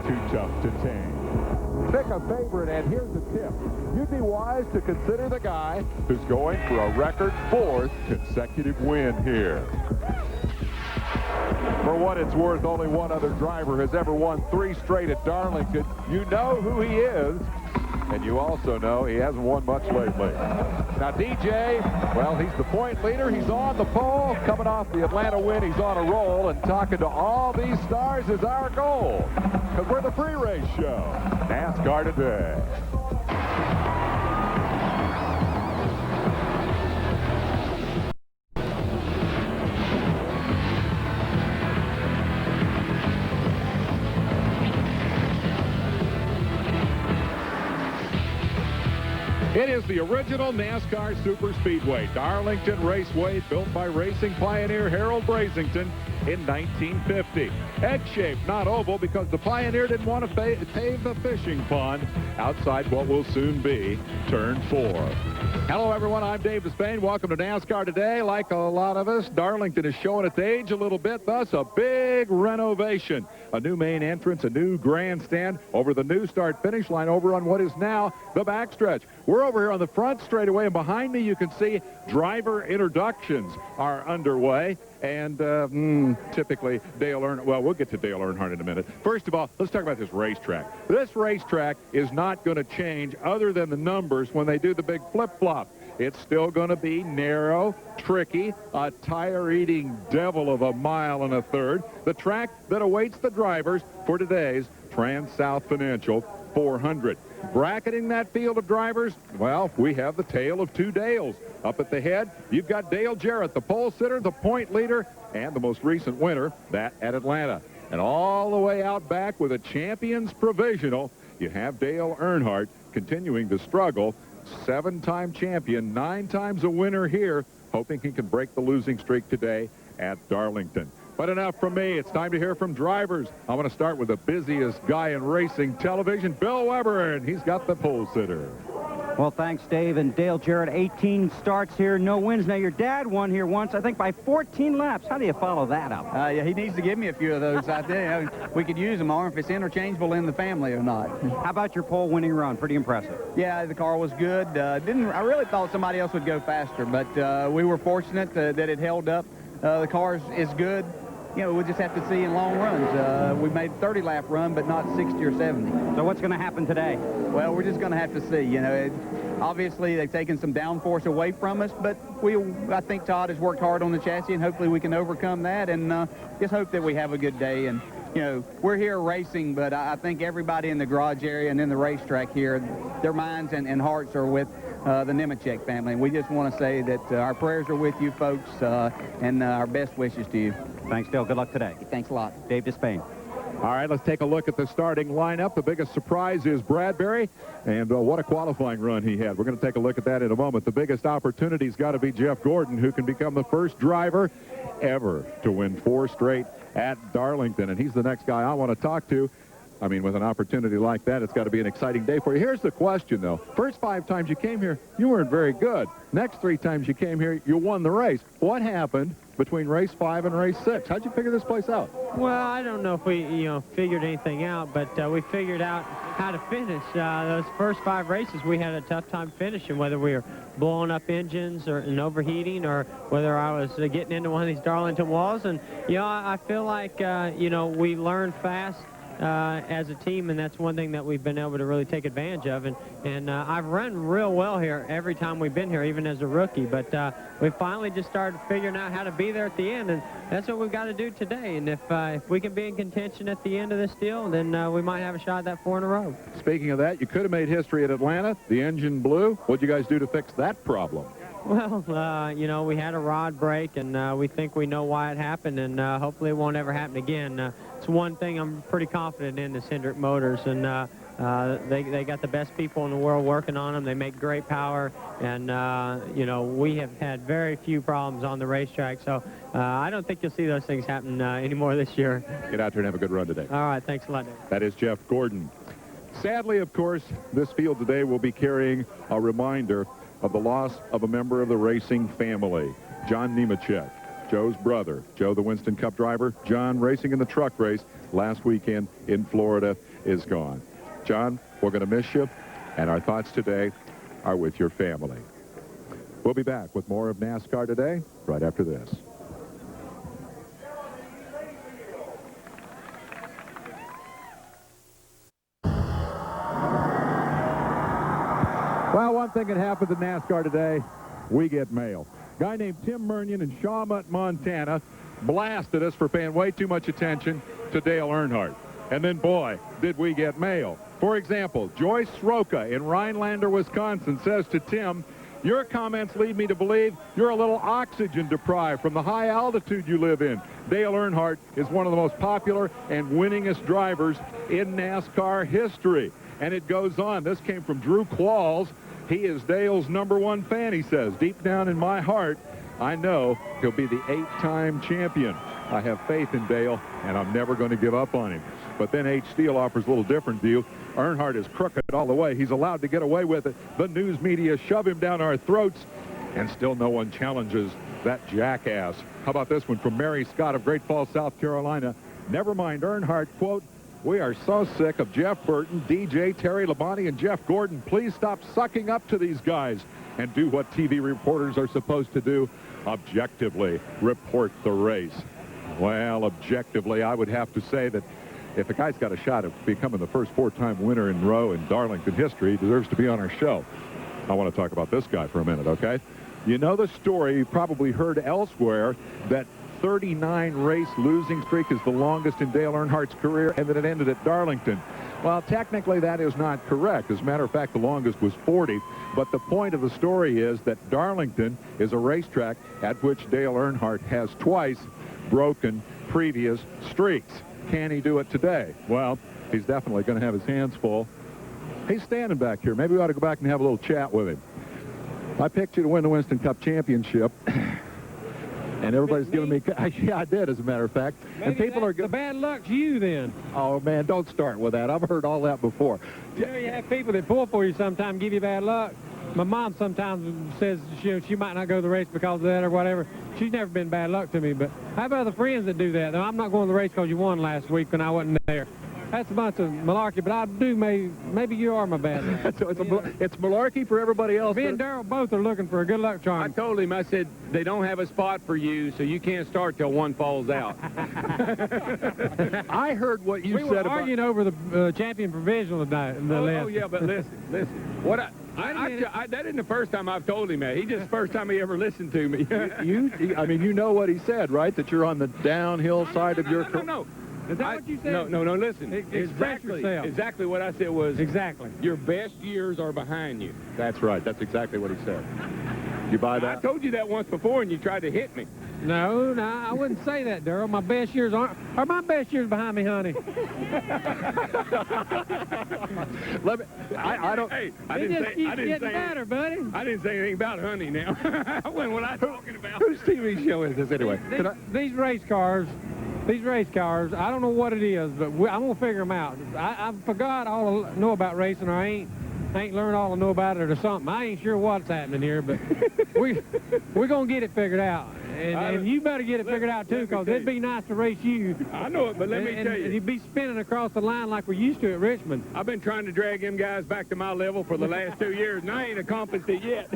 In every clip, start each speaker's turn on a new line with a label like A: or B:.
A: too tough to tame. Pick a favorite, and here's a tip. You'd be wise to consider the guy who's going for a record 4th consecutive win here. For what it's worth, only one other driver has ever won 3 straight at Darlington. You know who he is, and you also know he hasn't won much lately. Now, DJ, well, he's the point leader. He's on the pole. Coming off the Atlanta win, he's on a roll, and talking to all these stars is our goal, because we're the free race show. NASCAR Today. It is the original NASCAR Super Speedway, Darlington Raceway, built by racing pioneer Harold Brasington in 1950. Egg-shaped, not oval, because the pioneer didn't want to pave the fishing pond outside what will soon be Turn 4. Hello, everyone. I'm Dave Despain. Welcome to NASCAR Today. Like a lot of us, Darlington is showing its age a little bit, thus a big renovation. A new main entrance, a new grandstand over the new start finish line over on what is now the backstretch. We're over here on the front straightaway, and behind me you can see driver introductions are underway. And typically Dale Earnhardt, well, we'll get to Dale Earnhardt in a minute. First of all, let's talk about this racetrack. This racetrack is not going to change other than the numbers when they do the big flip-flop. It's still going to be narrow, tricky, a tire-eating devil of a mile and a third. The track that awaits the drivers for today's Transouth Financial 400. Bracketing that field of drivers, well, we have the tale of 2 Dales. Up at the head, you've got Dale Jarrett, the pole sitter, the point leader, and the most recent winner, that at Atlanta. And all the way out back with a champion's provisional, you have Dale Earnhardt continuing to struggle. 7-time champion, 9 times a winner here, hoping he can break the losing streak today at Darlington. But enough from me. It's time to hear from drivers. I want to start with the busiest guy in racing television, Bill Weber, and he's got the pole sitter.
B: Well, thanks, Dave. And Dale Jarrett, 18 starts here, no wins. Now, your dad won here once, I think, by 14 laps. How do you follow that up?
C: Yeah, he needs to give me a few of those. I think we could use them, or if it's interchangeable in the family or not.
B: How about your pole-winning run? Pretty impressive.
C: Yeah, the car was good. I really thought somebody else would go faster, but we were fortunate that it held up. The car is good. You know, we'll just have to see in long runs. We made a 30-lap run, but not 60 or 70.
B: So what's going to happen today?
C: Well, we're just going to have to see. You know, obviously they've taken some downforce away from us, but I think Todd has worked hard on the chassis, and hopefully we can overcome that, and just hope that we have a good day. And you know, we're here racing, but I think everybody in the garage area and in the racetrack here, their minds and hearts are with the Nemechek family. And we just want to say that our prayers are with you folks, and our best wishes to you.
B: Thanks, Dale. Good luck today.
C: Thanks a lot.
B: Dave Despain.
A: All right, let's take a look at the starting lineup. The biggest surprise is Bradbury, and what a qualifying run he had. We're going to take a look at that in a moment. The biggest opportunity's got to be Jeff Gordon, who can become the first driver ever to win 4 straight at Darlington, and he's the next guy I want to talk to. I mean, with an opportunity like that, it's got to be an exciting day for you. Here's the question, though. First 5 times you came here, you weren't very good. Next 3 times you came here, you won the race. What happened between race 5 and race 6? How'd you figure this place out?
D: Well, I don't know if we, figured anything out, but we figured out how to finish. Those first 5 races, we had a tough time finishing, whether we were blowing up engines and overheating, or whether I was getting into one of these Darlington walls. And, I feel like, we learned fast as a team, and that's one thing that we've been able to really take advantage of. And I've run real well here every time we've been here, even as a rookie. But we finally just started figuring out how to be there at the end, and that's what we've got to do today. And if we can be in contention at the end of this deal, then we might have a shot at that 4 in a row.
A: Speaking of that, you could have made history at Atlanta. The engine blew. What'd you guys do to fix that problem?
D: Well, we had a rod break, and we think we know why it happened, and hopefully it won't ever happen again. It's one thing I'm pretty confident in is Hendrick Motors, and they got the best people in the world working on them. They make great power, and, we have had very few problems on the racetrack, so I don't think you'll see those things happen anymore this year.
A: Get out there and have a good run today.
D: All right, thanks a lot, Dave.
A: That is Jeff Gordon. Sadly, of course, this field today will be carrying a reminder of the loss of a member of the racing family, John Nemechek, Joe's brother. Joe, the Winston Cup driver. John racing in the truck race last weekend in Florida. is gone. John, we're going to miss you, and our thoughts today are with your family. We'll be back with more of NASCAR Today right after this. Well, one thing that happens in NASCAR today, we get mail. Guy named Tim Murnion in Shawmut, Montana, blasted us for paying way too much attention to Dale Earnhardt. And then, boy, did we get mail. For example, Joyce Roca in Rhinelander, Wisconsin says to Tim, your comments lead me to believe you're a little oxygen deprived from the high altitude you live in. Dale Earnhardt is one of the most popular and winningest drivers in NASCAR history. And it goes on. This came from Drew Qualls. He is Dale's #1 fan, he says. Deep down in my heart, I know he'll be the 8-time champion. I have faith in Dale, and I'm never going to give up on him. But then H. Steele offers a little different view. Earnhardt is crooked all the way. He's allowed to get away with it. The news media shove him down our throats, and still no one challenges that jackass. How about this one from Mary Scott of Great Falls, South Carolina? Never mind Earnhardt, quote, we are so sick of Jeff Burton, DJ, Terry Labonte, and Jeff Gordon. Please stop sucking up to these guys and do what TV reporters are supposed to do, objectively report the race. Well, objectively, I would have to say that if a guy's got a shot at becoming the first 4-time winner in row in Darlington history, he deserves to be on our show. I want to talk about this guy for a minute, okay? You know the story, you probably heard elsewhere, that 39 race losing streak is the longest in Dale Earnhardt's career, and that it ended at Darlington. Well, technically that is not correct. As a matter of fact, the longest was 40. But the point of the story is that Darlington is a racetrack at which Dale Earnhardt has twice broken previous streaks. Can he do it today? Well, he's definitely going to have his hands full. He's standing back here. Maybe we ought to go back and have a little chat with him. I picked you to win the Winston Cup Championship. And everybody's giving me... Yeah, I did, as a matter of fact.
E: Maybe
A: and people are...
E: The bad luck's you, then.
A: Oh, man, don't start with that. I've heard all that before.
E: You know, you have people that pull for you sometimes, give you bad luck. My mom sometimes says she might not go to the race because of that or whatever. She's never been bad luck to me, but I have other friends that do that. Now, I'm not going to the race because you won last week when I wasn't there. That's a bunch of malarkey, but I do maybe you are my bad luck.
A: So it's malarkey for everybody else.
E: Me and Darrell both are looking for a good luck charm.
F: I told him, I said, they don't have a spot for you, so you can't start till one falls out.
A: I heard what you
E: said
A: said
E: about... arguing over the champion provisional tonight.
F: Oh, yeah, but listen. What that isn't the first time I've told him that. He's just the first time he ever listened to me.
A: I mean, you know what he said, right? That you're on the downhill side of your...
F: No.
E: Is that what you said?
F: No, listen.
E: Exactly
F: what I said was...
E: Exactly.
F: Your best years are behind you.
A: That's right. That's exactly what he said. You buy that?
F: I told you that once before, and you tried to hit me.
E: No, I wouldn't say that, Darrell. My best years are my best years behind me, honey.
F: I don't... Hey, I didn't say
E: better, buddy.
F: I didn't say anything about honey now. What was I talking about?
A: Whose TV show is this anyway?
E: These race cars, I don't know what it is, but I'm going to figure them out. I forgot all I know about racing, or I ain't learned all I know about it or something. I ain't sure what's happening here, but we're going to get it figured out. And you better get it figured out, too, because it'd be nice to race you.
F: I know it, but let me tell you.
E: And you'd be spinning across the line like we used to at Richmond.
F: I've been trying to drag them guys back to my level for the last 2 years, and I ain't accomplished it yet.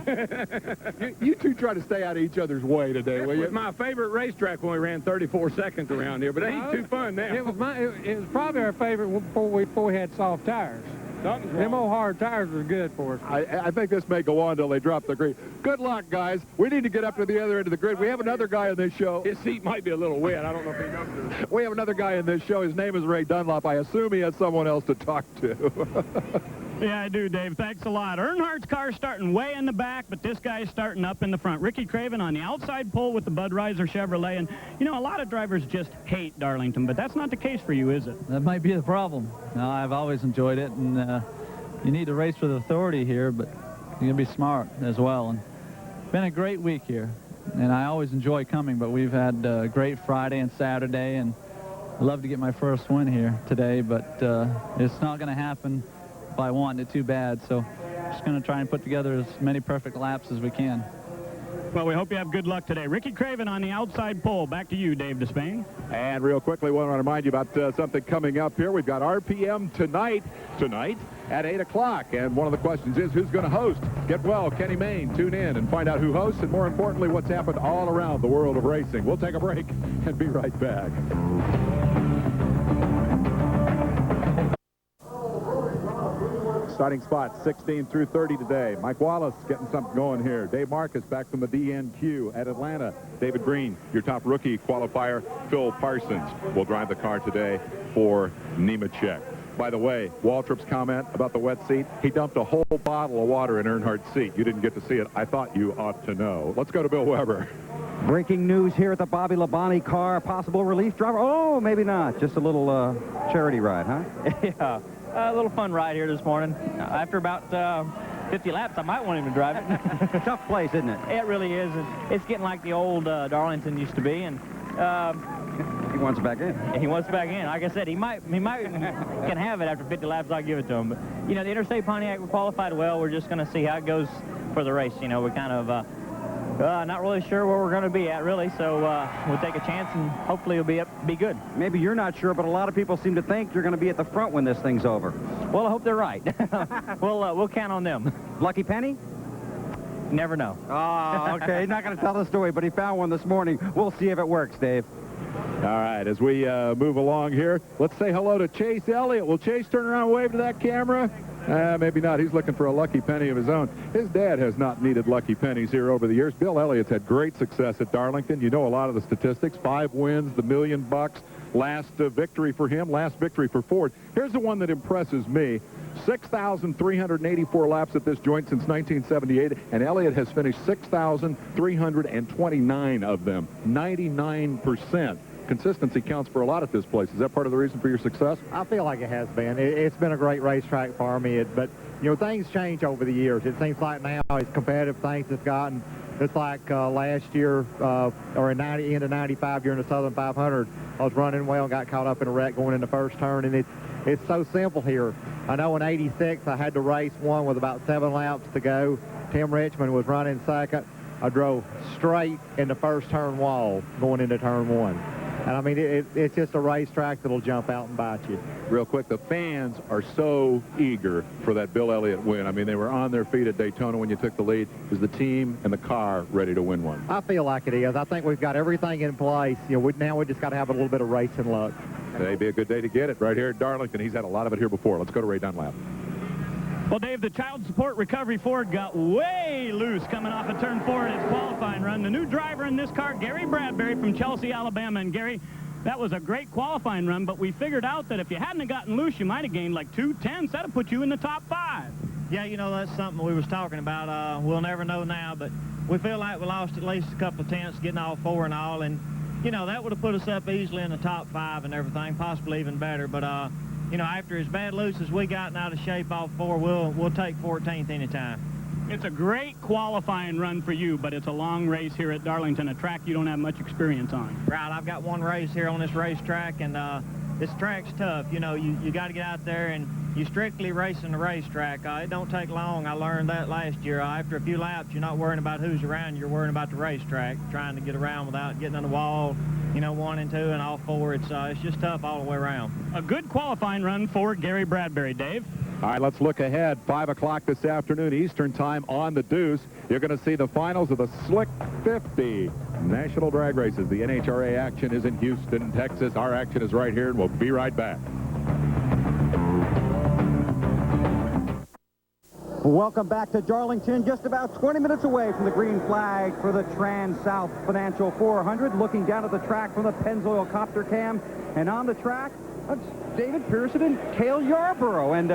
A: You two try to stay out of each other's way today, will you?
F: It was my favorite racetrack when we ran 34 seconds around here, but it ain't too fun now.
E: It was probably our favorite before we had soft tires. Them old hard tires were good for us.
A: I think this may go on until they drop the grid. Good luck, guys. We need to get up to the other end of the grid. We have another guy on this show.
F: His seat might be a little wet. I don't know if he knows it.
A: We have another guy in this show. His name is Ray Dunlop. I assume he has someone else to talk to.
G: Yeah, I do, Dave. Thanks a lot. Earnhardt's car's starting way in the back, but this guy's starting up in the front. Ricky Craven on the outside pole with the Budweiser Chevrolet. And, you know, a lot of drivers just hate Darlington, but that's not the case for you, is it?
H: That might be the problem. No, I've always enjoyed it, and you need to race with authority here, but you got to be smart as well. And it's been a great week here, and I always enjoy coming, but we've had a great Friday and Saturday, and I'd love to get my first win here today, but it's not going to happen if I want it too bad, so just going to try and put together as many perfect laps as we can.
G: Well, we hope you have good luck today. Ricky Craven on the outside pole. Back to you, Dave Despain.
A: And real quickly, we want to remind you about something coming up here. We've got RPM tonight at 8 o'clock. And one of the questions is, who's going to host? Get well, Kenny Mayne. Tune in and find out who hosts, and more importantly, what's happened all around the world of racing. We'll take a break and be right back. Starting spots 16 through 30 today. Mike Wallace getting something going here. Dave Marcus back from the DNQ at Atlanta. David Green, your top rookie qualifier. Phil Parsons will drive the car today for Nemechek. By the way, Waltrip's comment about the wet seat, he dumped a whole bottle of water in Earnhardt's seat. You didn't get to see it. I thought you ought to know. Let's go to Bill Weber.
B: Breaking news here at the Bobby Labonte car. Possible relief driver. Oh, maybe not. Just a little charity ride, huh?
I: Yeah. A little fun ride here this morning. After about 50 laps, I might want him to drive it.
B: Tough place, isn't it?
I: It really is. It's getting like the old Darlington used to be, and
B: he wants back in.
I: He wants back in. Like I said, he might can have it after 50 laps. I'll give it to him. But you know, the Interstate Pontiac, we qualified well. We're just going to see how it goes for the race. You know, we're kind of not really sure where we're going to be at, really, so we'll take a chance, and hopefully it'll be good.
B: Maybe you're not sure, but a lot of people seem to think you're going to be at the front when this thing's over.
I: Well, I hope they're right. We'll count on them.
B: Lucky penny?
I: Never know.
B: Oh, okay. He's not going to tell the story, but he found one this morning. We'll see if it works, Dave.
A: All right, as we move along here, let's say hello to Chase Elliott. Will Chase turn around and wave to that camera? Maybe not. He's looking for a lucky penny of his own. His dad has not needed lucky pennies here over the years. Bill Elliott's had great success at Darlington. You know a lot of the statistics. 5 wins, the $1 million. Last victory for him, last victory for Ford. Here's the one that impresses me. 6,384 laps at this joint since 1978, and Elliott has finished 6,329 of them, 99%. Consistency counts for a lot at this place. Is that part of the reason for your success?
J: I feel like it has been. It's been a great racetrack for me, but, you know, things change over the years. It seems like now as competitive things have gotten, it's like last year, or in end of 95 during the Southern 500, I was running well and got caught up in a wreck going in the first turn, and it's so simple here. I know in 86 I had to race one with about 7 laps to go. Tim Richmond was running second. I drove straight in the first turn wall going into turn 1. And, I mean, it's just a racetrack that'll jump out and bite you.
A: Real quick, the fans are so eager for that Bill Elliott win. I mean, they were on their feet at Daytona when you took the lead. Is the team and the car ready to win one?
J: I feel like it is. I think we've got everything in place. You know, now we just got to have a little bit of racing luck.
A: Today'd be a good day to get it right here at Darlington. He's had a lot of it here before. Let's go to Ray Dunlap.
G: Well, Dave, the child support recovery Ford got way loose coming off of turn 4 in its qualifying run. The new driver in this car, Gary Bradbury from Chelsea, Alabama. And Gary, that was a great qualifying run, but we figured out that if you hadn't gotten loose, you might have gained like 2 tenths. That'd put you in the top 5.
K: Yeah, you know, that's something we was talking about. We'll never know now, but we feel like we lost at least a couple of tenths getting all 4 and all. And, you know, that would have put us up easily in the top 5 and everything, possibly even better. But, you know, after as bad loose as we got and out of shape off 4, we'll take 14th anytime.
G: It's a great qualifying run for you, but it's a long race here at Darlington, a track you don't have much experience on.
K: Right, I've got one race here on this racetrack, and this track's tough. You know, you got to get out there and you strictly racing the racetrack. It don't take long. I learned that last year. After a few laps, you're not worrying about who's around. You're worrying about the racetrack, trying to get around without getting on the wall. You know, 1 and 2 and all 4. It's just tough all the way around.
G: A good qualifying run for Gary Bradbury, Dave.
A: All right, let's look ahead. 5 o'clock this afternoon, Eastern Time on the Deuce. You're going to see the finals of the Slick 50 National Drag Races. The NHRA action is in Houston, Texas. Our action is right here, and we'll be right back.
B: Welcome back to Darlington, just about 20 minutes away from the green flag for the Transouth Financial 400. Looking down at the track from the Pennzoil copter cam, and on the track, that's David Pearson and Cale Yarborough. And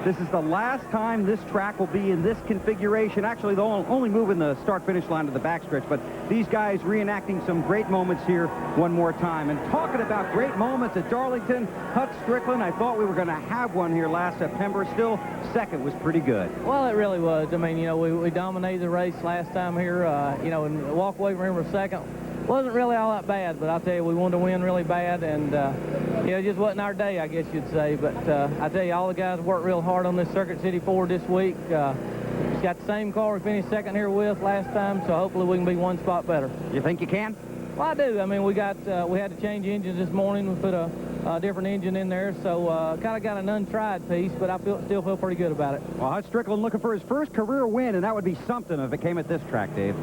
B: this is the last time this track will be in this configuration. Actually, they'll only move in the start-finish line to the backstretch, but these guys reenacting some great moments here one more time. And talking about great moments at Darlington, Hut Strickland, I thought we were going to have one here last September. Still, second was pretty good.
I: Well, it really was. I mean, you know, we dominated the race last time here, you know, and walk away from second wasn't really all that bad, but I'll tell you, we wanted to win really bad, and, you know, it just wasn't our day, I guess you'd say. But I tell you, all the guys worked real hard on this Circuit City Ford this week.
L: He's got the same car we finished second here with last time, so hopefully we can be one spot better.
B: You think you can?
L: Well, I do. I mean, we had to change engines this morning. We put a different engine in there, so kind of got an untried piece, but I still feel pretty good about it.
B: Well, Hut Strickland looking for his first career win, and that would be something if it came at this track, Dave.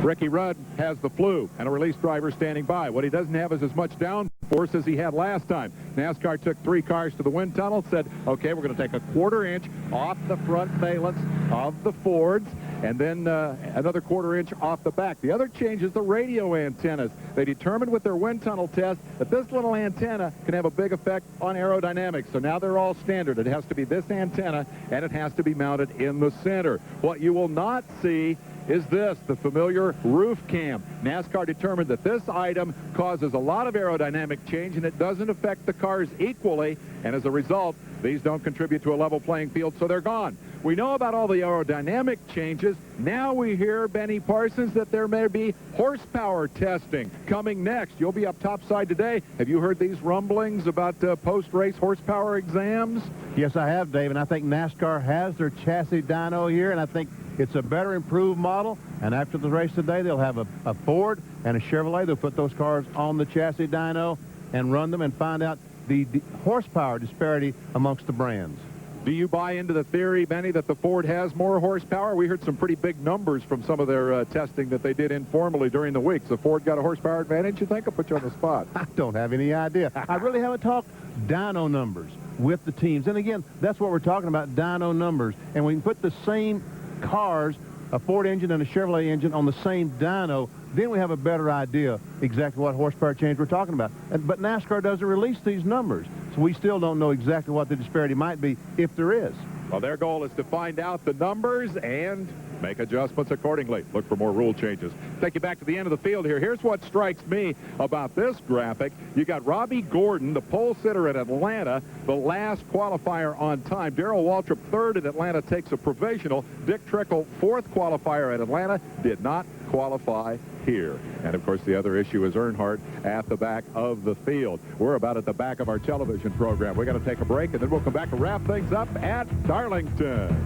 A: Ricky Rudd has the flu and a release driver standing by. What he doesn't have is as much downforce as he had last time. NASCAR took 3 cars to the wind tunnel, said, okay, we're going to take a 1/4 inch off the front valence of the Fords, and then another 1/4 inch off the back. The other change is the radio antennas. They determined with their wind tunnel test that this little antenna can have a big effect on aerodynamics. So now they're all standard. It has to be this antenna, and it has to be mounted in the center. What you will not see is this, the familiar roof cam. NASCAR determined that this item causes a lot of aerodynamic change, and it doesn't affect the cars equally, and as a result, these don't contribute to a level playing field, so they're gone. We know about all the aerodynamic changes. Now we hear, Benny Parsons, that there may be horsepower testing coming next. You'll be up topside today. Have you heard these rumblings about post-race horsepower exams?
M: Yes, I have, Dave, and I think NASCAR has their chassis dyno here, and I think it's a better improved model, and after the race today, they'll have a Ford and a Chevrolet. They'll put those cars on the chassis dyno and run them and find out the horsepower disparity amongst the brands.
A: Do you buy into the theory, Benny, that the Ford has more horsepower? We heard some pretty big numbers from some of their testing that they did informally during the week. So Ford got a horsepower advantage, you think? I'll put you on the spot.
M: I don't have any idea. I really haven't talked dyno numbers with the teams. And again, that's what we're talking about, dyno numbers. And we can put the same cars, a Ford engine and a Chevrolet engine, on the same dyno, then we have a better idea exactly what horsepower change we're talking about. But NASCAR doesn't release these numbers, so we still don't know exactly what the disparity might be, if there is.
A: Well, their goal is to find out the numbers and make adjustments accordingly. Look for more rule changes. Take you back to the end of the field here. Here's what strikes me about this graphic. You got Robbie Gordon, the pole sitter at Atlanta, the last qualifier on time. Darrell Waltrip, 3rd at Atlanta, takes a provisional. Dick Trickle, 4th qualifier at Atlanta, did not qualify here. And of course the other issue is Earnhardt at the back of the field. We're about at the back of our television program. We're going to take a break, and then we'll come back and wrap things up at Darlington.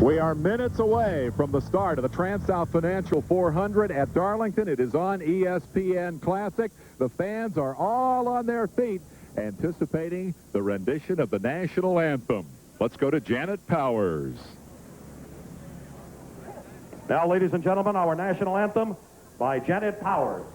A: We are minutes away from the start of the Transouth Financial 400 at Darlington. It is on ESPN Classic. The fans are all on their feet anticipating the rendition of the national anthem. Let's go to Janet Powers.
N: Now, ladies and gentlemen, our national anthem by Janet Powers.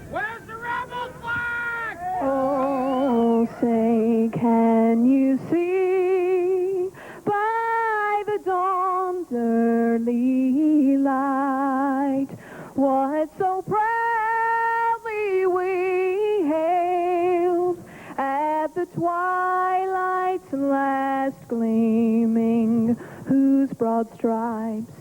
O: Where's the rebel flag?
P: Oh, say, can you see by the dawn's early light what so proudly we hailed at the twilight's last gleaming, whose broad stripes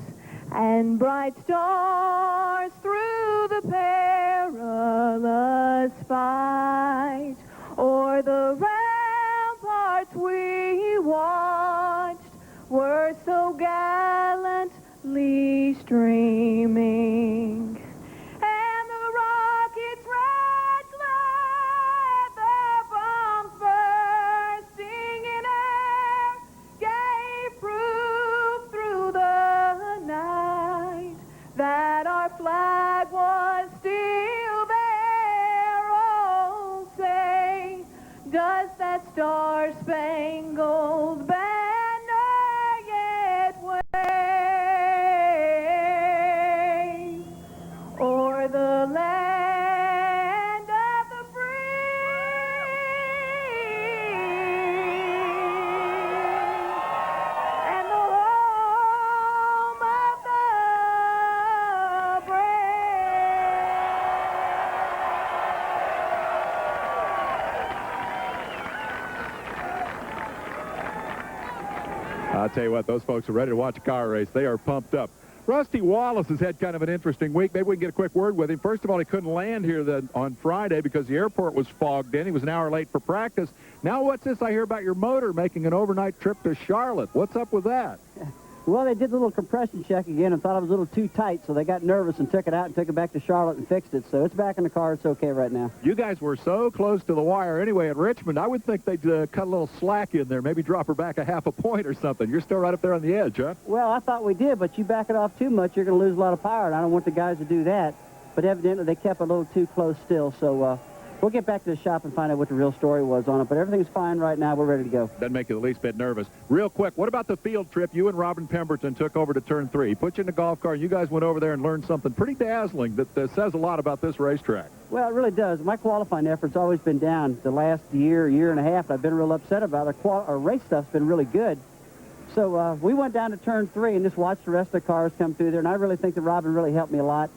P: and bright stars through the perilous fight o'er the ramparts we watched were so gallantly streaming. And the rocket's red glare, the bombs bursting in air, gave proof through the night that our flag was still there. Oh, say, does that star-spangled banner yet wave o'er the land of the free and the home of the
A: I'll tell you what, those folks are ready to watch a car race. They are pumped up. Rusty Wallace has had kind of an interesting week. Maybe we can get a quick word with him. First of all, he couldn't land here on Friday because the airport was fogged in. He was an hour late for practice. Now what's this I hear about your motor making an overnight trip to Charlotte? What's up with that?
Q: Well, they did a little compression check again and thought it was a little too tight, so they got nervous and took it out and took it back to Charlotte and fixed it. So it's back in the car. It's okay right now.
A: You guys were so close to the wire anyway at Richmond. I would think they'd cut a little slack in there, maybe drop her back a half a point or something. You're still right up there on the edge, huh?
Q: Well, I thought we did, but you back it off too much, you're going to lose a lot of power, and I don't want the guys to do that. But evidently they kept a little too close still, so we'll get back to the shop and find out what the real story was on it. But everything's fine right now. We're ready to go.
A: Doesn't make you the least bit nervous. Real quick, what about the field trip you and Robin Pemberton took over to Turn 3? He put you in the golf car, and you guys went over there and learned something pretty dazzling that says a lot about this racetrack.
Q: Well, it really does. My qualifying effort's always been down the last year and a half. I've been real upset about it. Our race stuff's been really good. So we went down to Turn 3 and just watched the rest of the cars come through there, and I really think that Robin really helped me a lot.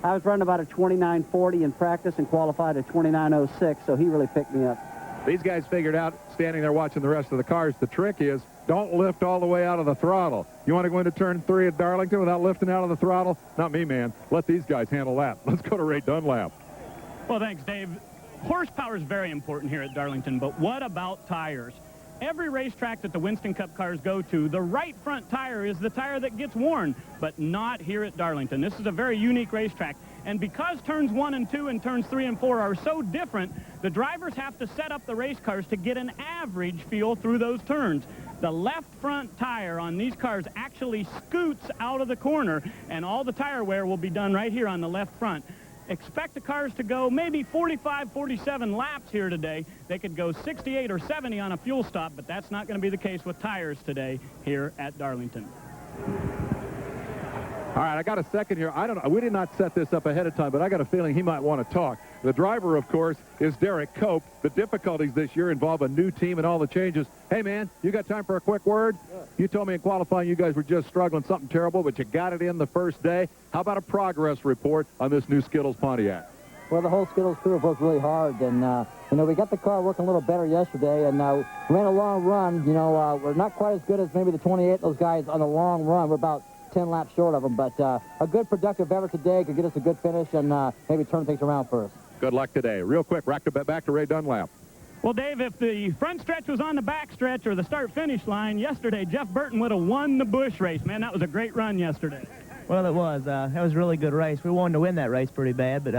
Q: I was running about a 29.40 in practice and qualified at 29.06, so he really picked me up.
A: These guys figured out, standing there watching the rest of the cars, the trick is don't lift all the way out of the throttle. You want to go into Turn 3 at Darlington without lifting out of the throttle? Not me, man. Let these guys handle that. Let's go to Ray Dunlap.
G: Well, thanks, Dave. Horsepower is very important here at Darlington, but what about tires? Every racetrack that the Winston Cup cars go to, the right front tire is the tire that gets worn, but not here at Darlington. This is a very unique racetrack, and because turns 1 and 2 and turns 3 and 4 are so different, the drivers have to set up the race cars to get an average feel through those turns. The left front tire on these cars actually scoots out of the corner, and all the tire wear will be done right here on the left front. Expect the cars to go maybe 45, 47 laps here today. They could go 68 or 70 on a fuel stop, but that's not going to be the case with tires today here at Darlington.
A: All right, I got a second here. I don't know. We did not set this up ahead of time, but I got a feeling he might want to talk. The driver, of course, is Derek Cope. The difficulties this year involve a new team and all the changes. Hey, man, you got time for a quick word? Yeah. You told me in qualifying you guys were just struggling something terrible, but you got it in the first day. How about a progress report on this new Skittles Pontiac?
R: Well, the whole Skittles crew have worked really hard, and, you know, we got the car working a little better yesterday, and ran a long run. You know, we're not quite as good as maybe the 28, those guys on the long run. We're about 10 laps short of them, but a good productive effort today could get us a good finish and maybe turn things around for us.
A: Good luck today. Real quick, back to Ray Dunlap.
G: Well, Dave, if the front stretch was on the back stretch or the start-finish line yesterday, Jeff Burton would have won the Busch race. Man, that was a great run yesterday.
S: Well, it was. That was a really good race. We wanted to win that race pretty bad, but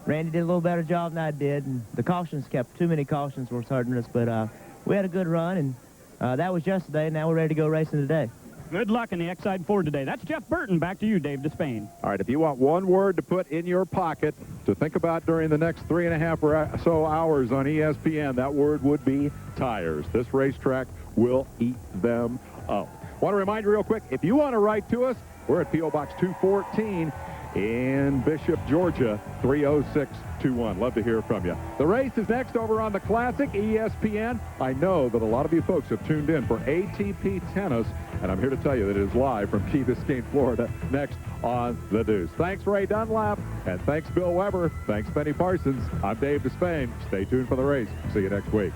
S: Randy did a little better job than I did, and the cautions kept, too many cautions were hurting us, but we had a good run, and that was yesterday. Now we're ready to go racing today.
G: Good luck in the X-Side Ford today. That's Jeff Burton. Back to you, Dave Despain.
A: All right, if you want one word to put in your pocket to think about during the next 3.5 or so hours on ESPN, that word would be tires. This racetrack will eat them up. Want to remind you real quick, if you want to write to us, we're at P.O. Box 214 in Bishop, Georgia, 30621. Love to hear from you. The race is next over on the Classic ESPN. I know that a lot of you folks have tuned in for ATP Tennis, and I'm here to tell you that it is live from Key Biscayne, Florida, next on The Deuce. Thanks, Ray Dunlap, and thanks, Bill Weber. Thanks, Benny Parsons. I'm Dave Despain. Stay tuned for the race. See you next week.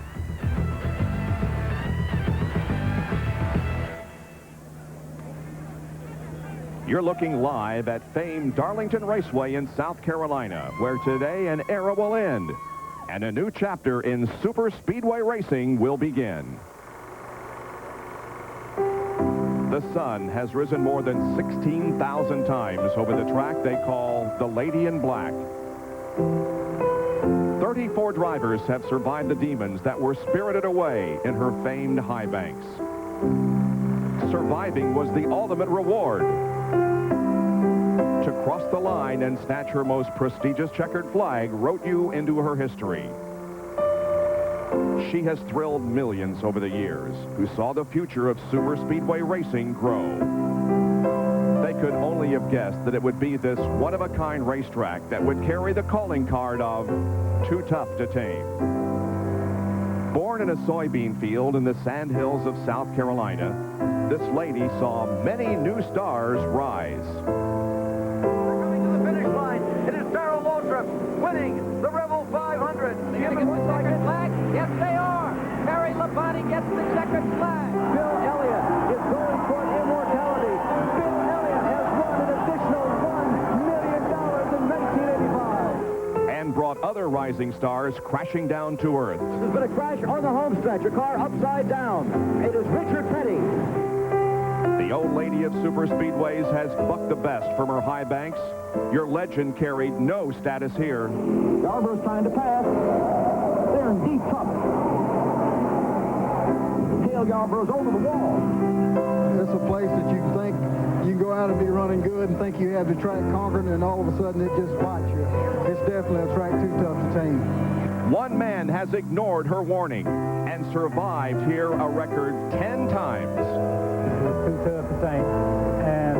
T: You're looking live at famed Darlington Raceway in South Carolina, where today an era will end and a new chapter in super speedway racing will begin. The sun has risen more than 16,000 times over the track they call the Lady in Black. 34 drivers have survived the demons that were spirited away in her famed high banks. Surviving was the ultimate reward. To cross the line and snatch her most prestigious checkered flag wrote you into her history. She has thrilled millions over the years who saw the future of super speedway racing grow. They could only have guessed that it would be this one-of-a-kind racetrack that would carry the calling card of too tough to tame. Born in a soybean field in the sandhills of South Carolina, this lady saw many new stars rise.
U: Winning the Rebel 500. Giving the second flag? Yes, they are. Harry Labonte gets the second flag. Bill Elliott is going for immortality. Bill Elliott has won an additional $1 million in 1985.
T: And brought other rising stars crashing down to earth.
U: There's been a crash on the home stretch. A car upside down. It is Richard Petty.
T: The The old lady of super speedways has bucked the best from her high banks. Your legend carried no status here.
U: Yarborough's trying to pass. They're in deep trouble. Dale Yarborough's over the wall.
C: It's a place that you think you can go out and be running good and think you have the track conquered, and all of a sudden it just bites you. It's definitely a track too tough to tame.
T: One man has ignored her warning and survived here a record 10 times.
V: It's too tough to tame. And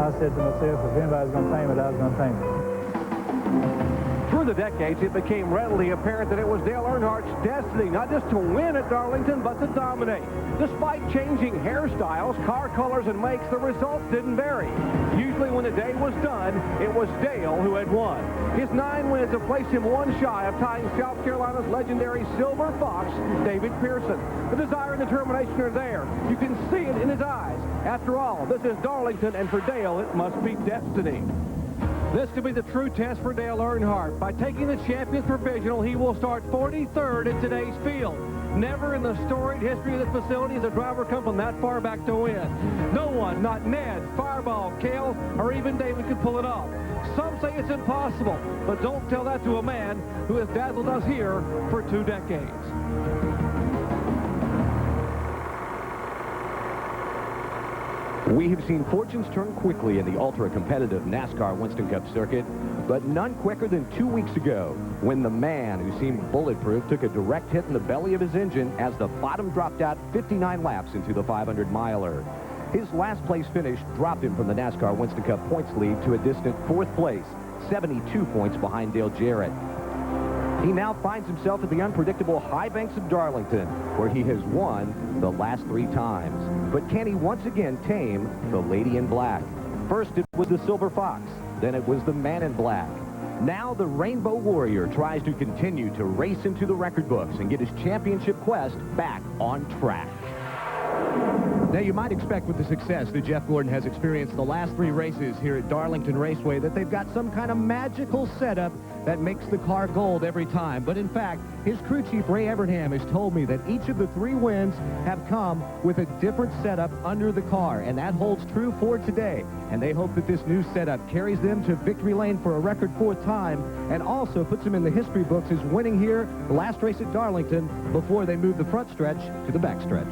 V: I said to myself, if anybody's going to tame it, I was going to tame it.
W: Through the decades, it became readily apparent that it was Dale Earnhardt's destiny not just to win at Darlington, but to dominate. Despite changing hairstyles, car colors, and makes, the results didn't vary. Usually when the day was done, it was Dale who had won. His 9 wins have placed him one shy of tying South Carolina's legendary Silver Fox, David Pearson. The desire and determination are there. You can see it in his eyes. After all, this is Darlington, and for Dale, it must be destiny. This could be the true test for Dale Earnhardt. By taking the Champions Provisional, he will start 43rd in today's field. Never in the storied history of this facility has a driver come from that far back to win. No one, not Ned, Fireball, Cale, or even David, could pull it off. Some say it's impossible, but don't tell that to a man who has dazzled us here for 2 decades.
X: We have seen fortunes turn quickly in the ultra-competitive NASCAR Winston Cup circuit, but none quicker than 2 weeks ago when the man who seemed bulletproof took a direct hit in the belly of his engine as the bottom dropped out 59 laps into the 500-miler. His last place finish dropped him from the NASCAR Winston Cup points lead to a distant 4th place, 72 points behind Dale Jarrett. He now finds himself at the unpredictable high banks of Darlington, where he has won the last 3 times. But can he once again tame the Lady in Black? First it was the Silver Fox, then it was the Man in Black. Now the Rainbow Warrior tries to continue to race into the record books and get his championship quest back on track.
Y: Now, you might expect with the success that Jeff Gordon has experienced the last 3 races here at Darlington Raceway that they've got some kind of magical setup that makes the car gold every time. But in fact, his crew chief, Ray Evernham, has told me that each of the 3 wins have come with a different setup under the car, and that holds true for today. And they hope that this new setup carries them to victory lane for a record 4th time and also puts them in the history books as winning here the last race at Darlington before they move the front stretch to the back stretch.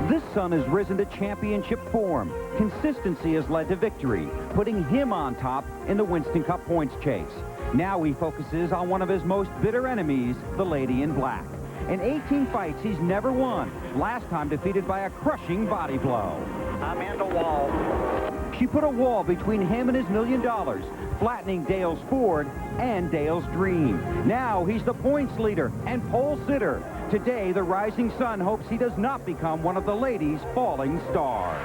B: This son has risen to championship form. Consistency has led to victory, putting him on top in the Winston Cup points chase. Now he focuses on one of his most bitter enemies, the Lady in Black. In 18 fights, he's never won, last time defeated by a crushing body blow.
U: I'm in the wall.
B: She put a wall between him and his $1 million, flattening Dale's Ford and Dale's dream. Now he's the points leader and pole sitter. Today, the rising sun hopes he does not become one of the ladies' falling stars.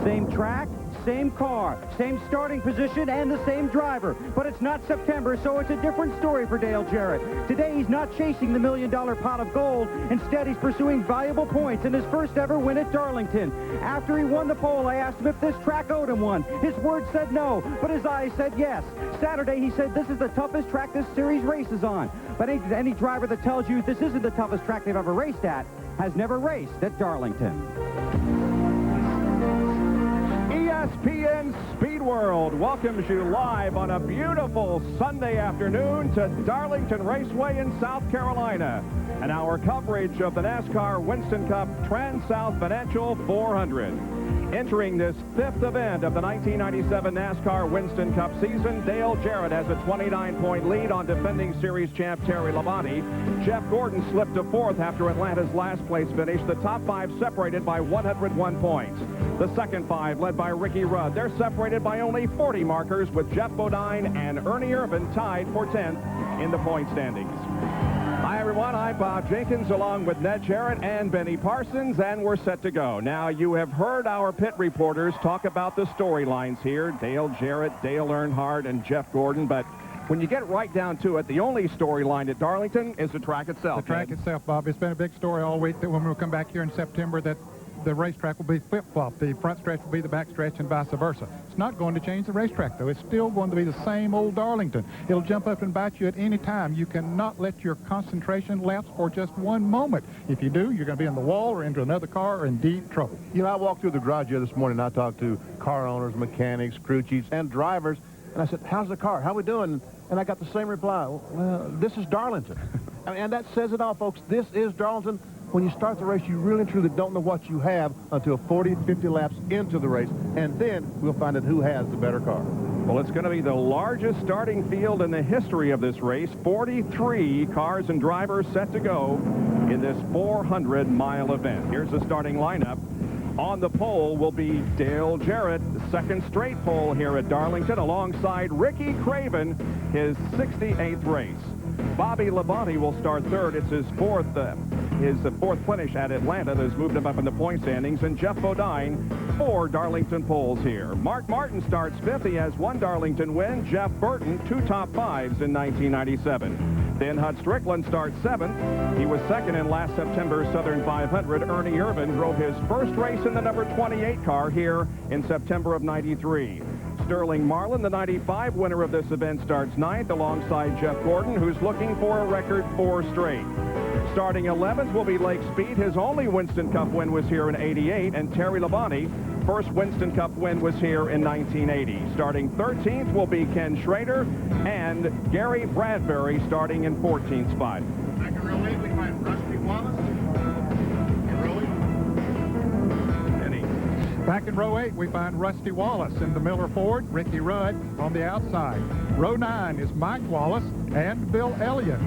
B: Same track, same car, same starting position, and the same driver. But it's not September, so it's a different story for Dale Jarrett. Today, he's not chasing the $1 million pot of gold. Instead, he's pursuing valuable points in his first ever win at Darlington. After he won the pole, I asked him if this track owed him one. His words said no, but his eyes said yes. Saturday, he said this is the toughest track this series races on. But any driver that tells you this isn't the toughest track they've ever raced at has never raced at Darlington.
T: ESPN Speed World welcomes you live on a beautiful Sunday afternoon to Darlington Raceway in South Carolina and our coverage of the NASCAR Winston Cup Transouth Financial 400. Entering this 5th event of the 1997 NASCAR Winston Cup season, Dale Jarrett has a 29-point lead on defending series champ Terry Labonte. Jeff Gordon slipped to 4th after Atlanta's last place finish. The top 5 separated by 101 points. The second 5 led by Ricky Rudd. They're separated by only 40 markers, with Jeff Bodine and Ernie Irvin tied for 10th in the point standings. Hi, everyone. I'm Bob Jenkins, along with Ned Jarrett and Benny Parsons, and we're set to go. Now, you have heard our pit reporters talk about the storylines here, Dale Jarrett, Dale Earnhardt, and Jeff Gordon, but when you get right down to it, the only storyline at Darlington is the track itself.
Z: The track itself, Bob. It's been a big story all week that when we come back here in September that
D: the racetrack will be flip-flopped. The front stretch will be the back stretch and vice versa. It's not going to change the racetrack, though. It's still going to be the same old Darlington. It'll jump up and bite you at any time. You cannot let your concentration lapse for just one moment. If you do, you're going to be in the wall or into another car or in deep trouble.
M: You know, I walked through the garage here this morning, and I talked to car owners, mechanics, crew chiefs, and drivers, and I said, how's the car? How we doing? And I got the same reply. Well, this is Darlington. I mean, and that says it all, folks. This is Darlington. When you start the race, you really and truly don't know what you have until 40, 50 laps into the race, and then we'll find out who has the better car.
T: Well, it's going to be the largest starting field in the history of this race. 43 cars and drivers set to go in this 400-mile event. Here's the starting lineup. On the pole will be Dale Jarrett, second straight pole here at Darlington, alongside Ricky Craven, his 68th race. Bobby Labonte will start third. It's his fourth finish at Atlanta that has moved him up in the point standings. And Jeff Bodine, 4 Darlington poles here. Mark Martin starts fifth. He has 1 Darlington win. Jeff Burton, 2 top 5s in 1997. Then Hud Strickland starts 7th. He was second in last September's Southern 500. Ernie Irvin drove his first race in the number 28 car here in September of '93. Sterling Marlin, the 95 winner of this event, starts 9th alongside Jeff Gordon, who's looking for a record 4 straight. Starting 11th will be Lake Speed. His only Winston Cup win was here in '88, and Terry Labonte, first Winston Cup win was here in 1980. Starting 13th will be Ken Schrader, and Gary Bradbury starting in 14th spot.
D: Back in row 8, we find Rusty Wallace. Back in row 8, we find Rusty Wallace in the Miller Ford, Ricky Rudd on the outside. Row 9 is Mike Wallace and Bill Elliott.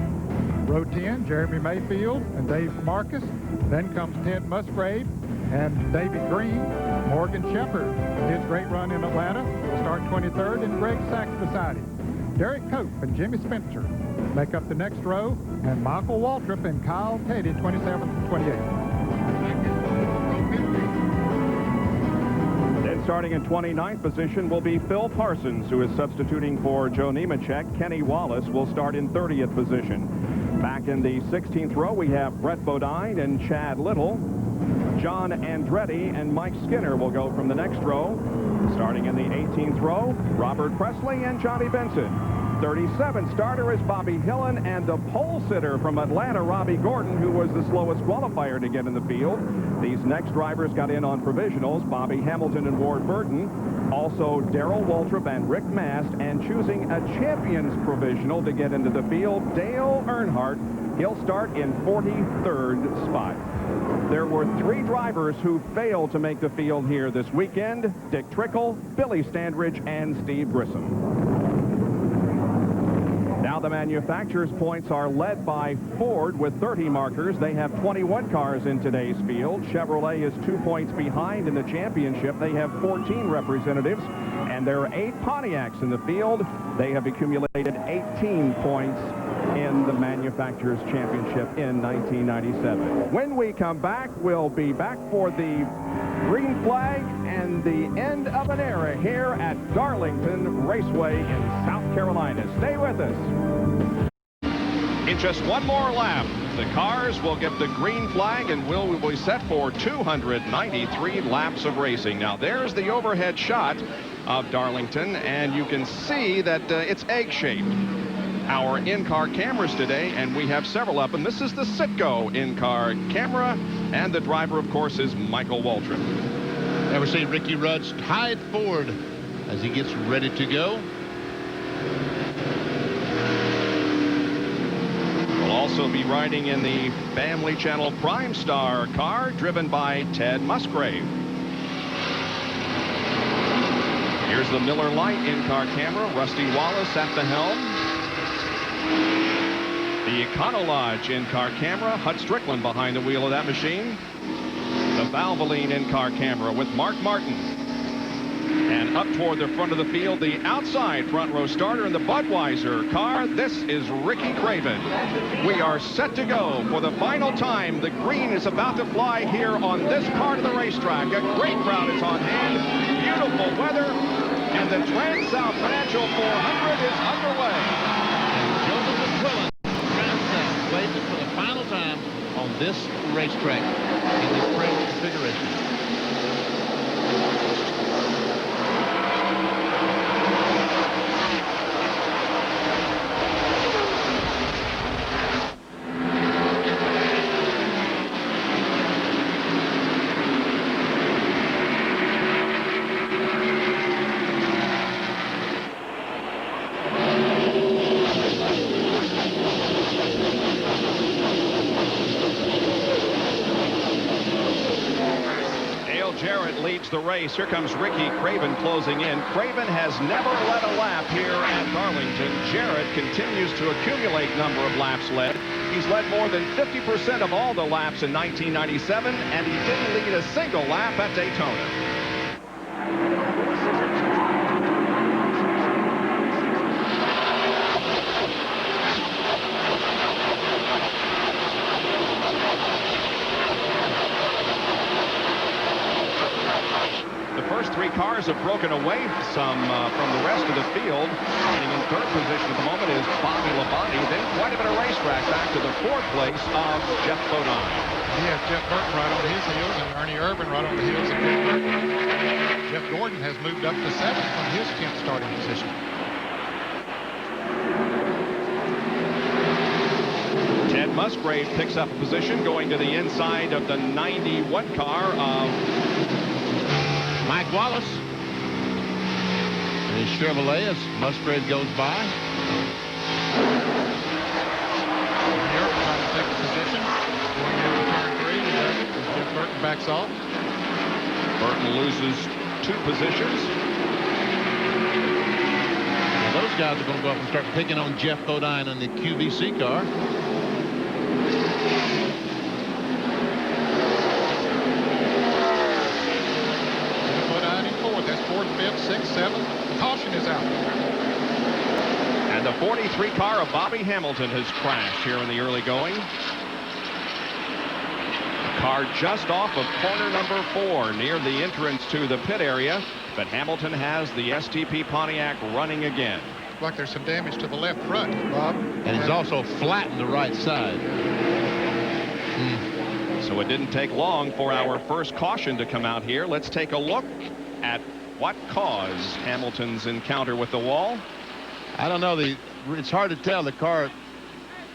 D: Row 10, Jeremy Mayfield and Dave Marcus. Then comes Ted Musgrave and David Green. Morgan Shepard, his great run in Atlanta, will start 23rd, and Greg Sachs beside him. Derek Cope and Jimmy Spencer make up the next row, and Michael Waltrip and Kyle Teddy, 27th and 28th.
T: Starting in 29th position will be Phil Parsons, who is substituting for Joe Nemechek. Kenny Wallace will start in 30th position. Back in the 16th row, we have Brett Bodine and Chad Little. John Andretti and Mike Skinner will go from the next row. Starting in the 18th row, Robert Presley and Johnny Benson. 37th starter is Bobby Hillen, and the pole sitter from Atlanta, Robbie Gordon, who was the slowest qualifier to get in the field. These next drivers got in on provisionals, Bobby Hamilton and Ward Burton. Also, Darrell Waltrip and Rick Mast, and choosing a champion's provisional to get into the field, Dale Earnhardt. He'll start in 43rd spot. There were 3 drivers who failed to make the field here this weekend: Dick Trickle, Billy Standridge, and Steve Grissom. Now the manufacturer's points are led by Ford with 30 markers. They have 21 cars in today's field. Chevrolet is 2 points behind in the championship. They have 14 representatives, and there are 8 Pontiacs in the field. They have accumulated 18 points in the manufacturer's championship in 1997. When we come back, we'll be back for the green flag and the end of an era here at Darlington Raceway in South Carolina. Stay with us. In just one more lap, the cars will get the green flag, and will be set for 293 laps of racing. Now, there's the overhead shot of Darlington, and you can see that it's egg-shaped. Our in-car cameras today, and we have several up, and this is the Citgo in-car camera, and the driver, of course, is Michael Waltrip.
E: And we see Ricky Rudd's tied forward as he gets ready to go.
T: We'll also be riding in the Family Channel Prime Star car, driven by Ted Musgrave. Here's the Miller Lite in-car camera, Rusty Wallace at the helm. The Econolodge in-car camera, Hud Strickland behind the wheel of that machine. The Valvoline in-car camera with Mark Martin. And up toward the front of the field, the outside front row starter in the Budweiser car. This is Ricky Craven. We are set to go for the final time. The green is about to fly here on this part of the racetrack. A great crowd is on hand. Beautiful weather. And the Transouth Financial 400 is underway.
E: Transouth places for the final time on this racetrack in this present configuration.
T: The race. Here comes Ricky Craven closing in. Craven has never led a lap here at Darlington. Jarrett continues to accumulate number of laps led. He's led more than 50% of all the laps in 1997, and he didn't lead a single lap at Daytona. Three cars have broken away some from the rest of the field. Running in third position at the moment is Bobby Labonte. Then quite a bit of racetrack back to the fourth place of Jeff Bodine.
D: He has Jeff Burton right on his heels and Ernie Irvin right on the heels of Jeff Burton. Jeff Gordon has moved up to 7th from his 10th starting position.
T: Ted Musgrave picks up a position going to the inside of the 91 car of
E: Mike Wallace. And his Chevrolet as Musgrave goes by.
D: Europe trying to take the position. Going into turn 3. He does it as Jeff Burton backs off.
T: Burton loses 2 positions.
E: Now those guys are going to go up and start picking on Jeff Bodine on the QVC car.
D: That's 4th, 5th, 6th, 7th. Caution is out.
T: And the 43 car of Bobby Hamilton has crashed here in the early going. The car just off of corner number 4 near the entrance to the pit area. But Hamilton has the STP Pontiac running again.
D: Looks like there's some damage to the left front, Bob.
E: And he's also flattened the right side.
T: So it didn't take long for our first caution to come out here. Let's take a look at what caused Hamilton's encounter with the wall.
E: I don't know. It's hard to tell. The car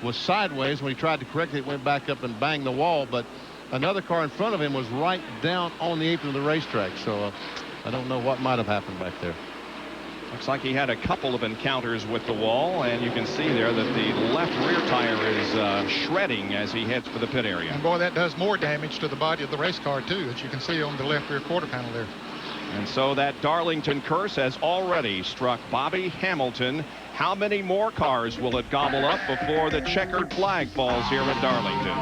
E: was sideways. When he tried to correct it, it went back up and banged the wall. But another car in front of him was right down on the apron of the racetrack. So I don't know what might have happened back there.
T: Looks like he had a couple of encounters with the wall, and you can see there that the left rear tire is shredding as he heads for the pit area.
D: And boy, that does more damage to the body of the race car too, as you can see on the left rear quarter panel there.
T: And so that Darlington curse has already struck Bobby Hamilton. How many more cars will it gobble up before the checkered flag falls here at Darlington?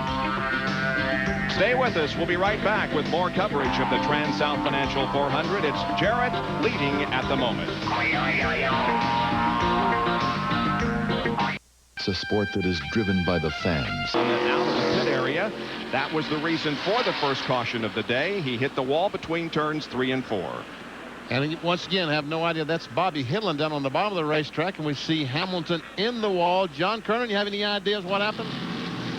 T: Stay with us. We'll be right back with more coverage of the Transouth Financial 400. It's Jarrett leading at the moment.
F: It's a sport that is driven by the fans.
T: On the out of the pit area, that was the reason for the first caution of the day. He hit the wall between turns 3 and 4.
E: And once again, I have no idea. That's Bobby Hidlin down on the bottom of the racetrack, and we see Hamilton in the wall. John Kernan, you have any ideas what happened?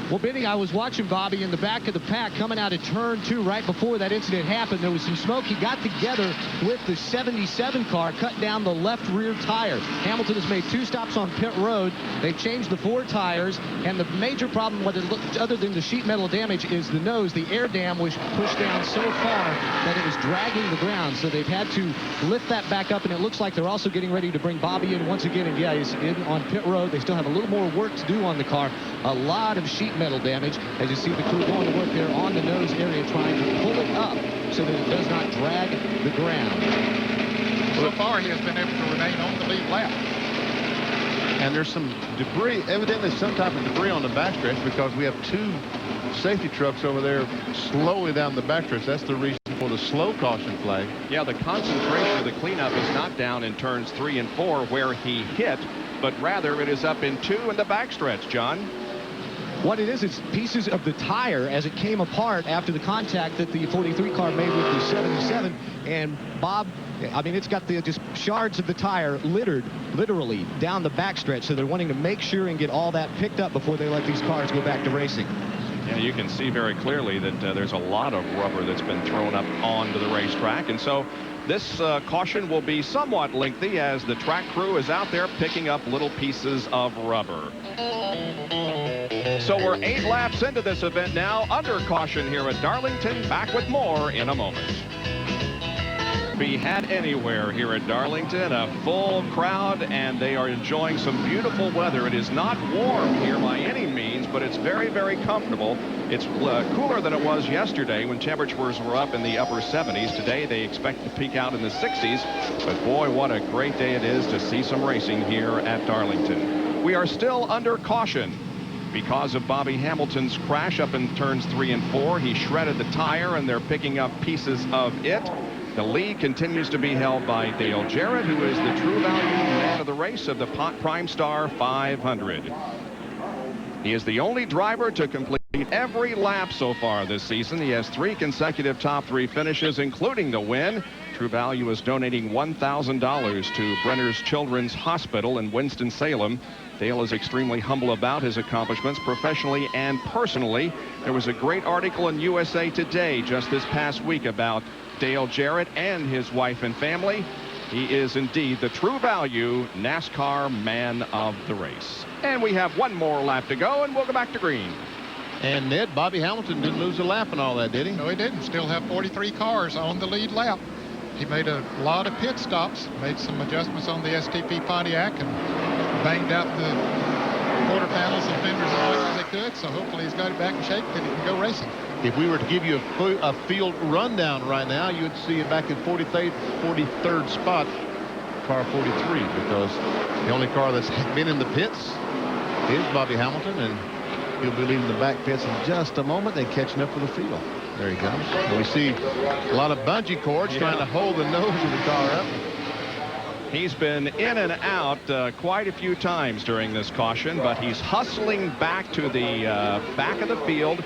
H: Well, Benny, I was watching Bobby in the back of the pack coming out of turn 2 right before that incident happened. There was some smoke. He got together with the 77 car, cut down the left rear tire. Hamilton has made 2 stops on pit road. They've changed the 4 tires, and the major problem, other than the sheet metal damage, is the nose. The air dam was pushed down so far that it was dragging the ground, so they've had to lift that back up, and it looks like they're also getting ready to bring Bobby in once again, and yeah, he's in on pit road. They still have a little more work to do on the car. A lot of sheet metal damage, as you see the crew going to work there on the nose area, trying to pull it up so that it does not drag the ground.
D: So far, he has been able to remain on the lead lap.
M: And there's some debris, evidently some type of debris on the backstretch, because we have 2 safety trucks over there slowly down the backstretch. That's the reason for the slow caution flag.
T: Yeah, the concentration of the cleanup is not down in turns 3 and 4 where he hit, but rather it is up in 2 in the backstretch, John.
H: What it is, it's pieces of the tire as it came apart after the contact that the 43 car made with the 77. And Bob, I mean, it's got the just shards of the tire littered literally down the backstretch. So they're wanting to make sure and get all that picked up before they let these cars go back to racing.
T: And you can see very clearly that there's a lot of rubber that's been thrown up onto the racetrack. And so this caution will be somewhat lengthy as the track crew is out there picking up little pieces of rubber. So we're 8 laps into this event now, under caution here at Darlington. Back with more in a moment. Be had anywhere here at Darlington, a full crowd, and they are enjoying some beautiful weather. It is not warm here by any means, but it's very, very comfortable. It's cooler than it was yesterday when temperatures were up in the upper 70s. Today they expect to peak out in the 60s, but boy, what a great day it is to see some racing here at Darlington. We are still under caution because of Bobby Hamilton's crash up in turns 3 and 4. He shredded the tire, and they're picking up pieces of it. The lead continues to be held by Dale Jarrett, who is the true value man of the race of the Prime Star 500. He is the only driver to complete every lap so far this season. He has 3 consecutive top 3 finishes, including the win. True Value is donating $1,000 to Brenner's Children's Hospital in Winston-Salem. Dale is extremely humble about his accomplishments professionally and personally. There was a great article in USA Today just this past week about Dale Jarrett and his wife and family. He is indeed the true value NASCAR man of the race. And we have 1 more lap to go, and we'll go back to green.
E: And Ned, Bobby Hamilton didn't lose a lap and all that, did he?
D: No, he didn't. Still have 43 cars on the lead lap. He made a lot of pit stops, made some adjustments on the STP Pontiac, and banged out the quarter panels and fenders as much as they could. So hopefully he's got it back in shape that he can go racing.
E: If we were to give you a field rundown right now, you would see it back in 43rd spot, car 43, because the only car that's been in the pits is Bobby Hamilton, and he'll be leaving the back pits in just a moment, then catching up with the field. There he comes. And we see a lot of bungee cords trying to hold the nose of the car up.
T: He's been in and out quite a few times during this caution, but he's hustling back to the back of the field.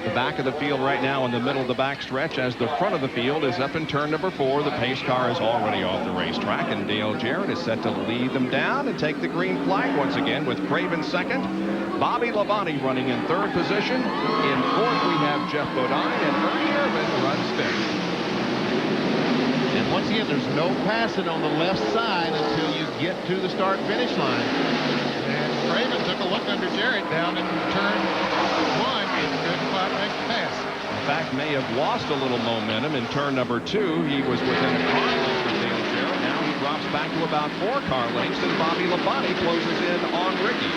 T: The back of the field right now in the middle of the backstretch, as the front of the field is up in turn number 4. The pace car is already off the racetrack, and Dale Jarrett is set to lead them down and take the green flag once again, with Craven second. Bobby Labonte running in 3rd position. In 4th, we have Jeff Bodine, and Ernie Irvin runs 5th.
E: And once again, there's no passing on the left side until you get to the start-finish line.
D: And Craven took a look under Jarrett down in turn 1 and couldn't quite make the pass.
T: In fact, may have lost a little momentum in turn number 2. He was within a car length of Dale Jarrett. Now he drops back to about 4 car lengths, and Bobby Labonte closes in on Ricky.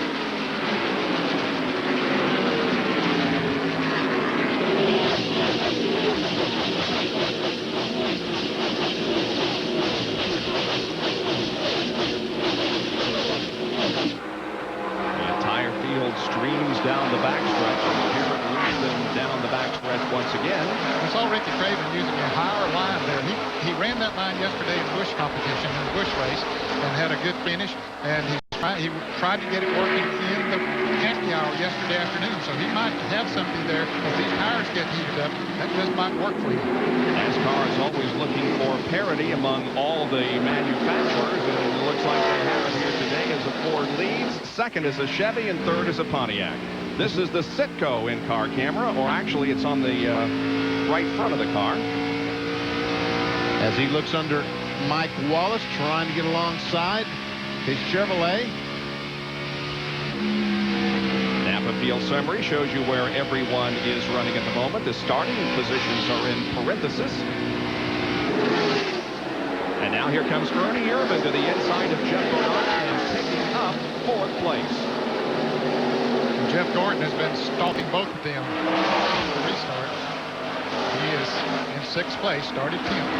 T: Streams down the backstretch, and Jarrett leads them down the backstretch once again.
D: We saw Ricky Craven using a higher line there. He ran that line yesterday in bush competition, in the bush race, and had a good finish. And he tried to get it working in the happy hour yesterday afternoon. So he might have something there. As these tires get heated up, that just might work for you.
T: NASCAR is always looking for parity among all the manufacturers, and it looks like they have it here today as a Ford leads. Second is a Chevy, and 3rd is a Pontiac. This is the Citgo in-car camera, or actually it's on the right front of the car.
E: As he looks under Mike Wallace, trying to get alongside his Chevrolet.
T: Napa Field Summary shows you where everyone is running at the moment. The starting positions are in parenthesis. And now here comes Ernie Irvin to the inside of Jeff Gordon and picking up 4th place.
D: And Jeff Gordon has been stalking both of them to restart. He is in 6th place, started 10th.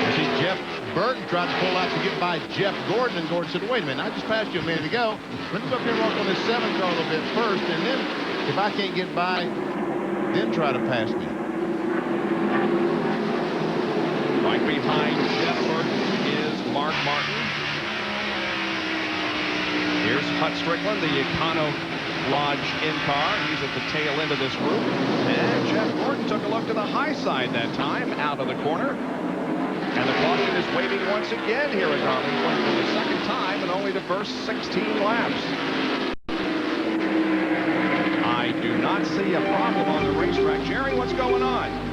E: You see Jeff Burton tried to pull out to get by Jeff Gordon, and Gordon said, wait a minute, I just passed you a minute ago. Let me go up here and walk on this 7th car a little bit first, and then if I can't get by, then try to pass me.
T: Right behind Jeff Burton is Mark Martin. Here's Hut Strickland, the Econo Lodge in-car. He's at the tail end of this group. And Jeff Gordon took a look to the high side that time, out of the corner. And the caution is waving once again here at Darlington for the 2nd time in only the first 16 laps. I do not not see a problem on the racetrack. Jerry, what's going on?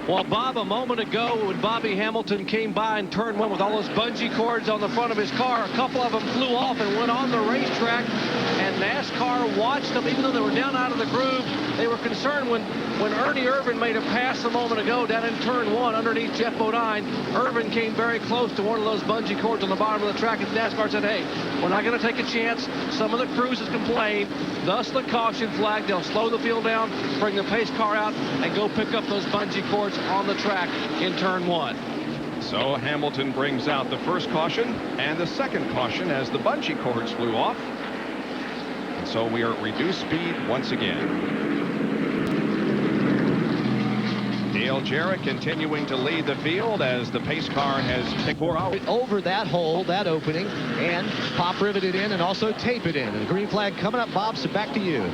H: Well, Bob, a moment ago when Bobby Hamilton came by in turn one with all those bungee cords on the front of his car, a couple of them flew off and went on the racetrack, and NASCAR watched them. Even though they were down out of the groove, they were concerned when Ernie Irvin made a pass a moment ago down in turn one underneath Jeff Bodine. Irvin came very close to one of those bungee cords on the bottom of the track, and NASCAR said, hey, we're not going to take a chance. Some of the crews have complained, thus the caution flag. They'll slow the field down, bring the pace car out, and go pick up those bungee cords on the track in turn one.
T: So Hamilton brings out the first caution and the second caution as the bungee cords flew off. And so we are at reduced speed once again. Dale Jarrett continuing to lead the field as the pace car has picked 4 hours.
H: Over that hole, that opening, and pop rivet it in and also tape it in. And the green flag coming up, Bob, so back to you.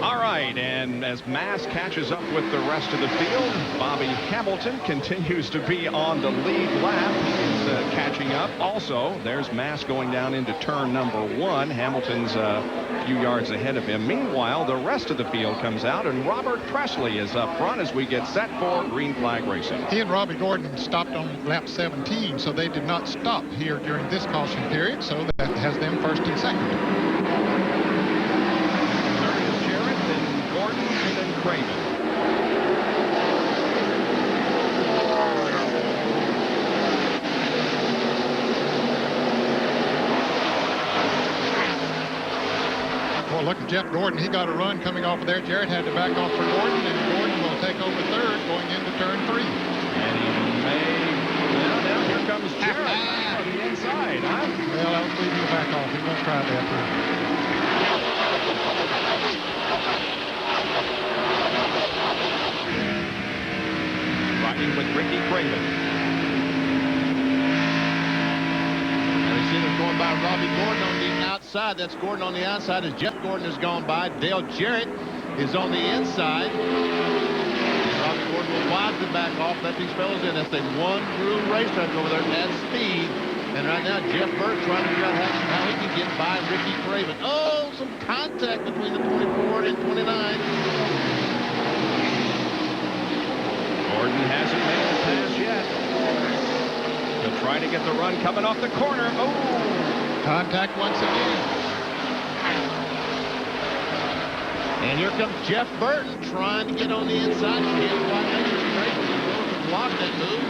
T: All right, and as Mass catches up with the rest of the field, Bobby Hamilton continues to be on the lead lap. He's catching up. Also, there's Mass going down into turn number 1. Hamilton's a few yards ahead of him. Meanwhile, the rest of the field comes out, and Robert Presley is up front as we get set for green flag racing.
D: He and Robbie Gordon stopped on lap 17, so they did not stop here during this caution period, so that has them first and second.
T: Craven.
D: Well, look at Jeff Gordon. He got a run coming off of there. Jarrett had to back off for Gordon, and Gordon will take over third going into turn 3.
T: And he may... Well, now here comes Jarrett on the inside, huh?
D: Well, I was leaving the back off. He won't try that time.
T: With Ricky Craven.
E: And we see them going by Robbie Gordon on the outside. That's Gordon on the outside as Jeff Gordon has gone by. Dale Jarrett is on the inside. And Robbie Gordon will wisely back off, let these fellows in. That's a one-groove racetrack over there at speed. And right now, Jeff Burt trying to figure out how he can get by Ricky Craven. Oh, some contact between the 24 and 29.
T: Gordon hasn't made the pass yet. He'll try to get the run coming off the corner. Oh!
D: Contact once again.
E: And here comes Jeff Burton trying to get on the inside. Can't quite make it straight. He's block that move.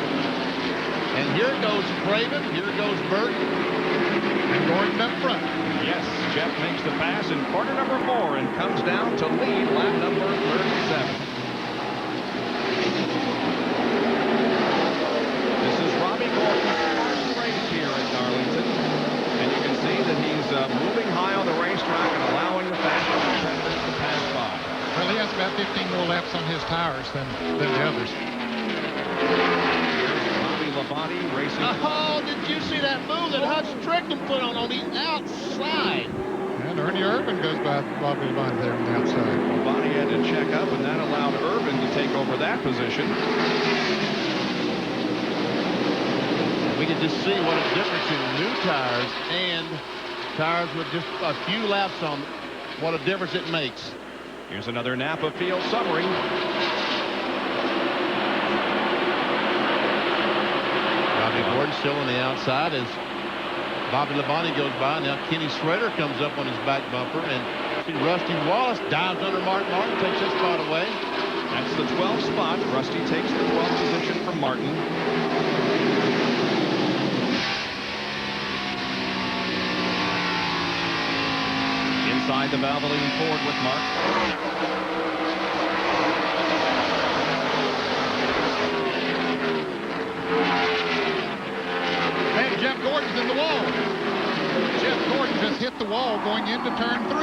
E: And here goes Craven. Here goes Burton.
D: And Gordon up front.
T: Yes, Jeff makes the pass in corner number 4 and comes down to lead lap number 37. Moving high on the racetrack and allowing the fastest competitors to pass by.
D: Well, he has about 15 more laps on his tires than the others.
T: Bobby Labonte racing.
E: Oh, did you see that move that Hutch Strickland put on the outside?
D: And Ernie Irvin goes by Bobby Labonte there on the outside.
T: Labonte had to check up, and that allowed Irvin to take over that position.
E: We can just see what a difference in new tires and tires with just a few laps on them. What a difference it makes.
T: Here's another Napa field summary.
E: Robbie Gordon still on the outside as Bobby Labonte goes by. Now Kenny Schrader comes up on his back bumper, and see Rusty Wallace dives under Martin. Martin takes his spot away.
T: That's the 12th spot. Rusty takes the 12th position from Martin. Inside the Valvoline Ford with Mark.
D: And Jeff Gordon's in the wall. Jeff Gordon just hit the wall going into turn 3.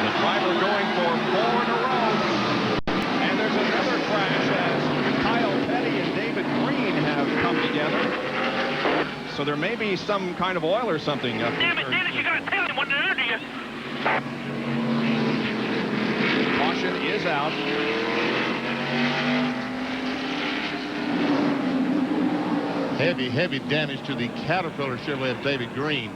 T: The driver going for 4 in a row. And there's another crash as Kyle Petty and David Green have come together. So there may be some kind of oil or something up there.
O: Damn it, Dennis, you gotta tell him what to do to you.
T: Caution is out.
E: Heavy damage to the Caterpillar Chevrolet of David Green.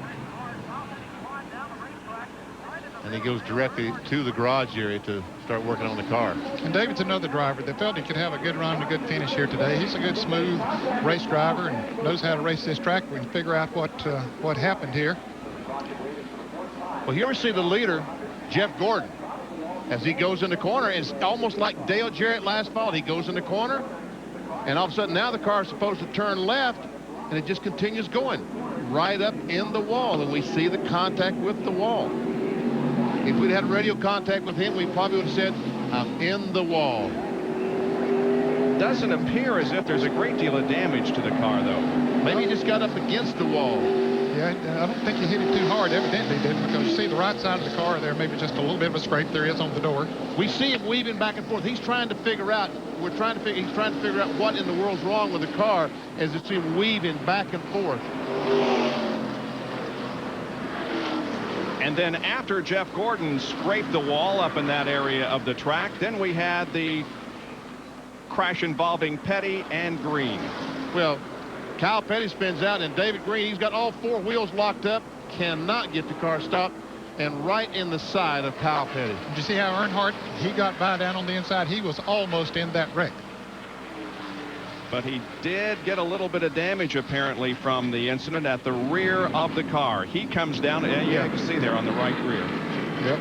E: and he goes directly to the garage area to start working on the car.
D: And David's another driver that felt he could have a good run and a good finish here today. He's a good, smooth race driver and knows how to race this track. We can figure out what happened here.
E: Well, here we see the leader, Jeff Gordon, as he goes in the corner. It's almost like Dale Jarrett last fall. He goes in the corner, and all of a sudden now the car is supposed to turn left, and it just continues going right up in the wall, and we see the contact with the wall. If we'd had radio contact with him, we probably would have said, I'm in the wall.
T: Doesn't appear as if there's a great deal of damage to the car, though.
E: Maybe he just got up against the wall.
D: Yeah, I don't think he hit it too hard, evidently he didn't, because you see the right side of the car there, maybe just a little bit of a scrape there is on the door.
E: We see him weaving back and forth. He's trying to figure out, he's trying to figure out what in the world's wrong with the car as you see him weaving back and forth.
T: And then after Jeff Gordon scraped the wall up in that area of the track, then we had the crash involving Petty and Green.
E: Well, Kyle Petty spins out, and David Green, he's got all four wheels locked up, cannot get the car stopped, and right in the side of Kyle Petty.
D: Did you see how Earnhardt, he got by down on the inside? He was almost in that wreck.
T: But he did get a little bit of damage, apparently, from the incident at the rear of the car. He comes down, and yeah, you can see there on the right rear.
D: Yep.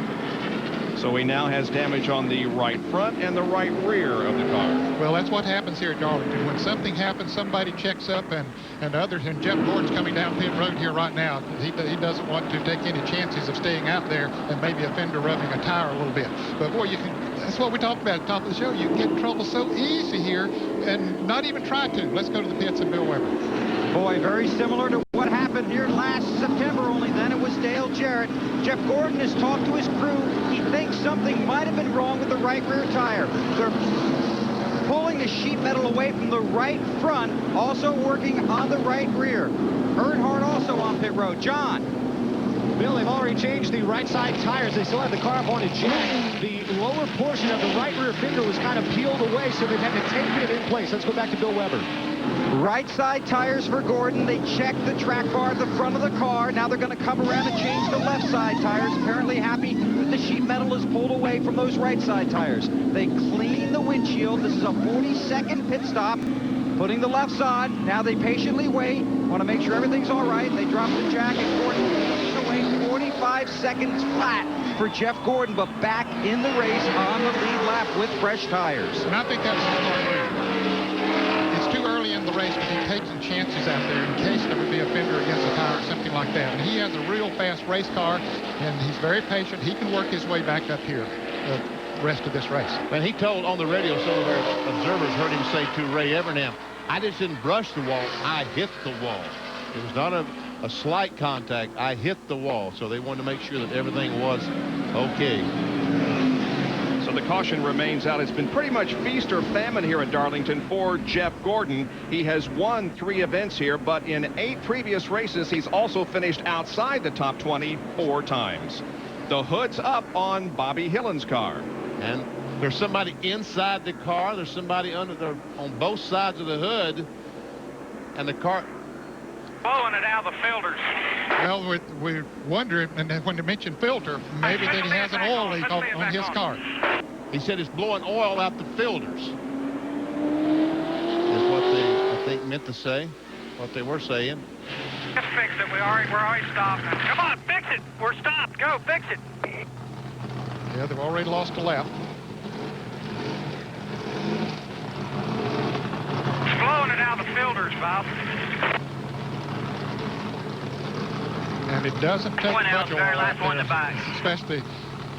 T: So he now has damage on the right front and the right rear of the car.
D: Well, that's what happens here at Darlington. When something happens, somebody checks up, and others. And Jeff Gordon's coming down pit road here right now. He doesn't want to take any chances of staying out there and maybe a fender rubbing a tire a little bit. But boy, that's what we talked about at the top of the show. You can get in trouble so easy here and not even try to. Let's go to the pits and Bill Weber.
I: Boy, very similar to what happened here last September, only then it was Dale Jarrett. Jeff Gordon has talked to his crew. He thinks something might have been wrong with the right rear tire. They're pulling the sheet metal away from the right front, also working on the right rear. Earnhardt also on pit road. John.
H: Bill, they've already changed the right side tires. They still have the car up on a jack. The lower portion of the right rear fender was kind of peeled away, so they've had to tape it in place. Let's go back to Bill Weber.
I: Right side tires for Gordon. They checked the track bar at the front of the car. Now they're going to come around and change the left side tires. Apparently happy that the sheet metal is pulled away from those right side tires. They clean the windshield. This is a 40-second pit stop. Putting the left side. Now they patiently wait. Want to make sure everything's all right. They drop the jack and Gordon away 45 seconds flat for Jeff Gordon, but back in the race on the lead lap with fresh tires.
D: And I think that's a smart move. It's too early in the race to be taking chances out there in case there would be a fender against a tire or something like that. And he has a real fast race car, and he's very patient. He can work his way back up here the rest of this race.
E: And he told on the radio, some of our observers heard him say to Ray Evernham, I just didn't brush the wall, I hit the wall. It was not a slight contact, I hit the wall. So they wanted to make sure that everything was okay.
T: So the caution remains out. It's been pretty much feast or famine here at Darlington for Jeff Gordon. He has won 3 events here, but in 8 previous races, he's also finished outside the top 20 4 times. The hood's up on Bobby Hillen's car.
E: And there's somebody inside the car. There's somebody on both sides of the hood. And the car...
O: blowing it out of the filters.
D: Well, we're wondering, and when they mentioned filter, maybe that he has an oil leak on his car.
E: He said it's blowing oil out the filters. That's what they, I think, meant to say, what they were saying.
O: Just fix it. We're already stopped. Come on, fix it. We're stopped. Go, fix it.
D: Yeah, they've already lost a lap.
O: It's blowing it out of the filters, Bob.
D: And it doesn't take much oil
O: last one to buy.
D: especially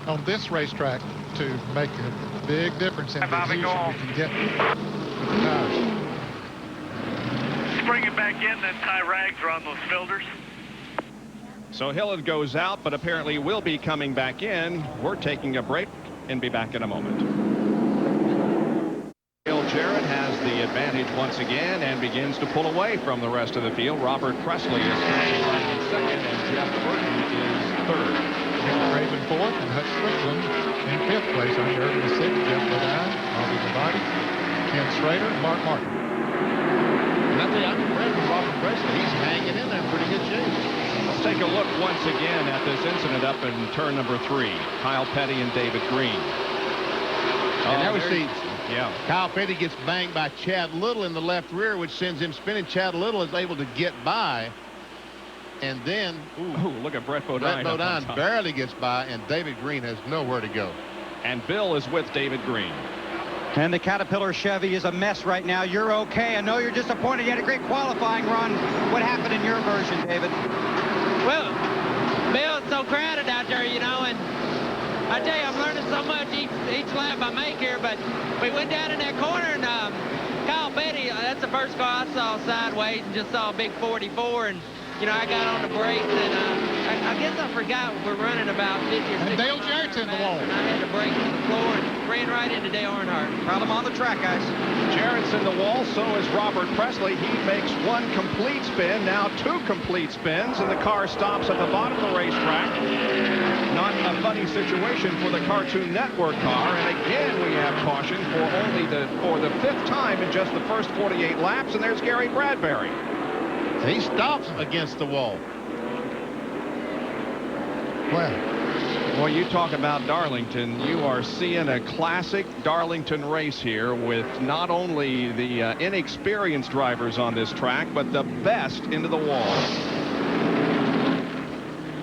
D: on this racetrack, to make a big difference in the adhesion you can get with the tires.
O: Bring it back in, then tie rags around those filters.
T: So Hillen goes out, but apparently will be coming back in. We're taking a break and be back in a moment. Dale Jarrett has the advantage once again and begins to pull away from the rest of the field. Robert Presley is right in second, and Jeff Burton is third.
D: Craven fourth, and Hutch Strickland in 5th place. I'm Irvin the 6th, Jeff Ledine, Bobby Labonte, Ken Schrader, and Mark Martin.
E: And I tell you, I'm impressed with Robert Presley. He's hanging in there in pretty good shape.
T: Let's take a look once again at this incident up in turn number 3. Kyle Petty and David Green.
E: And there we see
T: Yeah.
E: Kyle Petty gets banged by Chad Little in the left rear, which sends him spinning. Chad Little is able to get by. And then,
T: look at Brett Bodine.
E: Brett Bodine barely gets by, and David Green has nowhere to go.
T: And Bill is with David Green.
I: And the Caterpillar Chevy is a mess right now. You're okay. I know you're disappointed. You had a great qualifying run. What happened in your version, David?
J: Well, Bill, it's so crowded out there, you know, and I tell you, I'm learning so much each lap I make here, but we went down in that corner, and Kyle Petty, that's the first car I saw sideways, and just saw a big 44, and, you know, I got on the brakes, and I guess I forgot we're running about 50 or 60
D: Dale Jarrett's in the wall.
J: And I had to brake to the floor and ran right into Dale Earnhardt.
I: Problem on the track, guys.
T: Jarrett's in the wall, so is Robert Presley. He makes one complete spin, now 2 complete spins, and the car stops at the bottom of the racetrack. Not a funny situation for the Cartoon Network car, and again we have caution for the 5th time in just the first 48 laps, and there's Gary Bradbury.
E: He stops against the wall.
T: Well, you talk about Darlington. You are seeing a classic Darlington race here with not only the inexperienced drivers on this track, but the best into the wall.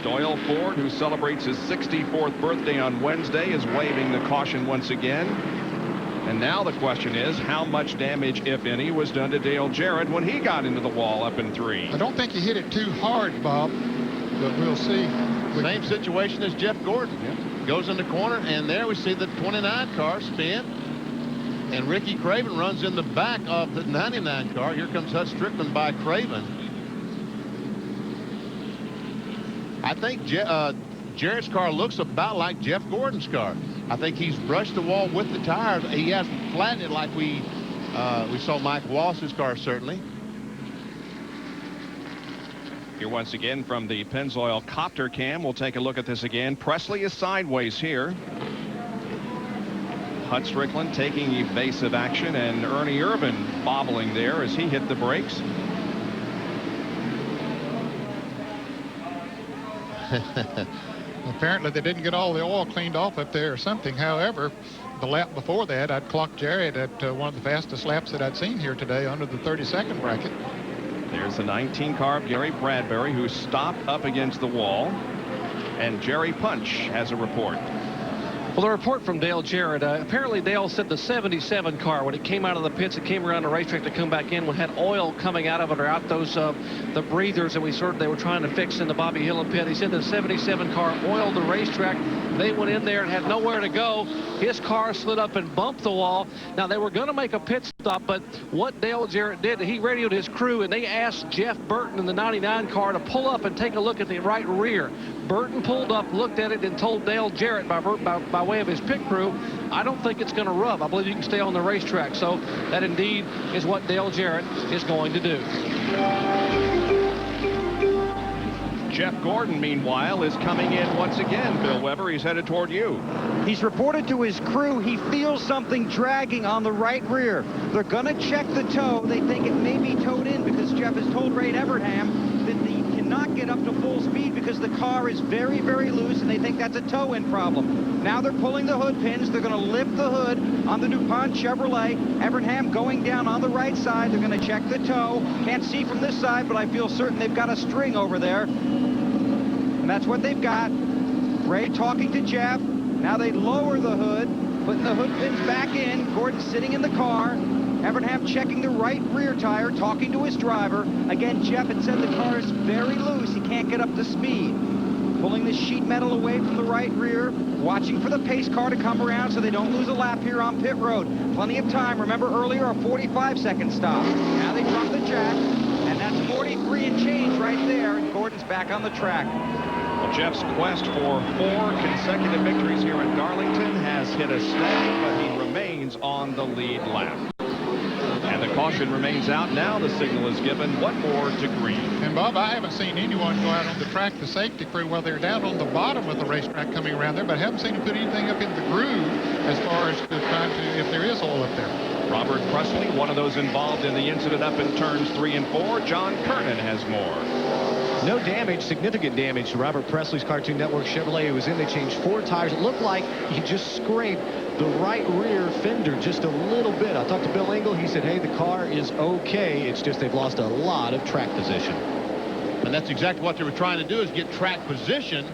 T: Doyle Ford, who celebrates his 64th birthday on Wednesday, is waving the caution once again. And now the question is, how much damage, if any, was done to Dale Jarrett when he got into the wall up in 3?
D: I don't think he hit it too hard, Bob, but we'll see.
E: Same situation as Jeff Gordon. Goes in the corner, and there we see the 29 car spin. And Ricky Craven runs in the back of the 99 car. Here comes Hut Strickland by Craven. I think Jarrett's car looks about like Jeff Gordon's car. I think he's brushed the wall with the tires. He hasn't flattened it like we saw Mike Wallace's car, certainly.
T: Here once again from the Pennzoil copter cam. We'll take a look at this again. Presley is sideways here. Hut Strickland taking evasive action, and Ernie Irvin bobbling there as he hit the brakes.
D: Apparently they didn't get all the oil cleaned off up there or something. However, the lap before that, I'd clocked Jarrett at one of the fastest laps that I'd seen here today under the 32nd bracket.
T: There's the 19 car of Gary Bradbury, who stopped up against the wall. And Jerry Punch has a report.
K: Well, the report from Dale Jarrett, apparently Dale said the 77 car, when it came out of the pits, it came around the racetrack to come back in, had oil coming out of it or out those the breathers that they were trying to fix in the Bobby Hillin pit. He said the 77 car oiled the racetrack. They went in there and had nowhere to go. His car slid up and bumped the wall. Now, they were going to make a pit stop, but what Dale Jarrett did, he radioed his crew, and they asked Jeff Burton in the 99 car to pull up and take a look at the right rear. Burton pulled up, looked at it, and told Dale Jarrett by way of his pit crew, I don't think it's going to rub. I believe you can stay on the racetrack. So that indeed is what Dale Jarrett is going to do.
T: Jeff Gordon, meanwhile, is coming in once again. Bill Weber, he's headed toward you.
I: He's reported to his crew he feels something dragging on the right rear. They're going to check the toe. They think it may be towed in because Jeff has told Ray Evernham that he cannot get up to full speed because the car is very, very loose, and they think that's a toe-in problem. Now they're pulling the hood pins. They're going to lift the hood on the DuPont Chevrolet. Evernham going down on the right side. They're going to check the toe. Can't see from this side, but I feel certain they've got a string over there. And that's what they've got. Ray talking to Jeff. Now they lower the hood, putting the hood pins back in. Gordon sitting in the car. Evernham checking the right rear tire, talking to his driver. Again, Jeff had said the car is very loose. He can't get up to speed. Pulling the sheet metal away from the right rear, watching for the pace car to come around so they don't lose a lap here on pit road. Plenty of time. Remember earlier, a 45-second stop. Now they drop the jack, and that's 43 and change right there, and Gordon's back on the track.
T: Well, Jeff's quest for 4 consecutive victories here at Darlington has hit a snag, but he remains on the lead lap. And the caution remains out. Now the signal is given. 1 more to green.
D: And, Bob, I haven't seen anyone go out on the track, the safety crew, while they're down on the bottom of the racetrack coming around there, but I haven't seen them put anything up in the groove as far as trying to, if there is oil up there.
T: Robert Presley, one of those involved in the incident up in turns 3 and 4. John Kernan has more.
H: No damage, significant damage to Robert Presley's Cartoon Network Chevrolet. It was in, they changed 4 tires. It looked like he just scraped the right rear fender just a little bit. I talked to Bill Engel. He said, hey, the car is okay. It's just they've lost a lot of track position.
E: And that's exactly what they were trying to do, is get track position.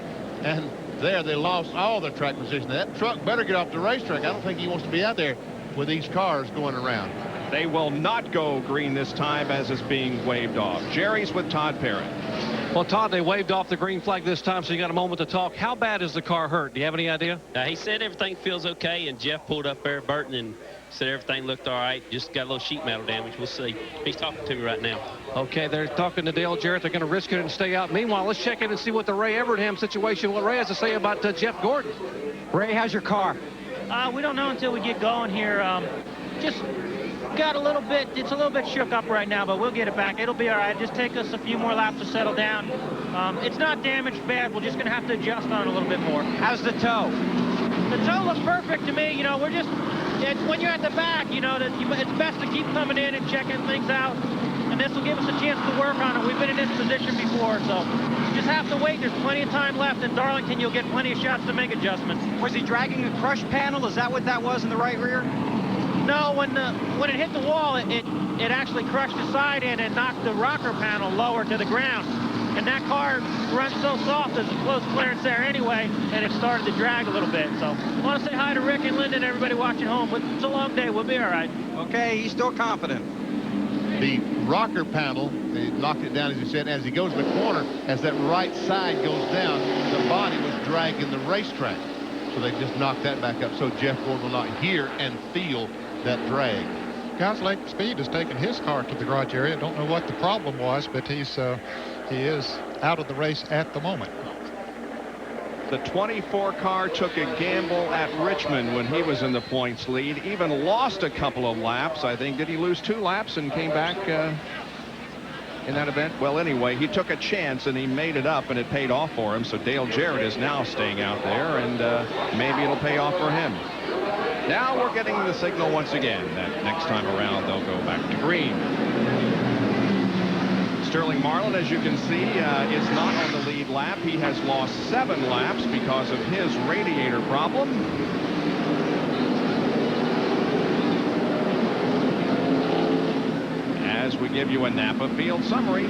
E: And there they lost all their track position. That truck better get off the racetrack. I don't think he wants to be out there with these cars going around.
T: They will not go green this time, as is being waved off. Jerry's with Todd Parrott.
K: Well, Todd, they waved off the green flag this time, so you got a moment to talk. How bad is the car hurt? Do you have any idea?
L: He said everything feels okay, and Jeff pulled up there, Burton, and said everything looked all right. Just got a little sheet metal damage. We'll see. He's talking to me right now.
K: Okay, they're talking to Dale Jarrett. They're going to risk it and stay out. Meanwhile, let's check in and see what the Ray Evernham situation, what Ray has to say about Jeff Gordon.
H: Ray, how's your car?
N: We don't know until we get going here. Just got a little bit, it's a little bit shook up right now, but we'll get it back. It'll be all right. Just take us a few more laps to settle down. It's not damaged bad. We're just going to have to adjust on it a little bit more.
I: How's the toe?
N: The toe looks perfect to me. You know, we're just, when you're at the back, you know, it's best to keep coming in and checking things out. And this will give us a chance to work on it. We've been in this position before, so you just have to wait. There's plenty of time left. In Darlington, you'll get plenty of shots to make adjustments.
I: Was he dragging the crush panel? Is that what that was in the right rear?
N: No, when it hit the wall, it actually crushed the side in and knocked the rocker panel lower to the ground. And that car runs so soft, there's a close clearance there anyway, and it started to drag a little bit. So I want to say hi to Rick and Linda and everybody watching home. It's a long day. We'll be all right.
I: Okay, he's still confident.
E: The rocker panel, they knocked it down, as you said. As he goes to the corner, as that right side goes down, the body was dragging the racetrack. So they just knocked that back up so Jeff Gordon will not hear and feel that drag.
D: Guys, Lake Speed has taken his car to the garage area. Don't know what the problem was, but he is out of the race at the moment.
T: The 24 car took a gamble at Richmond when he was in the points lead, even lost a couple of laps. I think, did he lose 2 laps and came back in that event? Well, anyway, he took a chance and he made it up, and it paid off for him. So Dale Jarrett is now staying out there, and maybe it'll pay off for him. Now we're getting the signal once again that next time around they'll go back to green. Sterling Marlin, as you can see, is not on the lead lap. He has lost 7 laps because of his radiator problem. As we give you a Napa field summary,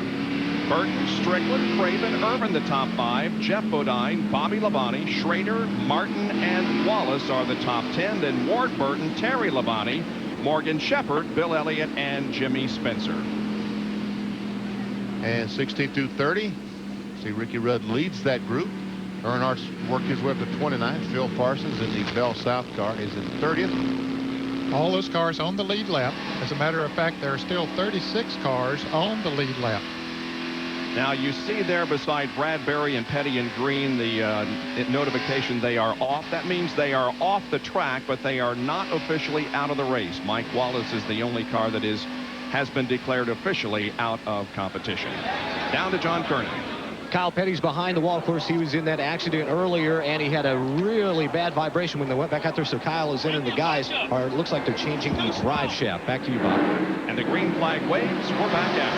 T: Burton, Strickland, Craven, Irvin, the top 5. Jeff Bodine, Bobby Labonte, Schrader, Martin, and Wallace are the top 10. Then Ward Burton, Terry Labonte, Morgan Shepherd, Bill Elliott, and Jimmy Spencer.
E: And 16 through 30, see Ricky Rudd leads that group. Earnhardt's worked his way up to 29th. Phil Parsons in the Bell South car is in 30th.
D: All those cars on the lead lap. As a matter of fact, there are still 36 cars on the lead lap.
T: Now you see there beside Bradbury and Petty and Green the notification they are off. That means they are off the track, but they are not officially out of the race. Mike Wallace is the only car that has been declared officially out of competition. Down to John Kernan.
H: Kyle Petty's behind the wall. Of course, he was in that accident earlier, and he had a really bad vibration when they went back out there. So Kyle is in, and the guys are, it looks like they're changing the drive shaft. Back to you, Bob.
T: And the green flag waves. We're back out.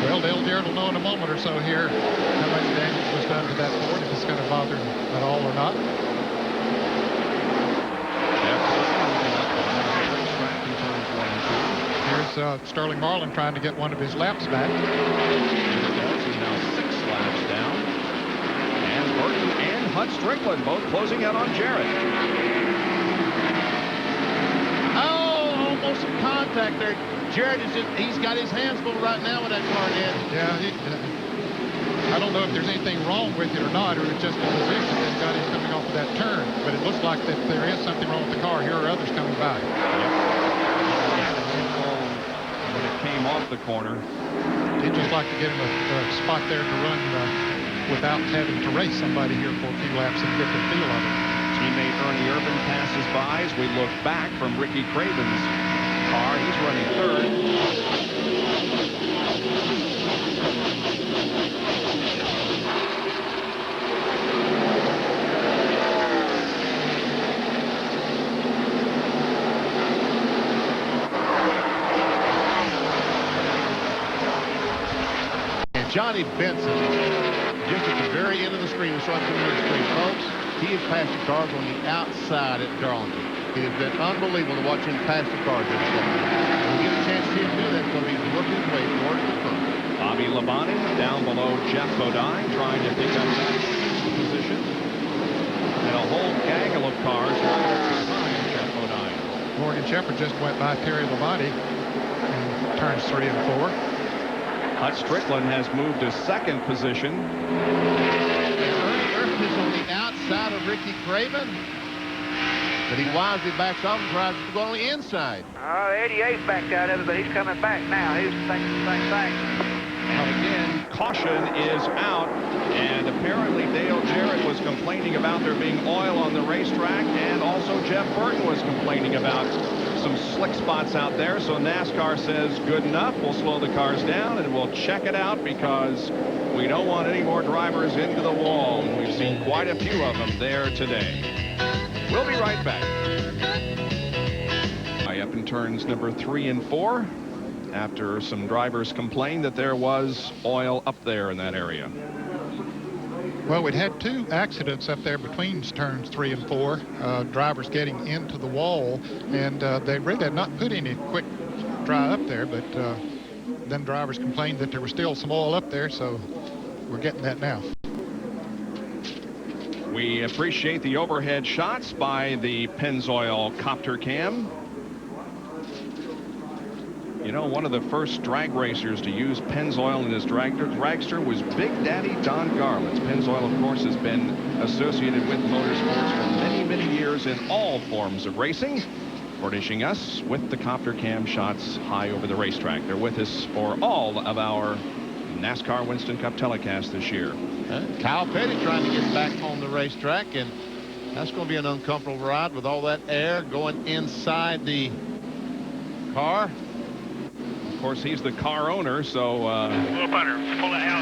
D: Well, Dale Jarrett will know in a moment or so here how much damage was done to that Ford, if it's going to bother him at all or not. Here's Sterling Marlin trying to get one of his laps back.
T: He's now 6 laps down. And Burton and Hut Strickland both closing out on Jarrett.
E: Oh, almost some contact there. Jarrett is he's got his hands full right now with that car, Ned.
D: Yeah, I don't know if there's anything wrong with it or not, or it's just a position that's got him coming off of that turn. But it looks like that there is something wrong with the car. Here are others coming by.
T: When it came off the corner.
D: He'd just like to get him a spot there to run without having to race somebody here for a few laps and get the feel of it.
T: Teammate Ernie Irvin passes by as we look back from Ricky Craven's car. He's running third.
E: Johnny Benson, just at the very end of the screen, we saw him coming to the screen. Folks, he has passed the cars on the outside at Darlington. It has been unbelievable to watch him pass the cars every second. When we get a chance to see him do that, so he's working his way towards the front.
G: Bobby Labonte down below Jeff Bodine, trying to pick up that position. And a whole gaggle of cars right behind Jeff Bodine.
D: Morgan Shepherd just went by Terry Labonte in turns 3 and 4.
G: Hut Strickland has moved to second position.
E: Ernie Irvin is on the outside of Ricky Craven. But he wisely backs off and tries to go on the inside.
U: 88's backed out of it, but he's coming back now. He's thinking the same thing.
G: Again, caution is out, and apparently Dale Jarrett was complaining about there being oil on the racetrack, and also Jeff Burton was complaining about some slick spots out there. So NASCAR says good enough, we'll slow the cars down and we'll check it out because we don't want any more drivers into the wall, and we've seen quite a few of them there today. We'll be right back. Up in turns number 3 and 4 after some drivers complained that there was oil up there in that area.
D: Well, we'd had 2 accidents up there between turns 3 and 4, drivers getting into the wall, and they really had not put any quick dry up there, but then drivers complained that there was still some oil up there, so we're getting that now.
G: We appreciate the overhead shots by the Pennzoil copter cam. You know, one of the first drag racers to use Pennzoil in his dragster was Big Daddy Don Garlitz. Pennzoil, of course, has been associated with motorsports for many, many years in all forms of racing, furnishing us with the copter cam shots high over the racetrack. They're with us for all of our NASCAR Winston Cup telecast this year.
E: Kyle Petty trying to get back on the racetrack, and that's going to be an uncomfortable ride with all that air going inside the car.
G: Of course, he's the car owner, so
O: a little better. Pull it out.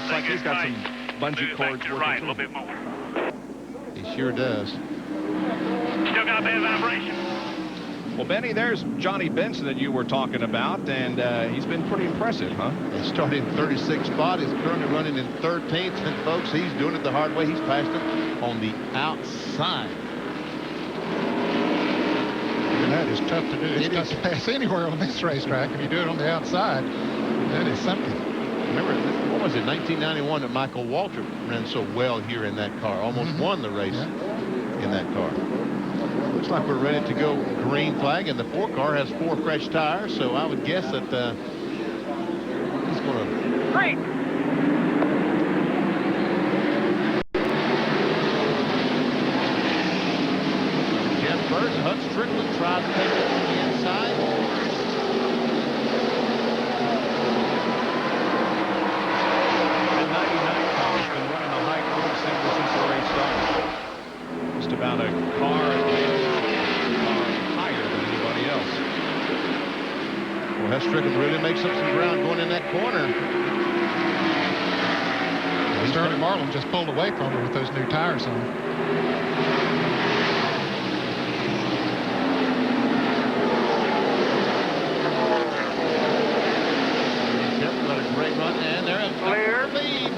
G: Looks like he's got some bungee cords working
O: right a little bit more.
E: He sure does.
O: Still got a bit of vibration.
G: Well, Benny, there's Johnny Benson that you were talking about, and he's been pretty impressive, huh?
E: He started in 36th spot. He's currently running in 13th, and folks, he's doing it the hard way. He's passed it on the outside.
D: And that is tough to do. It's tough to pass anywhere on this racetrack. If you do it on the outside, that is something.
E: Remember, what was it, 1991 that Michael Waltrip ran so well here in that car. Almost won the race in that car. Looks like we're ready to go green flag, and the 4 car has 4 fresh tires, so I would guess that he's going to...
U: Green!
E: Jeff Burton, Hut Strickland tries to take it from the inside.
G: And 99 car has been running a high cruise since the race started. Just about a car higher than anybody else.
E: Well, Hut Strickland really makes up some ground going in that corner.
D: Sterling Marlin just pulled away from him with those new tires on.
U: Clear.
E: Lead.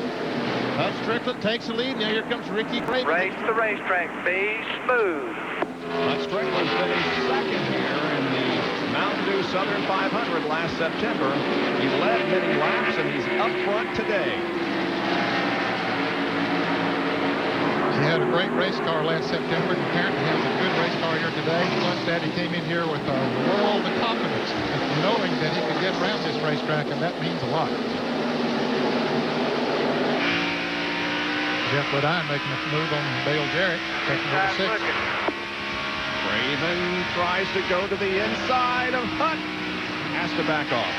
E: Hut Strickland takes the lead. Now here comes Ricky Craven.
U: Race to the racetrack. Be smooth.
G: Hut Strickland finished second here in the Mountain Dew Southern 500 last September. He led many laps, and he's up front today.
D: He had a great race car last September, and apparently has a good race car here today. Plus that he came in here with a world of confidence, knowing that he could get around this racetrack, and that means a lot. Jeff Bodine making a move on Dale Jarrett, taking over 6.
G: Craven tries to go to the inside of Hut. Has to back off.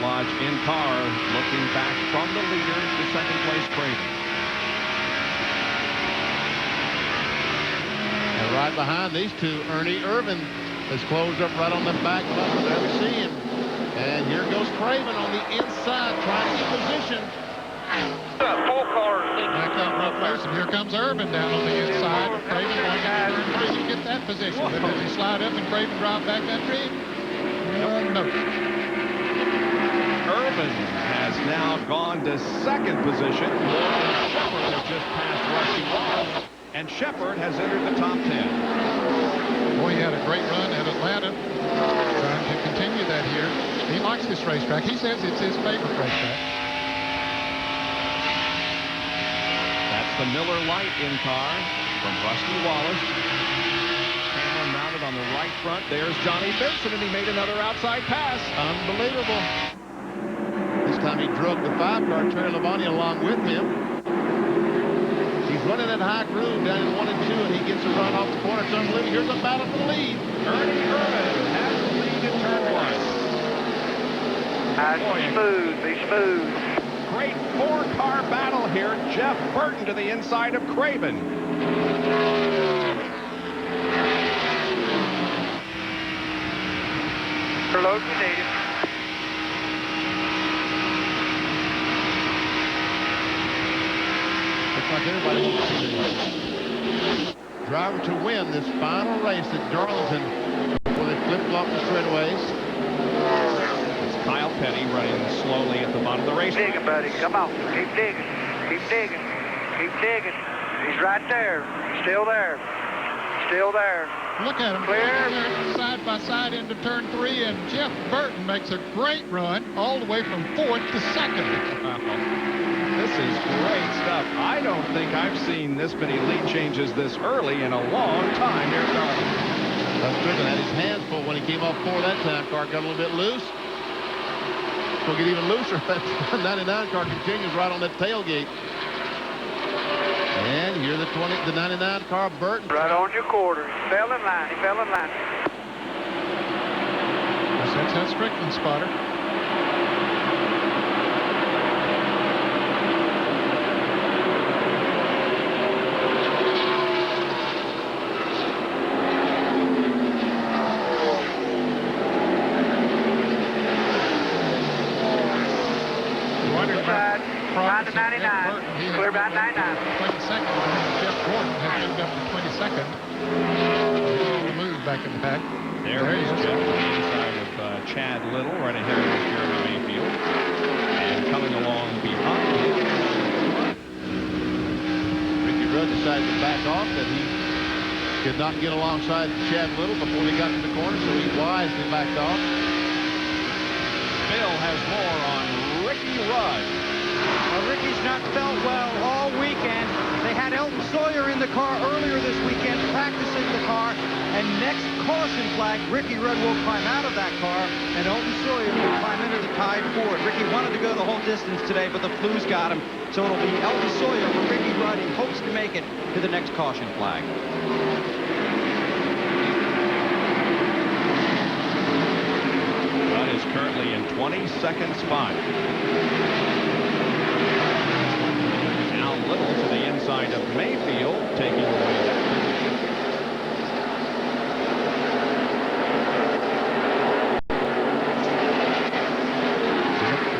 G: Lodge in car, looking back from the leader to second place Craven.
E: And right behind these two, Ernie Irvin has closed up right on the back bumper. There we see him. And here goes Craven on the inside, trying to get position.
U: 4 cars.
D: Back up real close, and here comes Irvin down on the inside. Craven going to turn 3 to get that position. But does he slide up and Craven drive back that tree? No.
G: Irvin has now gone to second position. Morgan Shepherd has just passed Rusty Wallace, and Shepherd has entered the top 10.
D: Boy, he had a great run at Atlanta. Trying to continue that here. He likes this racetrack. He says it's his favorite racetrack.
G: That's the Miller Lite in car from Rusty Wallace. Camera mounted on the right front. There's Johnny Benson, and he made another outside pass.
E: Unbelievable. This time he drug the 5-car, Terry Labonte, along with him. He's running at high groove down in 1 and 2, and he gets a run off the corner. It's unbelievable. Here's a battle for the lead.
G: Ernie Irvin has the lead in turn 1.
O: Be smooth.
G: Great 4-car battle here. Jeff Burton to the inside of Craven.
O: Load you needed.
E: Looks like everybody wants to see the driver to win this final race at Darlington, where they flip-flop the straightaways.
G: It's Kyle Petty running slowly at the bottom of the race.
O: Keep digging, buddy. Come on. Keep digging. Keep digging. Keep digging. He's right there. Still there. Still there.
D: Look at him.
O: Clear.
D: Side by side into turn 3, and Jeff Burton makes a great run all the way from 4th to 2nd.
G: This is great stuff. I don't think I've seen this many lead changes this early in a long time here at Darlington.
E: That's Strickland had his hands full when he came off 4 that time. Car got a little bit loose. Will get even looser. That 99 car continues right on that tailgate. And here the 99 car, Burton.
O: Right on your quarter. He fell in line. He fell in line.
D: That's that Strickland spotter.
O: Round to 99. Clear about 99.
D: 22nd. Jeff Gordon has moved up to 22nd. On the move back in the pack.
G: There he is, Jeff, on the inside of Chad Little, right ahead of Jeremy Mayfield. And coming along behind him.
E: Ricky Rudd decided to back off, that he could not get alongside Chad Little before he got to the corner, so he wisely backed off.
G: Bill has more on Ricky Rudd.
I: Well, Ricky's not felt well all weekend. They had Elton Sawyer in the car earlier this weekend practicing the car, and next caution flag, Ricky Rudd will climb out of that car, and Elton Sawyer will climb into the tied Ford. Ricky wanted to go the whole distance today, but the flu's got him, so it'll be Elton Sawyer for Ricky Rudd. He hopes to make it to the next caution flag.
G: Rudd is currently in 22nd spot. Little to the inside of Mayfield, taking away that position.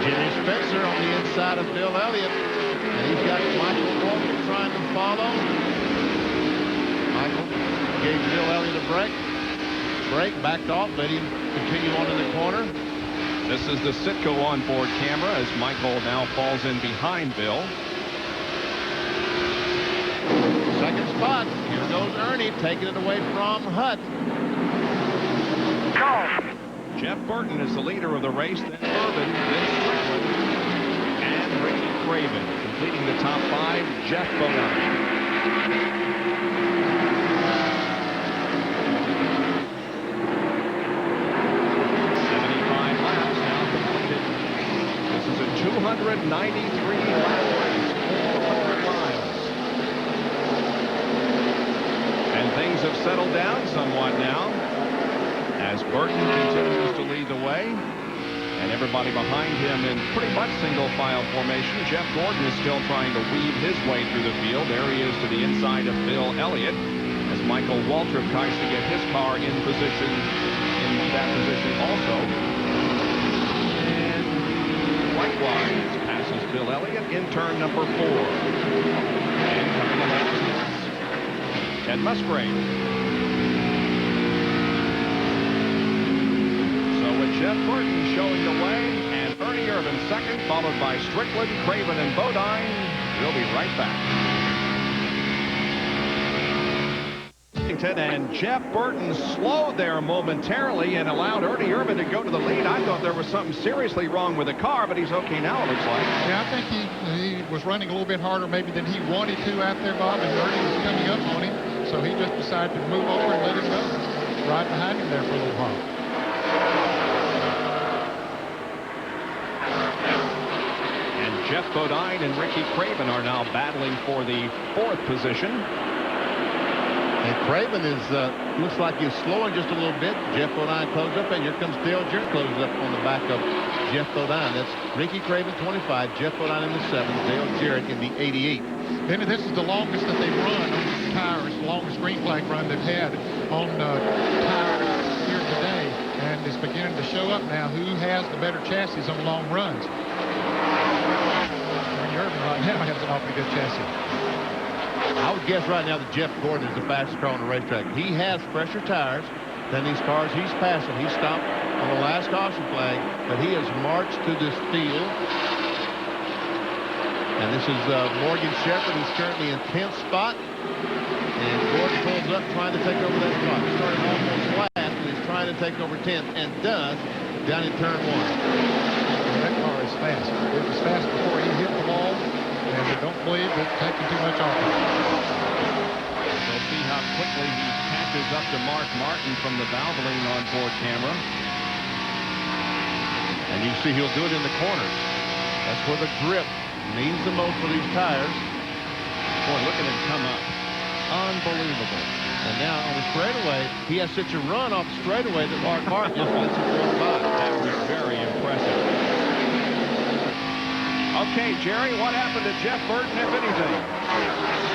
E: Jimmy Spencer on the inside of Bill Elliott, and he's got Michael Walker trying to follow. Michael gave Bill Elliott a break, backed off, let him continue on in the corner.
G: This is the Citgo onboard camera as Michael now falls in behind Bill.
E: Second spot. Here goes Ernie, taking it away from Hutt.
G: Jeff Burton is the leader of the race, then Irvin, then Strickland, and Ricky Craven. Completing the top 5, Jeff Burton. This is a 293 lap race, 400 miles. And things have settled down somewhat now as Burton continues to lead the way. And everybody behind him in pretty much single file formation. Jeff Gordon is still trying to weave his way through the field. There he is to the inside of Bill Elliott as Michael Waltrip tries to get his car in position, in that position also. And likewise passes Bill Elliott in turn number 4. And coming along is Ted Musgrave. So with Jeff Burton showing the way and Ernie Irvan second, followed by Strickland, Craven, and Bodine. We'll be right back. And Jeff Burton slowed there momentarily and allowed Ernie Irvan to go to the lead. I thought there was something seriously wrong with the car, but he's okay now, it looks like.
D: Yeah, I think he was running a little bit harder maybe than he wanted to out there, Bob, and Ernie was coming up on him. So he just decided to move over and let him go. Right behind him there for a little while.
G: And Jeff Bodine and Ricky Craven are now battling for the 4th position.
E: And Craven is looks like he's slowing just a little bit. Jeff Bodine closes up, and here comes Dale Jarrett closes up on the back of Jeff Bodine. That's Ricky Craven 25, Jeff Bodine in the 7, Dale Jarrett in the 88.
D: Benny, this is the longest that they've run on these tires, the longest green flag run they've had on tires here today, and it's beginning to show up now who has the better chassis on long runs. Ernie Irvan right now has an awfully good chassis.
E: I would guess right now that Jeff Gordon is the fastest car on the racetrack. He has fresher tires than these cars he's passing. He stopped on the last caution flag, but he has marched to this field. And this is Morgan Shepherd, who's currently in 10th spot. And Gordon pulls up trying to take over that spot. He started almost last, and he's trying to take over 10th, and does down in turn 1.
D: That car is fast. It was fast before he hit the wall. And I don't believe it's taking too much off.
G: We'll see how quickly he catches up to Mark Martin from the Valvoline onboard camera.
E: And you see he'll do it in the corners. That's where the grip means the most for these tires.
G: Boy, look at him come up. Unbelievable.
E: And now on the straightaway, he has such a run off the straightaway that Mark Martin just lets him go by.
G: That was very impressive. Okay, Jerry, what happened to Jeff Burton, if anything?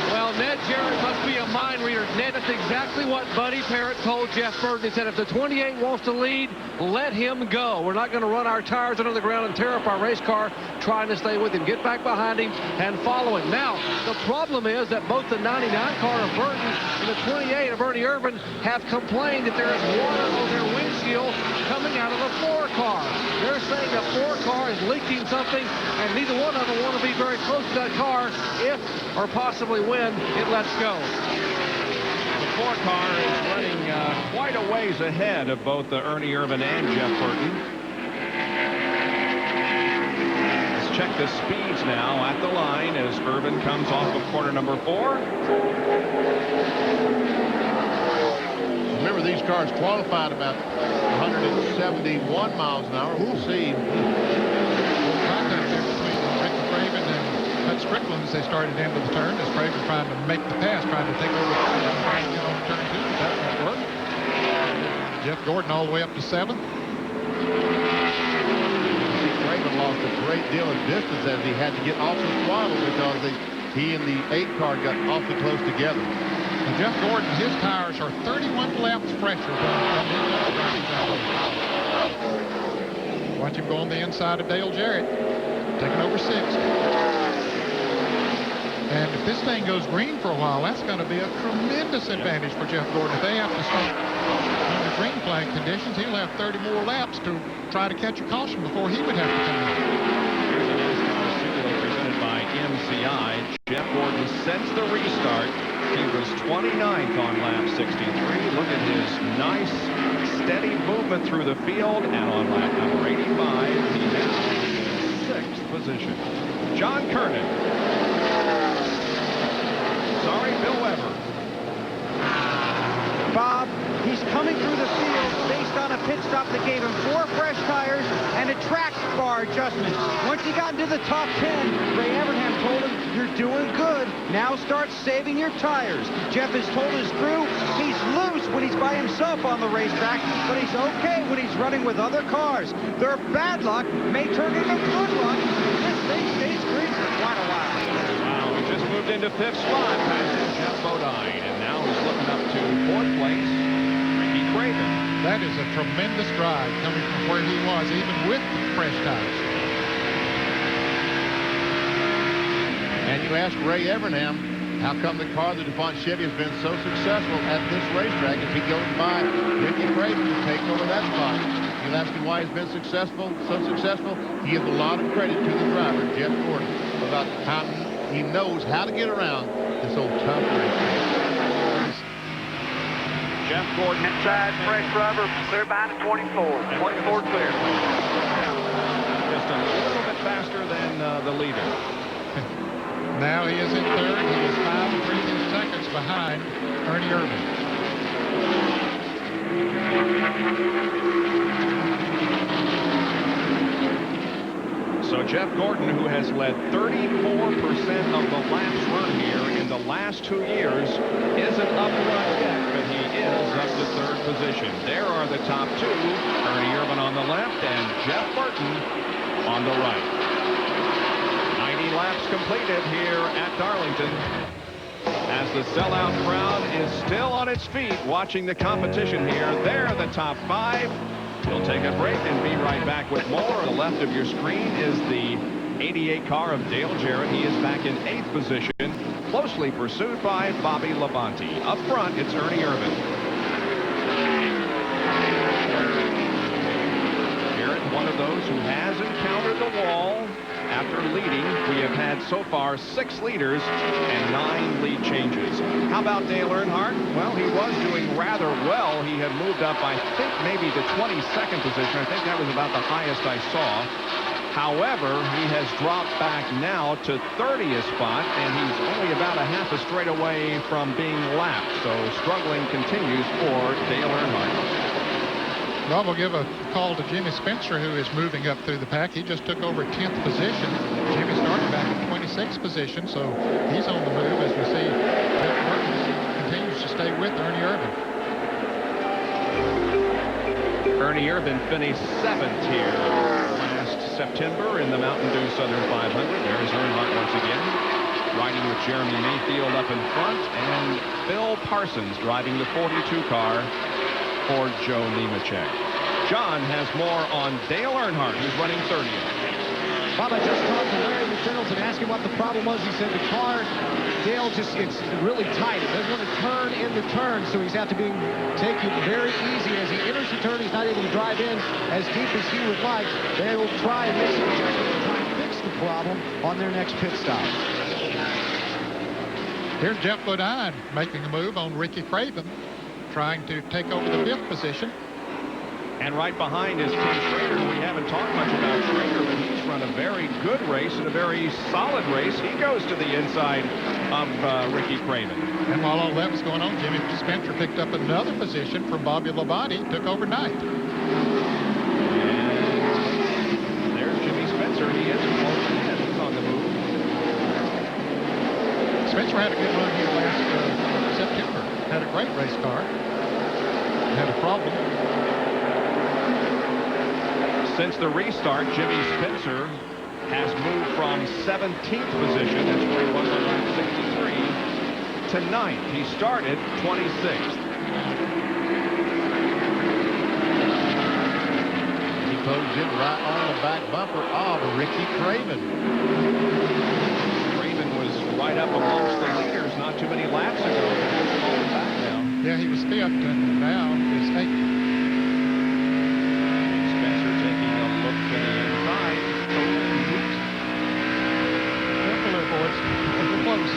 K: Well, Ned Jarrett must be a mind reader. Ned, that's exactly what Buddy Parrott told Jeff Burton. He said, if the 28 wants to lead, let him go. We're not going to run our tires under the ground and tear up our race car trying to stay with him. Get back behind him and follow him. Now, the problem is that both the 99 car of Burton and the 28 of Ernie Irvan have complained that there is water on their windshield coming out of the 4 car. They're saying the 4 car is leaking something, and neither one of them want to be very close to that car if, or possibly when, it lets go.
G: The 4 car is running quite a ways ahead of both Ernie Irvan and Jeff Burton. Let's check the speeds now at the line as Irvan comes off of corner number 4.
E: Remember, these cars qualified about 171 miles an hour. We'll see.
D: Strickland as they started into the turn, as Craven trying to make the pass, trying to take over the turn, trying to get on turn 2. That won't work. Jeff Gordon all the way up to 7th.
E: Craven lost a great deal of distance as he had to get off the throttle because he and the 8 car got awfully close together.
D: And Jeff Gordon, his tires are 31 laps fresher than his other drivers. Watch him go on the inside of Dale Jarrett, taking over 6th. And if this thing goes green for a while, that's going to be a tremendous advantage for Jeff Gordon. If they have to start under green flag conditions, he'll have 30 more laps to try to catch a caution before he would have to come in.
G: Here's a NASCAR studio presented by MCI. Jeff Gordon since the restart, he was 29th on lap 63. Look at his nice, steady movement through the field. And on lap number 85, he now in 6th position. John Kernan. Sorry, Bill Weber.
I: Bob, he's coming through the field based on a pit stop that gave him 4 fresh tires and a track bar adjustment. Once he got into the top 10, Ray Evernham told him, you're doing good. Now start saving your tires. Jeff has told his crew he's loose when he's by himself on the racetrack, but he's okay when he's running with other cars. Their bad luck may turn into good luck. This thing stays green for quite a while.
G: Just moved into 5th spot, passing Jeff Bodine, and now he's looking up to 4th place, Ricky Craven.
D: That is a tremendous drive coming from where he was, even with fresh tires.
E: And you ask Ray Evernham, how come the car, the DuPont Chevy, has been so successful at this racetrack as he goes by Ricky Craven to take over that spot? You you're asking why he's been so successful, he gives a lot of credit to the driver, Jeff Gordon, about how he knows how to get around this old tough racetrack.
G: Jeff Gordon.
O: Inside, fresh rubber, clear behind the 24. 24 clear.
G: Just a little bit faster than the leader.
D: Now he is in third. He is 5 previous seconds behind Ernie Irvin.
G: So Jeff Gordon, who has led 34% of the laps run here in the last 2 years, isn't up front yet, but he is up to third position. There are the top two, Ernie Irvin on the left and Jeff Burton on the right. 90 laps completed here at Darlington, as the sellout crowd is still on its feet watching the competition here. They're the top 5. We'll take a break and be right back with more. On the left of your screen is the 88 car of Dale Jarrett. He is back in 8th position, closely pursued by Bobby Labonte. Up front, it's Ernie Irvin. Jarrett, one of those who has encountered the wall. After leading, we have had so far 6 leaders and 9 lead changes. How about Dale Earnhardt? Well, he was doing rather well. He had moved up, I think, maybe the 22nd position. I think that was about the highest I saw. However, he has dropped back now to 30th spot, and he's only about a half a straight away from being lapped. So struggling continues for Dale Earnhardt.
D: Well, we'll give a call to Jimmy Spencer, who is moving up through the pack. He just took over 10th position. Jimmy started back in 26th position, so he's on the move as we see Jeff Burton continues to stay with Ernie Irvin.
G: Ernie Irvin finished 7th here last September in the Mountain Dew Southern 500. There's Earnhardt once again, riding with Jeremy Mayfield up in front, and Bill Parsons driving the 42 car for Joe Nemechek. John has more on Dale Earnhardt, who's running 30th.
H: Bob, I just talked to Larry McReynolds and asked him what the problem was. He said the car, Dale, it's really tight. It doesn't want to turn in the turn, so he's have to take it very easy. As he enters the turn, he's not able to drive in as deep as he would like. They will try and make some adjustments to try and fix the problem on their next pit stop.
D: Here's Jeff Bodine making a move on Ricky Craven, trying to take over the 5th position.
G: And right behind is Tim Schrader. We haven't talked much about Schrader, but he's run a very good race and a very solid race. He goes to the inside of Ricky Craven.
D: And while all that was going on, Jimmy Spencer picked up another position from Bobby Labonte, took over 9th.
G: And there's Jimmy Spencer. He is close ahead. He's on the move.
D: Spencer had a good run here last September. Had a great race car. Had a problem.
G: Since the restart, Jimmy Spencer has moved from 17th position, that's where he was on lap 63, to 9th. He started 26th.
E: He closed in right on the back bumper of Ricky Craven.
G: Craven was right up amongst the leaders not too many laps ago. He's falling back now.
D: Yeah, he was 5th, and now is 8th.
G: Spencer taking a look to the inside.
D: Careful there, boys. We're close.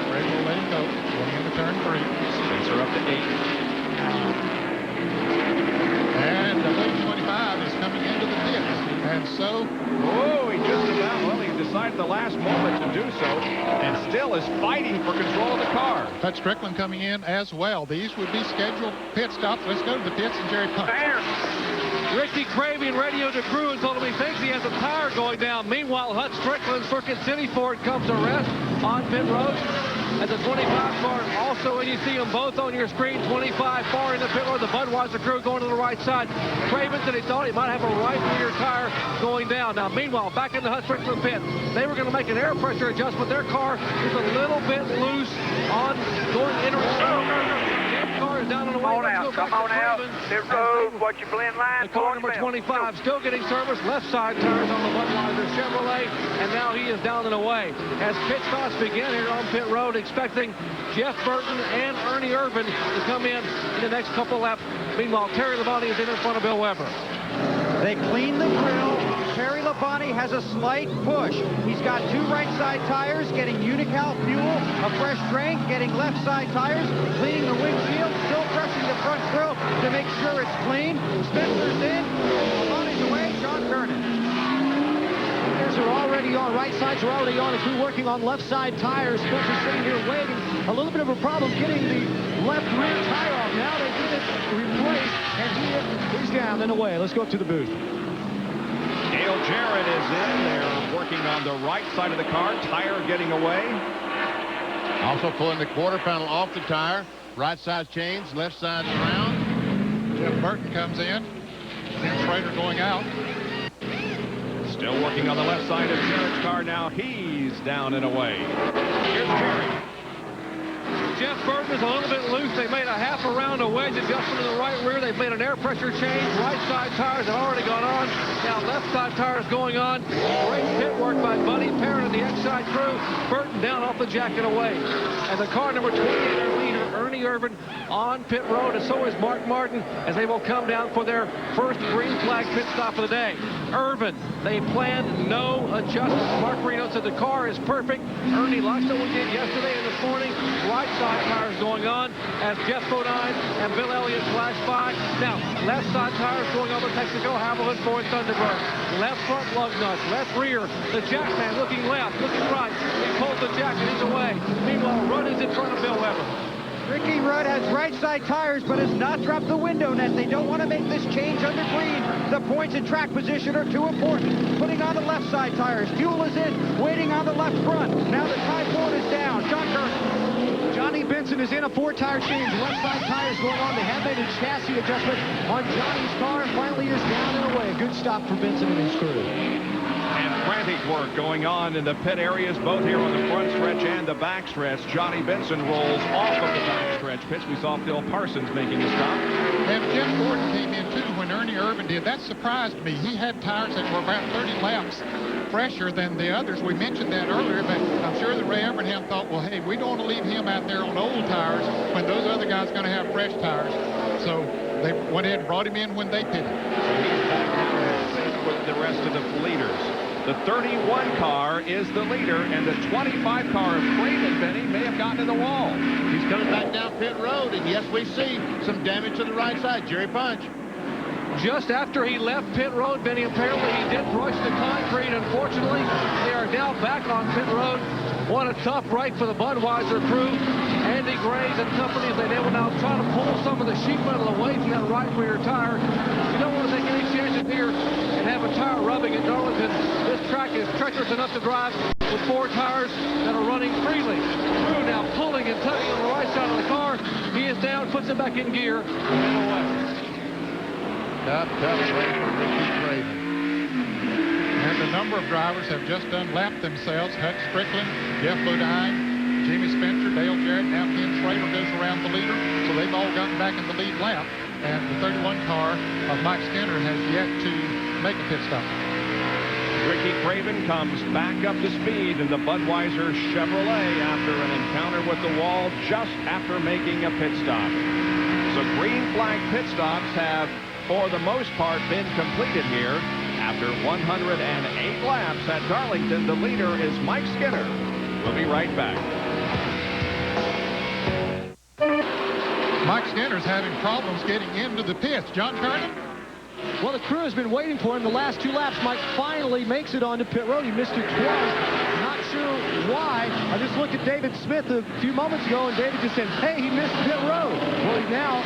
D: Craven will let him go. Going into turn 3.
G: Spencer up to 8th.
D: And the lead 25 is coming into the pits. And so...
G: Whoa, he just about, well, he decided the last moment to do so, and still is fighting for control of the car.
D: Bud Strickland coming in as well. These would be scheduled pit stops. Let's go to the pits and Jerry Punch.
K: Ricky Craven radioed to crew and told him he thinks he has a tire going down. Meanwhile, Hut Strickland, Circuit City Ford, comes to rest on pit road. As the 25 car also, and you see them both on your screen, 25 far in the pit road, the Budweiser crew going to the right side. Craven said he thought he might have a right rear tire going down. Now, meanwhile, back in the Hut Strickland pit, they were going to make an air pressure adjustment. Their car is a little bit loose on going entering. Car is down on the
O: on
K: let's
O: out.
K: go
O: Come
K: back
O: on
K: to
O: out.
K: Craven.
O: Pit road. Watch your blend line.
K: The car number 25 still getting service. Left side tires on the Budweiser Chevrolet, and now he is down and away. As pit stops begin here on pit road, expecting Jeff Burton and Ernie Irvin to come in the next couple laps. Meanwhile, Terry Labonte is in front of Bill Weber.
I: They clean the grill. Terry Labonte has a slight push. He's got 2 right side tires, getting Unical fuel, a fresh drink, getting left side tires, cleaning the windshield, still brushing the front grill to make sure it's clean. Spencer's in, Labonte's away, John Kernan.
H: Tires are already on. Right sides are already on. As we're working on left side tires, Spencer's sitting here waiting. A little bit of a problem getting the left rear tire off. Now they get it replaced, and he's down and away. Let's go up to the booth.
G: Dale Jarrett is in there working on the right side of the car. Tire getting away.
E: Also pulling the quarter panel off the tire. Right side chains, left side around.
D: Jeff Burton comes in. Tim Schrader going out.
G: Still working on the left side of Jarrett's car now. He's down and away. Here's Jerry.
K: Jeff Burton is a little bit loose. They made a half a round of wedge adjustment in the right rear. They've made an air pressure change. Right side tires have already gone on. Now left side tires going on. Great pit work by Buddy Parent and the X-Side crew. Burton down off the jack and away. And the car number 28, their leader, Ernie Irvin, on pit road, and so is Mark Martin, as they will come down for their first green flag pit stop of the day. Irvin, they planned no adjustments. Mark Reno said the car is perfect. Ernie likes what we did yesterday and this morning. Right side tires going on as Jeff Bodine and Bill Elliott flash by. Now, left side tires going over Texaco, Hamilton, Ford, Thunderbird. Left front lug nuts, left rear. The jackman looking left, looking right. He pulls the jack and he's away. Meanwhile, Rudd is in front of Bill Weber.
I: Ricky Rudd has right side tires, but has not dropped the window net. They don't want to make this change under green. The points and track position are too important. Putting on the left side tires. Fuel is in, waiting on the left front. Now the tie board is down. John Kernan.
H: Johnny Benson is in a 4-tire change. Left side tires going on. They have made a chassis adjustment on Johnny's car. Finally is down and away. A good stop for Benson and his crew.
G: And frantic work going on in the pit areas, both here on the front stretch and the back stretch. Johnny Benson rolls off of the back stretch pitch. We saw Phil Parsons making the stop.
D: And Jeff Gordon came in, too, when Ernie Irvin did. That surprised me. He had tires that were about 30 laps fresher than the others. We mentioned that earlier, but I'm sure that Ray Evernham thought, well, hey, we don't want to leave him out there on old tires when those other guys are going to have fresh tires. So they went ahead and brought him in when they pitted.
G: He's back now with the rest of the leaders. The 31 car is the leader, and the 25 car of Craven Benny may have gotten to the wall.
E: He's coming back down pit road, and yes, we see some damage to the right side. Jerry Punch.
K: Just after he left pit road, Benny, apparently he did brush the concrete. Unfortunately, they are now back on pit road. What a tough break for the Budweiser crew. Andy Grays and company, they will now try to pull some of the sheet metal away from that right rear tire. You don't want to take any chances here and have a tire rubbing at Darlington. This track is treacherous enough to drive with 4 tires that are running freely. Crew now pulling and tugging on the right side of the car. He is down, puts it back in gear, and away.
E: Tough break for Ricky Craven.
D: And a number of drivers have just unlapped themselves. Hutch Strickland, Jeff Bodine, Jimmy Spencer, Dale Jarrett, now Ken Schrader goes around the leader. So they've all gotten back in the lead lap. And the 31 car of Mike Skinner has yet to make a pit stop.
G: Ricky Craven comes back up to speed in the Budweiser Chevrolet after an encounter with the wall just after making a pit stop. So green flag pit stops have, for the most part, been completed here. After 108 laps at Darlington, the leader is Mike Skinner. We'll be right back.
D: Mike Skinner's having problems getting into the pits. John Kernan?
H: Well, the crew has been waiting for him the last 2 laps. Mike finally makes it onto pit road. He missed it twice. Not sure why. I just looked at David Smith a few moments ago, and David just said, hey, he missed pit road. Well, he now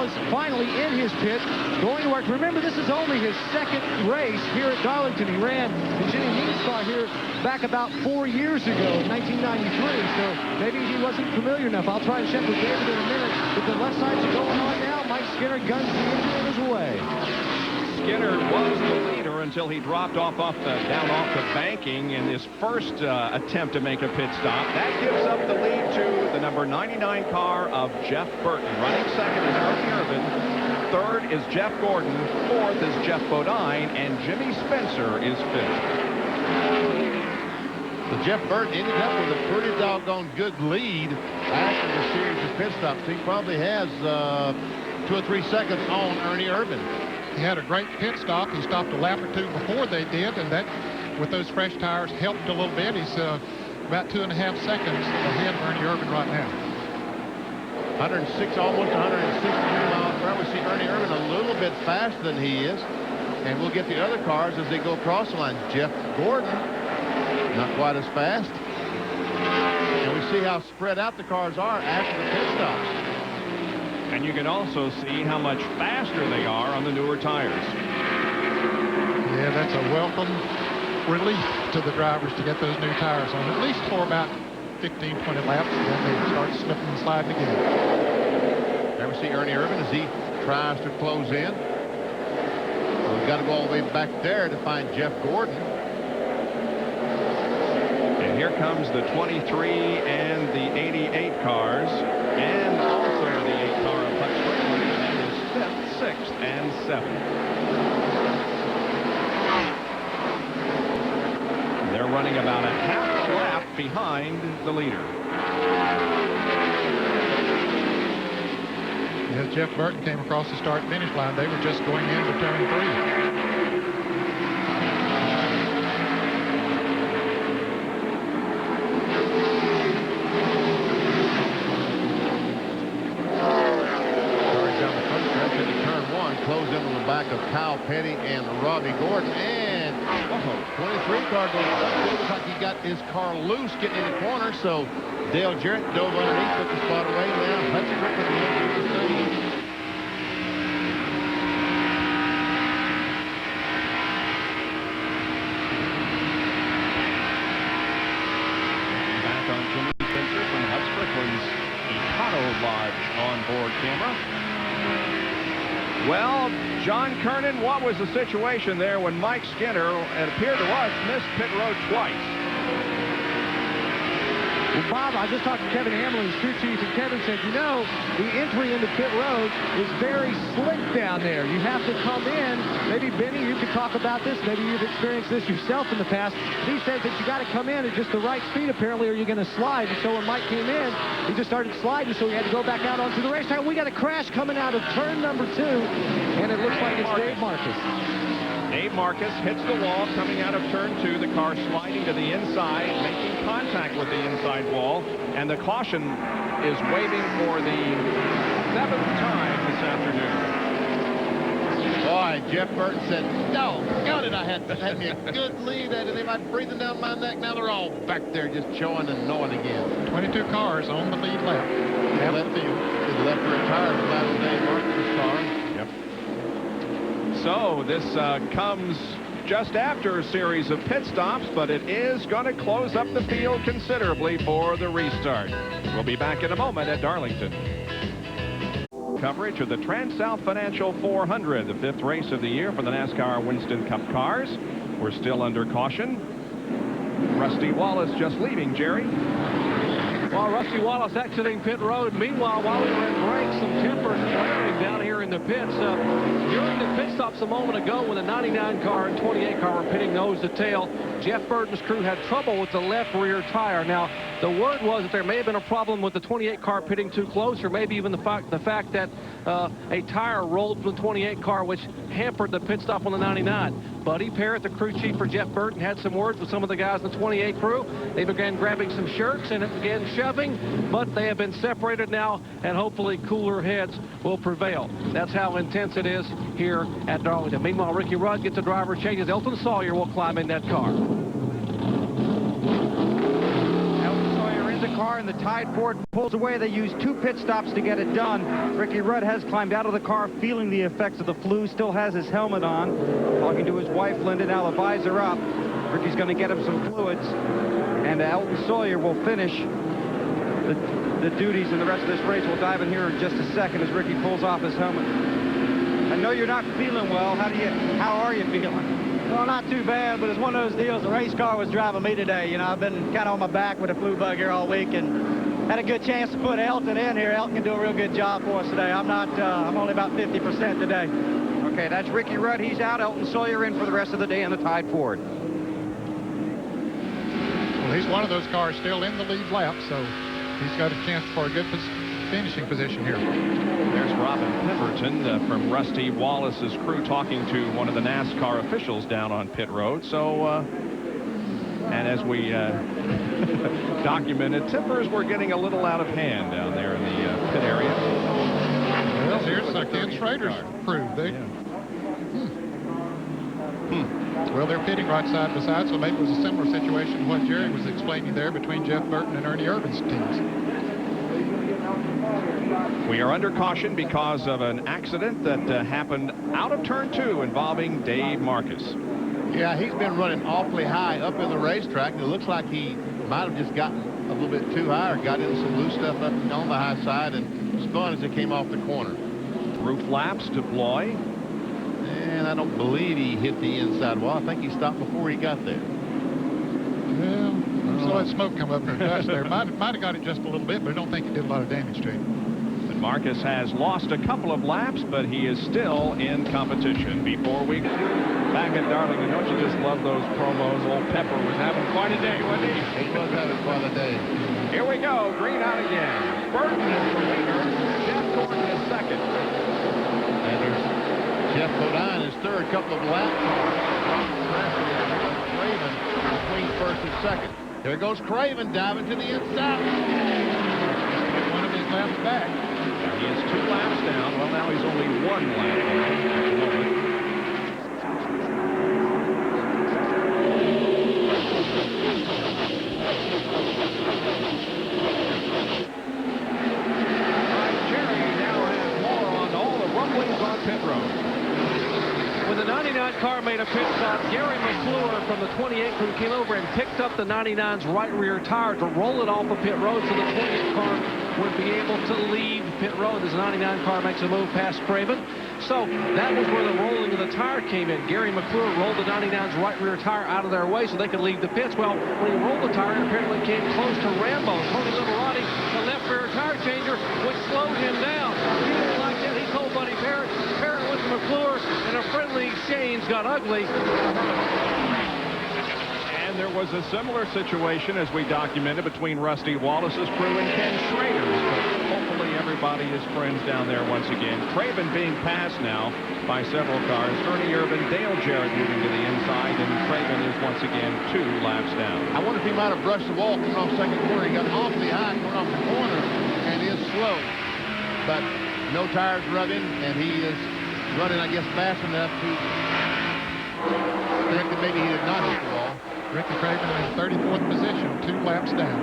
H: is finally in his pit, going to work. Remember, this is only his 2nd race here at Darlington. He ran the Jimmy Means car here back about 4 years ago in 1993, so maybe he wasn't familiar enough. I'll try to check with David in a minute. But the left sides are going on now. Mike Skinner guns the engine in his way.
G: Skinner was the leader until he dropped down off the banking in his first attempt to make a pit stop. That gives up the lead to the number 99 car of Jeff Burton. Running second is Ernie Irvin. Third is Jeff Gordon. Fourth is Jeff Bodine. And Jimmy Spencer is fifth.
E: So Jeff Burton ended up with a pretty doggone good lead after the series of pit stops. He probably has 2 or 3 seconds on Ernie Irvin.
D: He had a great pit stop. He stopped a lap or two before they did, and that, with those fresh tires, helped a little bit. He's about 2.5 seconds ahead of Ernie Irvin right now.
E: 106, almost 163 miles per hour. We see Ernie Irvin a little bit faster than he is. And we'll get the other cars as they go across the line. Jeff Gordon, not quite as fast. And we see how spread out the cars are after the pit stops.
G: And you can also see how much faster they are on the newer tires.
D: Yeah, that's a welcome relief to the drivers to get those new tires on, at least for about 15, 20 laps, and then they start slipping and sliding again.
E: There we see Ernie Irvin as he tries to close in. So we've got to go all the way back there to find Jeff Gordon.
G: And here comes the 23 and the 88 cars, and also the 8 car of Hutch Strickland, and that is 5th, 6th, and 7th. They're running about a half a lap behind the leader.
D: As Jeff Burton came across the start-finish line, they were just going into turn 3.
E: Close in on the back of Kyle Petty and Robbie Gordon. And 23 car goes up. Looks like he got his car loose getting in the corner. So Dale Jarrett dove underneath, took the spot away. Now Hutch Strickland into the thing.
G: Back on Jimmy Spencer from Hutch Strickland's Econo Lodge onboard camera. Well, John Kernan, what was the situation there when Mike Skinner, it appeared to us, missed pit road twice?
H: Well, Bob, I just talked to Kevin Hamlin, his crew chief, and Kevin said, you know, the entry into pit road is very slick down there. You have to come in. Maybe, Benny, you could talk about this. Maybe you've experienced this yourself in the past. He says that you got to come in at just the right speed, apparently, or you're going to slide. And so when Mike came in, he just started sliding, so he had to go back out onto the racetrack. We got a crash coming out of turn number 2, and it looks like it's Dave Marcus.
G: Dave Marcus hits the wall coming out of turn 2. The car sliding to the inside, making contact with the inside wall. And the caution is waving for the 7th time this afternoon.
E: Boy, Jeff Burton said, no, got it. I had me a good lead. They might breathing down my neck. Now they're all back there just showing and knowing again.
D: 22 cars on the lead lap. Half the field.
E: The left rear tire is last Dave Martin's car.
G: Yep. So this comes just after a series of pit stops, but it is going to close up the field considerably for the restart. We'll be back in a moment at Darlington. Coverage of the Transouth Financial 400, the 5th race of the year for the NASCAR Winston Cup cars. We're still under caution. Rusty Wallace just leaving, Jerry.
K: Well, Rusty Wallace exiting pit road. Meanwhile, while we were in break, some tempers flaring down here in the pits. During the pit stops a moment ago, when the 99 car and 28 car were pitting nose to tail, Jeff Burton's crew had trouble with the left rear tire. Now, the word was that there may have been a problem with the 28 car pitting too close, or maybe even the fact that a tire rolled from the 28 car, which hampered the pit stop on the 99. Buddy Parrott, the crew chief for Jeff Burton, had some words with some of the guys in the 28 crew. They began grabbing some shirts and it began shoving, but they have been separated now, and hopefully cooler heads will prevail. That's how intense it is here at Darlington. Meanwhile, Ricky Rudd gets a driver changes. Elton Sawyer will climb in that car.
I: Car and the Tide Ford pulls away. They use 2 pit stops to get it done. Ricky Rudd has climbed out of the car, feeling the effects of the flu, still has his helmet on, talking to his wife Linda. Now the visor up. Ricky's going to get him some fluids, and Elton Sawyer will finish the duties in the rest of this race. We'll dive in here in just a second as Ricky pulls off his helmet. I know you're not feeling well. How are you feeling?
V: Well, not too bad, but it's one of those deals. The race car was driving me today. You know, I've been kind of on my back with a flu bug here all week, and
A: had a good chance to put Elton in here. Elton can do a real good job for us today. I'm only about 50% today.
I: Okay, that's Ricky Rudd. He's out. Elton Sawyer in for the rest of the day in the Tide Ford.
D: Well, he's one of those cars still in the lead lap, so he's got a chance for a good finishing position here.
G: There's Robin Pemberton from Rusty Wallace's crew talking to one of the NASCAR officials down on pit road. So, and as we documented, tippers were getting a little out of hand down there in the pit area.
D: Well, here's Ken Schrader's crew. Well, they're pitting right side by side, so maybe it was a similar situation to what Jerry was explaining there between Jeff Burton and Ernie Irvin's teams.
G: We are under caution because of an accident that happened out of turn 2 involving Dave Marcus.
M: Yeah, he's been running awfully high up in the racetrack. It looks like he might have just gotten a little bit too high or got into some loose stuff up on the high side and spun as it came off the corner.
G: Roof flaps deploy.
M: And I don't believe he hit the inside wall. I think he stopped before he got there.
D: Well, I saw that smoke come up in the dust there. Might have got it just a little bit, but I don't think it did a lot of damage to him.
G: But Marcus has lost a couple of laps, but he is still in competition. Before we back at Darlington, don't you just love those promos? Old Pepper was having quite a day, wasn't he?
M: He was having quite a day.
G: Here we go. Green out again. Burton is the leader. Jeff Gordon is second.
M: And there's Jeff Bodine is third, couple of lap cars. Craven between first and second. There goes Craven diving to the inside.
D: One of his laps back.
G: He is 2 laps down. Well, now he's only 1 lap down at the moment. All right, Jerry now has more on all the rumblings on pit road.
K: When the 99 car made a pit stop, Gary McClure from the 28 crew came over and picked up the 99's right rear tire to roll it off the pit road so the 28 car would be able to leave pit road as the 99 car makes a move past Craven. So that was where the rolling of the tire came in. Gary McClure rolled the 99's right rear tire out of their way so they could leave the pits. Well, when he rolled the tire, it apparently came close to Rambo. Tony Liberati, the left rear tire changer, which slowed him down. He didn't like that. He told Buddy Parrott. Parrott went to McClure, and a friendly exchange got ugly.
G: And there was a similar situation, as we documented, between Rusty Wallace's crew and Ken Schrader's. But hopefully everybody is friends down there once again. Craven being passed now by several cars. Ernie Irvin, Dale Jarrett moving to the inside, and Craven is once again 2 laps down.
M: I wonder if he might have brushed the wall coming off second corner. He got awfully high coming off the corner and is slow. But no tires rubbing, and he is running, I guess, fast enough to think that maybe he did not hit the wall.
D: Ricky Craven in 34th position, 2 laps down.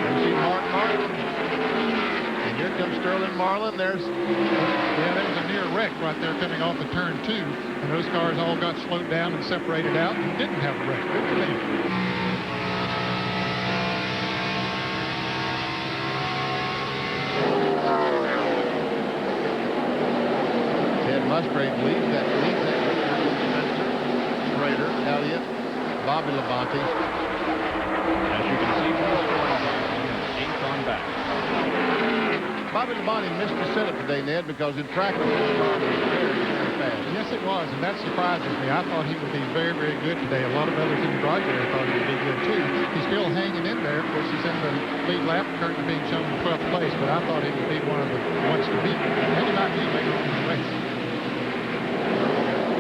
M: There's see Mark Marlin. And here comes Sterling Marlin. There was
D: a near wreck right there coming off of turn 2. And those cars all got slowed down and separated out and didn't have a wreck. Good for them.
M: Ted Musgrave leads that Schrader, Elliott, Bobby Labonte.
G: As you can see from the scoring box, he has 8th on back.
M: Bobby Labonte missed the setup today, Ned, because in practice his car was very, very fast.
D: Yes, it was, and that surprises me. I thought he would be very, very good today. A lot of others in the drive there thought he would be good, too. He's still hanging in there. Of course, he's in the lead lap, currently being shown in 12th place, but I thought he would be one of the ones to beat. And he might be later on in the race.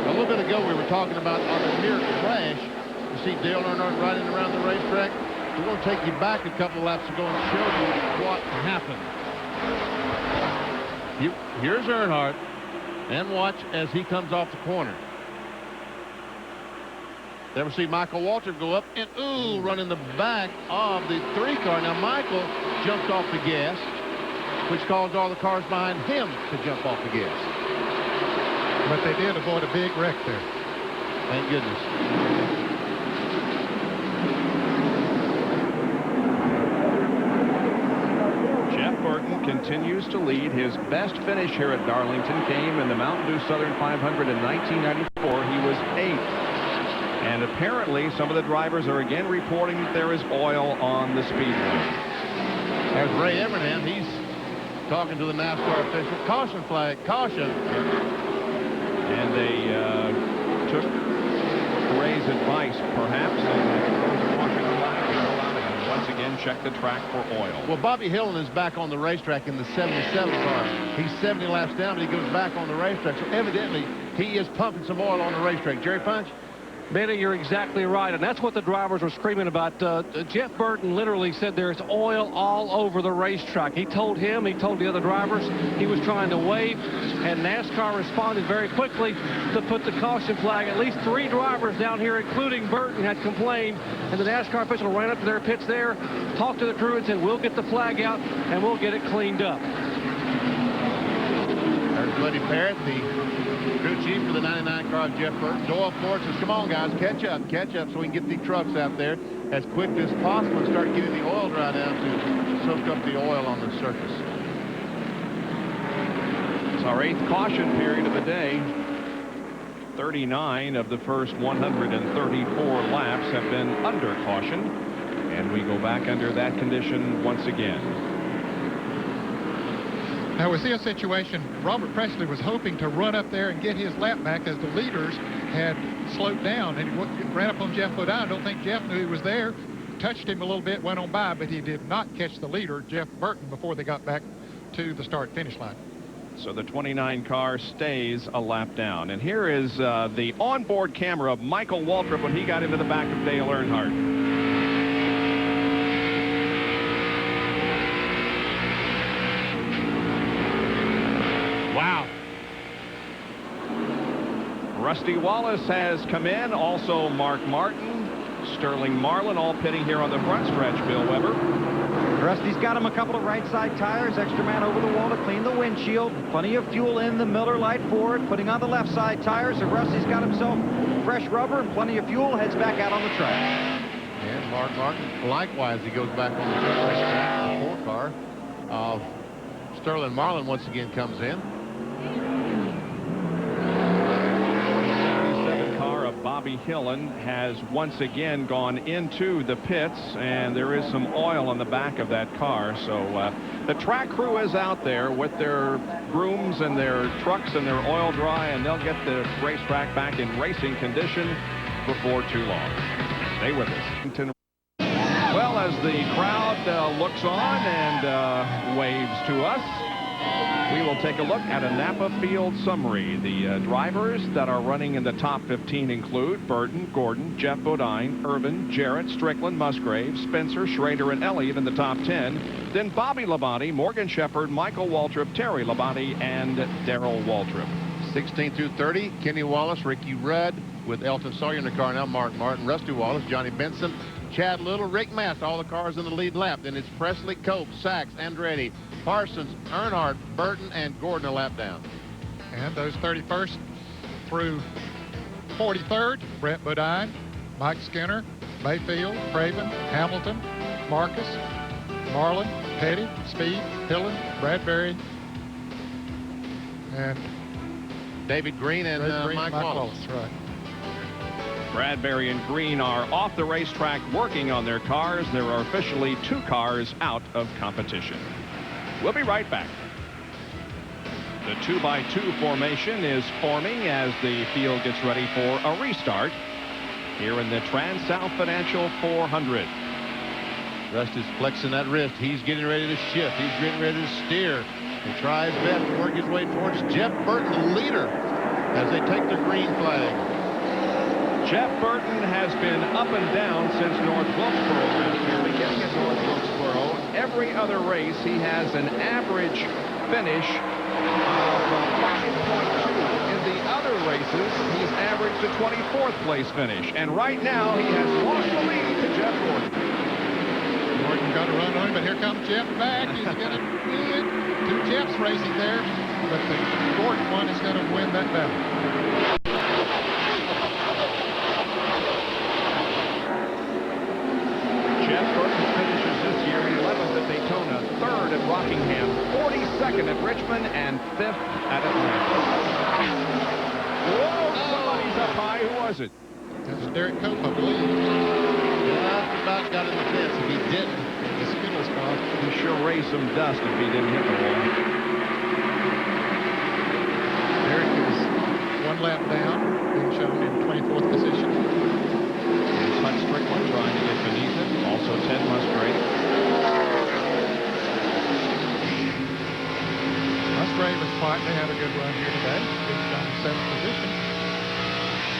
M: A little bit ago, we were talking about on the near crash. You see Dale Earnhardt riding around the racetrack. We're going to take you back a couple laps ago and show you what happened. Here's Earnhardt, and watch as he comes off the corner. There we see Michael Walter go up and, run in the back of the 3 car. Now, Michael jumped off the gas, which caused all the cars behind him to jump off the gas.
D: But they did avoid a big wreck there.
M: Thank goodness.
G: Jeff Burton continues to lead. His best finish here at Darlington came in the Mountain Dew Southern 500 in 1994. He was 8th. And apparently some of the drivers are again reporting that there is oil on the speedway.
E: There's Ray Evernham. He's talking to the NASCAR official. Caution flag, caution.
G: And they took Ray's advice, perhaps, and caution flag to go out and once again check the track for oil.
E: Well, Bobby Hillin is back on the racetrack in the 77 car. He's 70 laps down, but he goes back on the racetrack. So evidently, he is pumping some oil on the racetrack. Jerry Punch?
K: Benny, you're exactly right, and that's what the drivers were screaming about. Jeff Burton literally said there's oil all over the racetrack. He told the other drivers he was trying to wave, and NASCAR responded very quickly to put the caution flag. At least 3 drivers down here, including Burton, had complained, and the NASCAR official ran up to their pits there, talked to the crew, and said, we'll get the flag out, and we'll get it cleaned up.
E: There's Buddy Parrott, the crew chief for the 99 car of Jeff Burton. Doyle Ford says, come on, guys, catch up so we can get these trucks out there as quick as possible and start getting the oil dry down to soak up the oil on the surface.
G: It's our 8th caution period of the day. 39 of the first 134 laps have been under caution, and we go back under that condition once again.
D: Now we see a situation, Robert Presley was hoping to run up there and get his lap back as the leaders had slowed down, and he ran up on Jeff Bodine. I don't think Jeff knew he was there, touched him a little bit, went on by, but he did not catch the leader, Jeff Burton, before they got back to the start-finish line.
G: So the 29 car stays a lap down. And here is the onboard camera of Michael Waltrip when he got into the back of Dale Earnhardt.
E: Wow.
G: Rusty Wallace has come in. Also Mark Martin, Sterling Marlin, all pitting here on the front stretch, Bill Weber.
I: Rusty's got him a couple of right side tires. Extra man over the wall to clean the windshield. Plenty of fuel in the Miller Lite Ford. Putting on the left side tires. And Rusty's got himself fresh rubber and plenty of fuel. Heads back out on the track.
E: And Mark Martin, likewise, he goes back on the racetrack. The 4 car of Sterling Marlin once again comes in.
G: Bobby Hillin has once again gone into the pits, and there is some oil on the back of that car. So the track crew is out there with their brooms and their trucks and their oil dry, and they'll get the racetrack back in racing condition before too long. Stay with us. Well, as the crowd looks on and waves to us, we will take a look at a Napa Field summary. The drivers that are running in the top 15 include Burton, Gordon, Jeff Bodine, Irvin, Jarrett, Strickland, Musgrave, Spencer, Schrader, and Elliott in the top 10. Then Bobby Labonte, Morgan Shepherd, Michael Waltrip, Terry Labonte, and Darrell Waltrip.
E: 16 through 30, Kenny Wallace, Ricky Rudd with Elton Sawyer in the car now, Mark Martin, Rusty Wallace, Johnny Benson, Chad Little, Rick Mast, all the cars in the lead lap. Then it's Presley, Cope, Sachs, Andretti, Parsons, Earnhardt, Burton, and Gordon a lap down.
D: And those 31st through 43rd, Brett Bodine, Mike Skinner, Mayfield, Craven, Hamilton, Marcus, Marlin, Petty, Speed, Hillen, Bradbury, and
E: David Green and Mike Wallace.
D: Right.
G: Bradbury and Green are off the racetrack working on their cars. There are officially 2 cars out of competition. We'll be right back. The 2x2 formation is forming as the field gets ready for a restart here in the Transouth Financial 400.
E: Rusty's flexing that wrist. He's getting ready to shift. He's getting ready to steer. He tries best to work his way towards Jeff Burton, the leader, as they take their green flag.
G: Jeff Burton has been up and down since North Wilkesboro last year. Beginning at North Wilkesboro, every other race he has an average finish of 5.2. In the other races, he's averaged a 24th place finish. And right now, he has lost the lead to Jeff Gordon.
D: Gordon got a run on him, but here comes Jeff back. He's going to win. 2 Jeffs racing there, but the Gordon one is going to win that battle.
G: Jeff Burton finishes this year 11th at Daytona, 3rd at Rockingham, 42nd at Richmond, and 5th at Atlanta. Whoa, somebody's up high. Who was it?
D: That's Derek Cope, I believe.
E: Just about got in the fence. If he didn't, the Skittles car.
G: He sure raised some dust if he didn't hit the wall.
D: Derek is 1 lap down, being shown in 24th position.
G: Here's Hut Strickland trying to get beneath him. Also Ted Musgrave.
D: Musgrave and Quietly had a good run here today. He's down in 7th position.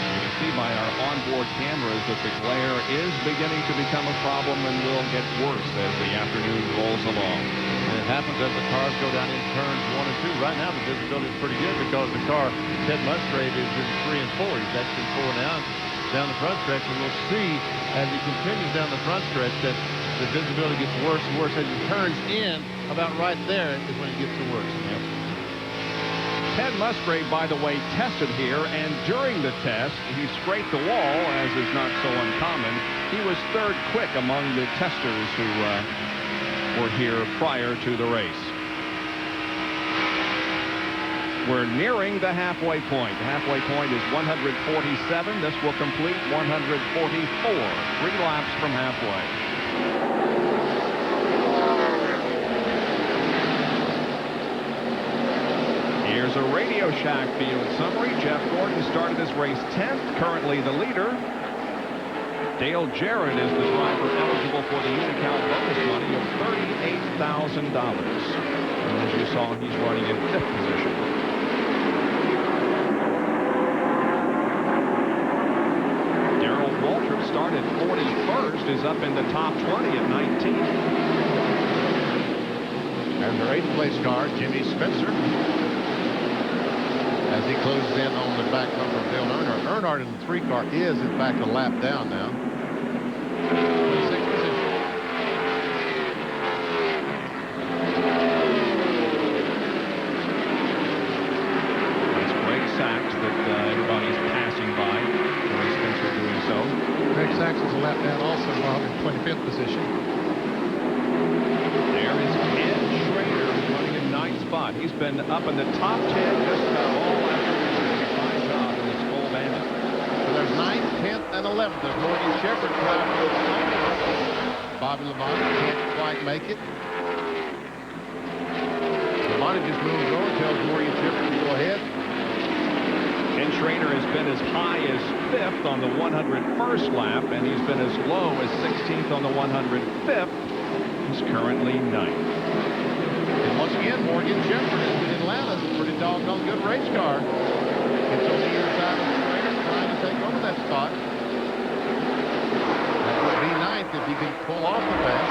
G: You can see by our onboard cameras that the glare is beginning to become a problem and will get worse as the afternoon rolls along.
E: And it happens as the cars go down in turns 1 and 2. Right now the visibility is pretty good because the car, Ted Musgrave, is in 3 and 4. He's actually 4 now down the front stretch. And we'll see as he continues down the front stretch that the visibility gets worse and worse as he turns in. About right there is when it gets the worst. Yep.
G: Ted Musgrave, by the way, tested here, and during the test, he scraped the wall, as is not so uncommon. He was 3rd quick among the testers who were here prior to the race. We're nearing the halfway point. The halfway point is 147. This will complete 144. 3 laps from halfway. Here's a Radio Shack field summary. Jeff Gordon started his race 10th, currently the leader. Dale Jarrett is the driver eligible for the Unical bonus money of $38,000. And as you saw, he's running in 5th position. Darrell Waltrip started 41st, is up in the top 20 at 19.
E: There's our 8th place car, Jimmy Spencer. As he closes in on the back bumper of Dale Earnhardt. Earnhardt in the 3 car is, in fact, a lap down now. 26th position.
G: That's Greg Sachs that everybody's passing by. Joey Spencer doing so.
D: Greg Sachs is a lap down also, Bob, in 25th position.
G: There is Ken Schrader running in 9th spot. He's been up in the top 10 just about all afternoon. Fine job in this full bandit.
E: So there's 9th, 10th, and 11th. There's Morgan Shepherd driving for the Bobby Labonte can't quite make it. Labonte just moves over, tells Morgan Shepherd to go ahead.
G: Ken Schrader has been as high as 5th on the 101st lap, and he's been as low as 16th on the 105th. He's currently 9th.
E: And once again, Morgan Shepherd in Atlanta is a pretty doggone good race car. Gets on the inside of the Schrader, trying to take over that spot. That would be 9th if he can pull off the pass.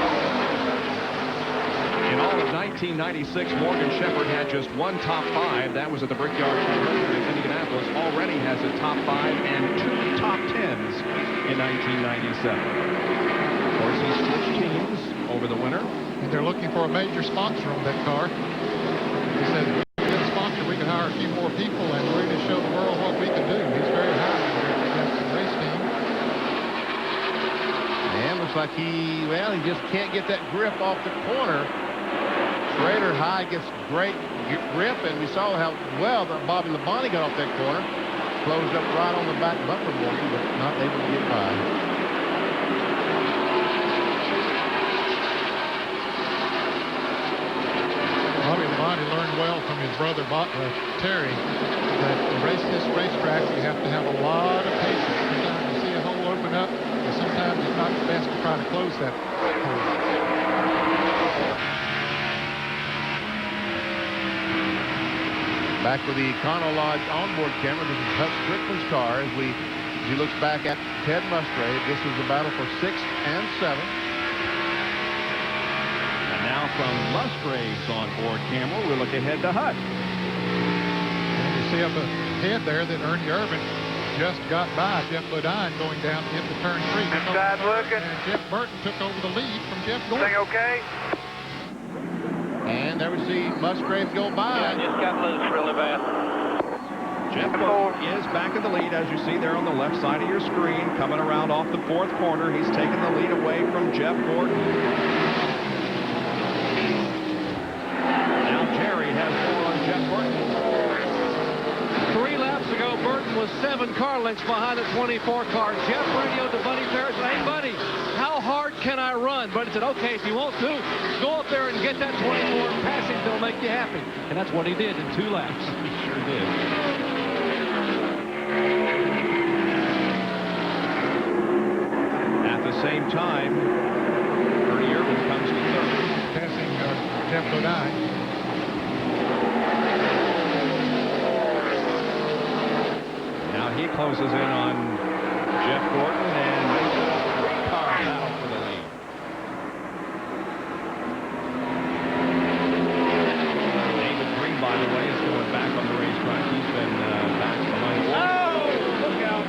G: In all of 1996, Morgan Shepherd had just 1 top 5. That was at the Brickyard 200 in Indianapolis. Already has a top 5 and 2 top 10s in 1997. Of course, he switched teams over the winter.
D: And they're looking for a major sponsor on that car. He said, if we get a sponsor, we could hire a few more people and really show the world what we can do. He's very high on the Jackson race team.
E: And looks like he just can't get that grip off the corner. Schrader high gets great grip, and we saw how well that Bobby Labonte got off that corner. Closed up right on the back bumper, Morgan, but not able to get by.
D: Bobby Labonte learned well from his brother Terry that to race this racetrack you have to have a lot of patience. Sometimes you see a hole open up, and sometimes it's not best to try to close that hole.
E: Back with the Econo Lodge onboard camera, this is Hut Strickland's car as he looks back at Ted Musgrave. This was the battle for 6th and 7th.
G: And now from Musgrave's onboard camera, we look ahead to Hut.
D: And you see up ahead there that Ernie Irvin just got by Jeff Bodine going down into turn 3.
O: Inside looking.
D: And Jeff Burton took over the lead from Jeff Gordon.
O: Thing okay?
E: And there we see Musgrave go by.
O: Yeah, just got loose really bad.
G: Jeff Burton is back in the lead, as you see there on the left side of your screen, coming around off the 4th corner. He's taking the lead away from Jeff Gordon. Now Jerry has more on Jeff Burton.
K: 3 laps ago, Burton was 17 car lengths behind the 24 car. Jeff radioed to Buddy Ferris, hey, Buddy, how hard can I run? Buddy said, okay, if you want to, go up there and get that 24 and pass him. They'll make you happy. And that's what he did in 2 laps.
G: He sure did. At the same time, Ernie Irvin comes to third.
D: Passing Jeff Bodine.
G: Now he closes in on Jeff Gordon and makes a 3-car battle for the lead. David Green, by the way, is going back on the racetrack. He's been back behind. Oh, look out.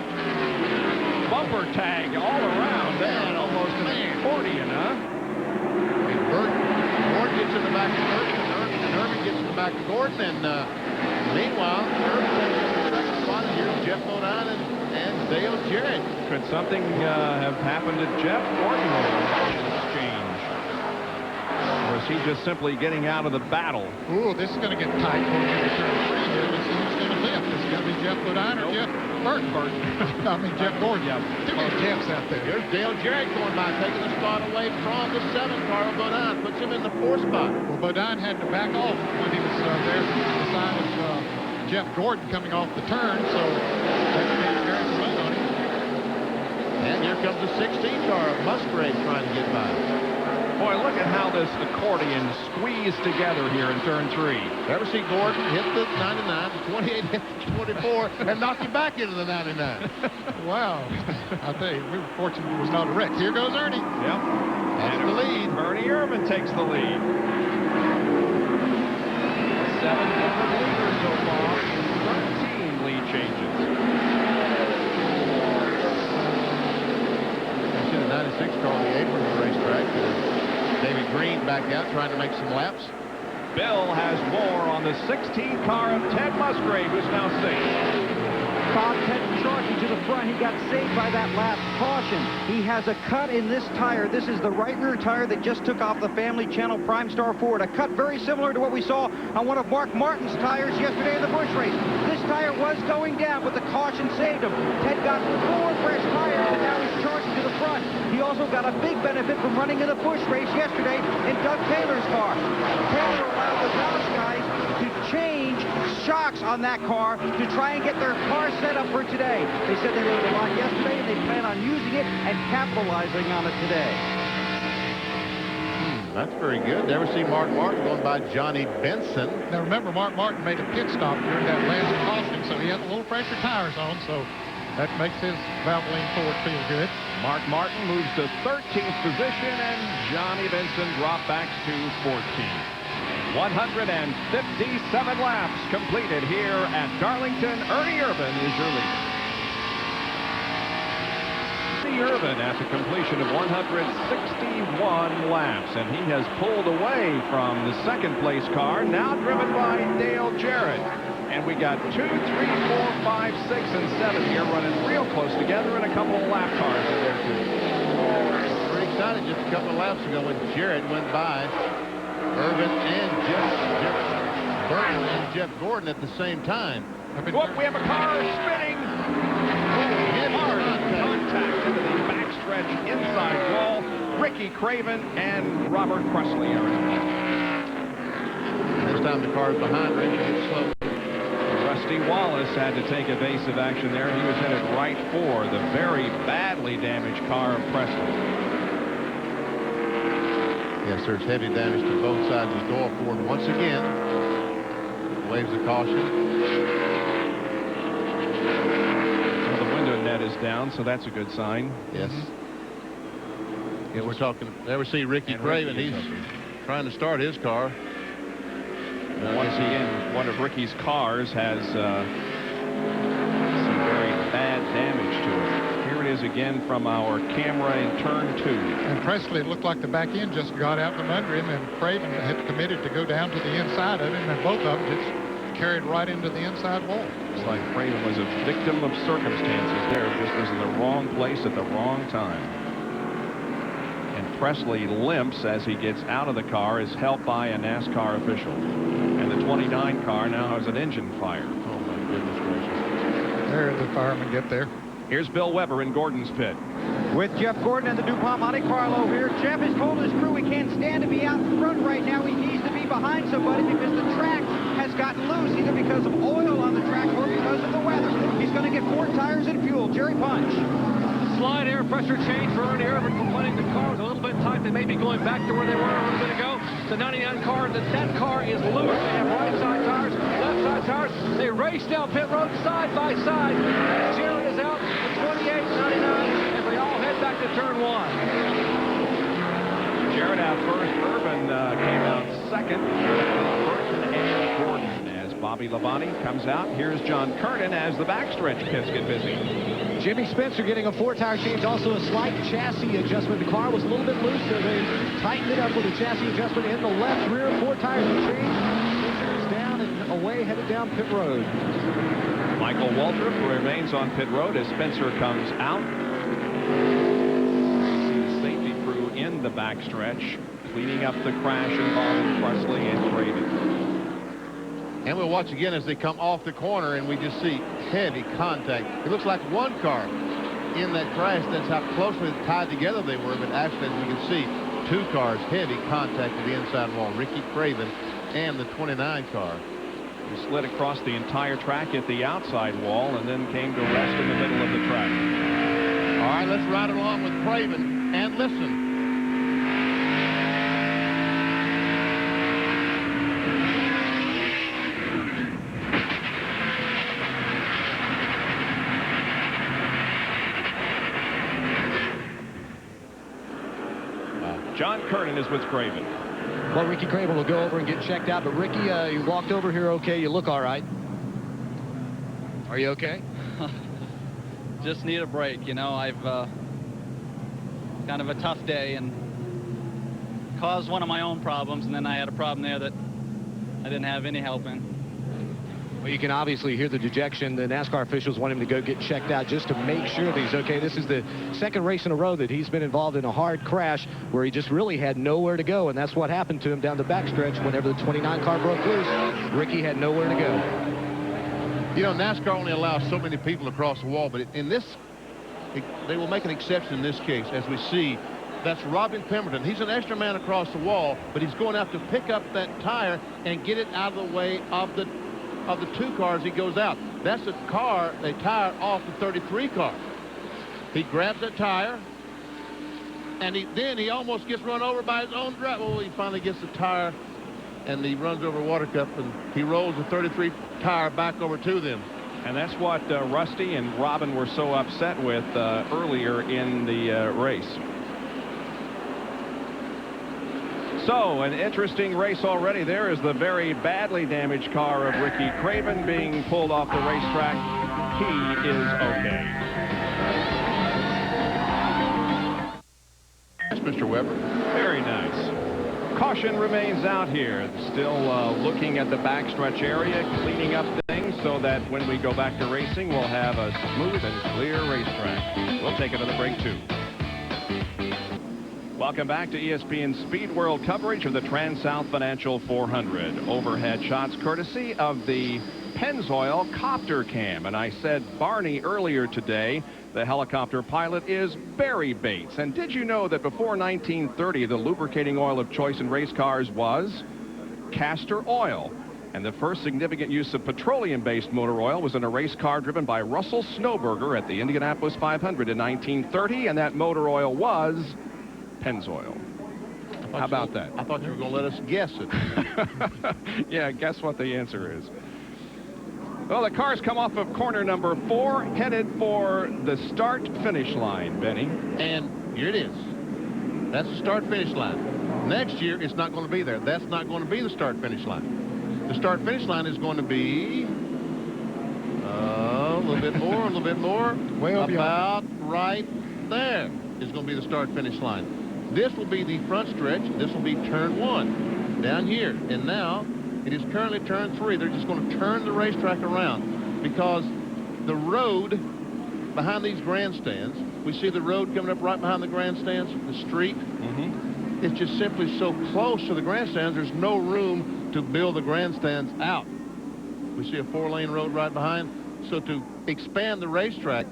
G: Bumper tag all around there. Almost an accordion, huh?
E: Gordon gets in the back of Irvin, and Irvin gets in the back of Gordon, and meanwhile, Irvin takes the second spot. Here's Jeff Bodine and Dale Jarrett.
G: Could something have happened to Jeff Gordon in this exchange? Or is he just simply getting out of the battle?
D: Ooh, this is going to get tight going into turn 3 here. Let's see who's going to lift. Is it going to be Jeff Bodine or Jeff Burton? I mean, Jeff Gordon.
E: Yeah.
D: Too many Jeffs out there.
E: Here's Dale Jarrett going by, taking the spot away from the 7 car of Bodine. Puts him in the 4 spot.
D: Well, Bodine had to back off when he was there beside Jeff Gordon coming off the turn, so that's made Jarrett run on him.
E: And here comes the 16 car of Musgrave trying to get by.
G: Boy, look at how this accordion squeezed together here in turn 3.
E: Ever see Gordon hit the 99, the 28 hit the 24, and knock him back into the 99.
D: Wow. I'll tell you, we were fortunate it was not a wreck. Here goes Ernie.
G: Yep.
E: That's the lead.
G: Ernie Irvin takes the lead. 7 different leaders so far. 13 lead changes.
E: I see the 96 car on the apron of the racetrack. David Green back out trying to make some laps.
G: Bill has more on the 16 car of Ted Musgrave, who's now safe.
I: Bob Ted charging to the front. He got saved by that last caution. He has a cut in this tire. This is the right rear tire that just took off the Family Channel Prime Star Ford. A cut very similar to what we saw on one of Mark Martin's tires yesterday in the Busch race. This tire was going down, but the caution saved him. Ted got 4 fresh tires, and now he's charging to the front. He also got a big benefit from running in the Busch race yesterday in Doug Taylor's car. Taylor allowed the Dallas guys to change shocks on that car to try and get their car set up for today. They said they rode a lot yesterday, and they plan on using it and capitalizing on it today.
E: That's very good. Never see Mark Martin going by Johnny Benson.
D: Now remember, Mark Martin made a pit stop during that last caution, so he had the low pressure tires on, so that makes his Valvoline Ford feel good.
G: Mark Martin moves to 13th position, and Johnny Benson dropped back to 14th. 157 laps completed here at Darlington. Ernie Irvin is your leader. Ernie Irvin at the completion of 161 laps, and he has pulled away from the second place car, now driven by Dale Jarrett. And we got 2, 3, 4, 5, 6, and 7 here running real close together, and a couple of lap cars in there too.
E: Pretty excited just a couple of laps ago when Jarrett went by Irvin and Jeff Burton and Jeff Gordon at the same time.
G: Look, we have a car spinning. Hard contact into the backstretch inside wall. Ricky Craven and Robert Presley are involved.
E: This time the car's behind Ricky. It's slow.
G: Rusty Wallace had to take evasive action there. He was headed right for the very badly damaged car of Presley.
E: Yes, there's heavy damage to both sides of the door. Ford once again waves a caution.
G: Well, the window net is down, so that's a good sign.
E: Yes. Yeah, we're talking. Ever see Ricky Craven? He's trying to start his car.
G: Once again, one of Ricky's cars has some very bad damage to it. Here it is again from our camera in turn 2.
D: And Presley, it looked like the back end just got out from under him, and Craven had committed to go down to the inside of him, and both of them just carried right into the inside wall.
G: It's like Craven was a victim of circumstances there, just was in the wrong place at the wrong time. And Presley limps as he gets out of the car, is helped by a NASCAR official. And the 29 car now has an engine fire.
E: Oh, my goodness gracious.
D: there, the firemen get there.
G: Here's Bill Weber in Gordon's pit.
I: With Jeff Gordon and the DuPont Monte Carlo here, Jeff has told his crew he can't stand to be out front right now. He needs to be behind somebody because the track has gotten loose, either because of oil on the track or because of the weather. He's going to get 4 tires and fuel. Jerry Punch.
K: Slight air pressure change for Ernie Irvin, complaining the car was a little bit tight. They may be going back to where they were a little bit ago. The 99 car, that car is loose. They have right side tires, left side tires. They race down pit road side by side. Jerry is out at 28, 99, as they all head back to turn 1.
G: Jarrett out first. Irvin came out second. Burton and Gordon as Bobby Labonte comes out. Here's John Kernan as the backstretch pits get busy.
H: Jimmy Spencer getting a 4-tire change, also a slight chassis adjustment. The car was a little bit loose, so they tightened it up with a chassis adjustment in the left rear. 4 tires to change. Spencer is down and away, headed down pit road.
G: Michael Waltrip remains on pit road as Spencer comes out. See the safety crew in the backstretch, cleaning up the crash involving Presley and Craven.
E: And we'll watch again as they come off the corner, and we just see heavy contact. It looks like one car in that crash. That's how closely tied together they were. But actually, as we can see, 2 cars, heavy contact with the inside wall. Ricky Craven and the 29 car.
G: He slid across the entire track at the outside wall and then came to rest in the middle of the track.
E: All right, let's ride along with Craven and listen.
G: John Kernan is with Craven.
H: Well, Ricky Craven will go over and get checked out, but Ricky, you walked over here okay. You look all right. Are you okay?
C: Just need a break. You know, I've kind of a tough day and caused one of my own problems, and then I had a problem there that I didn't have any help in.
H: Well, you can obviously hear the dejection. The NASCAR officials want him to go get checked out just to make sure that he's okay. This is the second race in a row that he's been involved in a hard crash where he just really had nowhere to go, and that's what happened to him down the backstretch whenever the 29 car broke loose. Ricky had nowhere to go.
E: You know, NASCAR only allows so many people across the wall, but in this, they will make an exception in this case, as we see. That's Robin Pemberton. He's an extra man across the wall, but he's going out to pick up that tire and get it out of the way of the 2 cars he goes out. That's the car, they tire off the 33 car. He grabs that tire, and then he almost gets run over by his own driver. Oh, he finally gets the tire, and he runs over a water cup, and he rolls the 33 tire back over to them.
G: And that's what Rusty and Robin were so upset with earlier in the race. So, an interesting race already. There is the very badly damaged car of Ricky Craven being pulled off the racetrack. He is okay.
E: Yes, Mr. Weber.
G: Very nice. Caution remains out here. Still looking at the backstretch area, cleaning up things so that when we go back to racing, we'll have a smooth and clear racetrack. We'll take another break, too. Welcome back to ESPN Speed World coverage of the Transouth Financial 400. Overhead shots courtesy of the Pennzoil Copter Cam. And I said Barney earlier today, the helicopter pilot is Barry Bates. And did you know that before 1930, the lubricating oil of choice in race cars was castor oil? And the first significant use of petroleum-based motor oil was in a race car driven by Russell Snowberger at the Indianapolis 500 in 1930. And that motor oil was Pennzoil. How about that?
E: I thought you were going to let us guess it.
G: Yeah, guess what the answer is. Well, the cars come off of corner number 4, headed for the start-finish line, Benny.
E: And here it is. That's the start-finish line. Next year, it's not going to be there. That's not going to be the start-finish line. The start-finish line is going to be a little bit more, a little bit more.
D: Way up
E: about right there is going to be the start-finish line. This will be the front stretch. This will be turn 1 down here. And now it is currently turn 3. They're just going to turn the racetrack around because the road behind these grandstands, we see the road coming up right behind the grandstands, the street. It's just simply so close to the grandstands, there's no room to build the grandstands out. We see a 4-lane road right behind. So to expand the racetrack,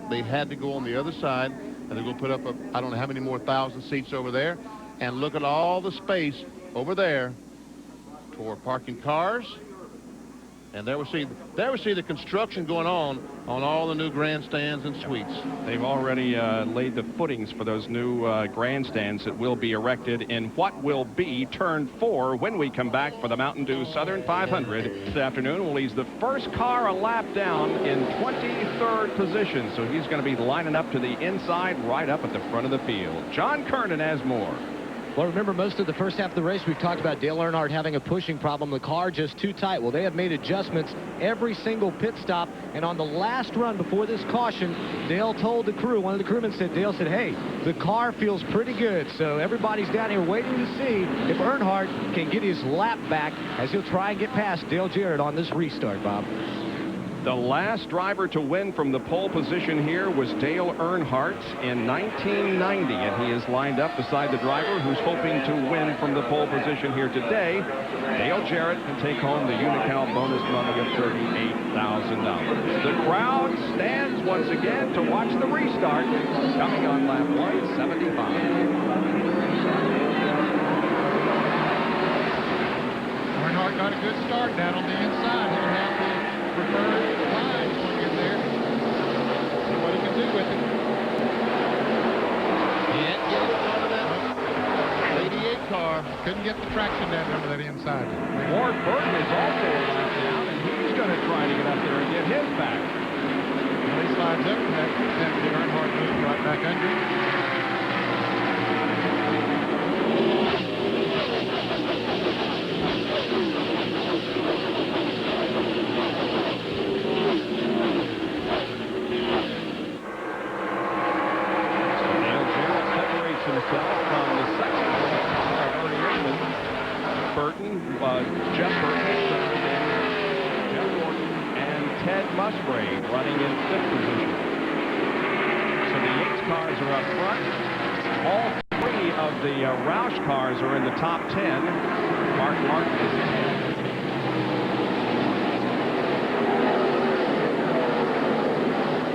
E: they had to go on the other side, and they're going to put up I don't know how many more thousand seats over there. And look at all the space over there for parking cars. And there we see the construction going on all the new grandstands and suites.
G: They've already laid the footings for those new grandstands that will be erected in what will be turn 4 when we come back for the Mountain Dew Southern 500 this afternoon. Well, he's the first car a lap down in 23rd position, so he's going to be lining up to the inside right up at the front of the field. John Kernan has more.
H: Well, remember, most of the first half of the race, we've talked about Dale Earnhardt having a pushing problem. The car just too tight. Well, they have made adjustments every single pit stop. And on the last run before this caution, Dale told the crew, one of the crewmen said, Dale said, hey, the car feels pretty good. So everybody's down here waiting to see if Earnhardt can get his lap back as he'll try and get past Dale Jarrett on this restart, Bob.
G: The last driver to win from the pole position here was Dale Earnhardt in 1990, and he is lined up beside the driver who's hoping to win from the pole position here today. Dale Jarrett can take home the Unocal bonus money of $38,000. The crowd stands once again to watch the restart coming on lap 175.
D: Earnhardt got a good start down on the inside. He'll have the preferred lines when you're there. See what he can do with it.
E: Can't get it out of that 88 car.
D: Couldn't get the traction down under that inside.
G: Ward Burton is also a lap down, and he's going to try to get up there and get his back.
D: Well, he slides up, and that the Earnhardt move right back under him.
G: Jeff Burton, Jeff Gordon, and Ted Musgrave running in 5th position. So the Yates cars are up front. All 3 of the Roush cars are in the top 10. Mark Martin is ahead.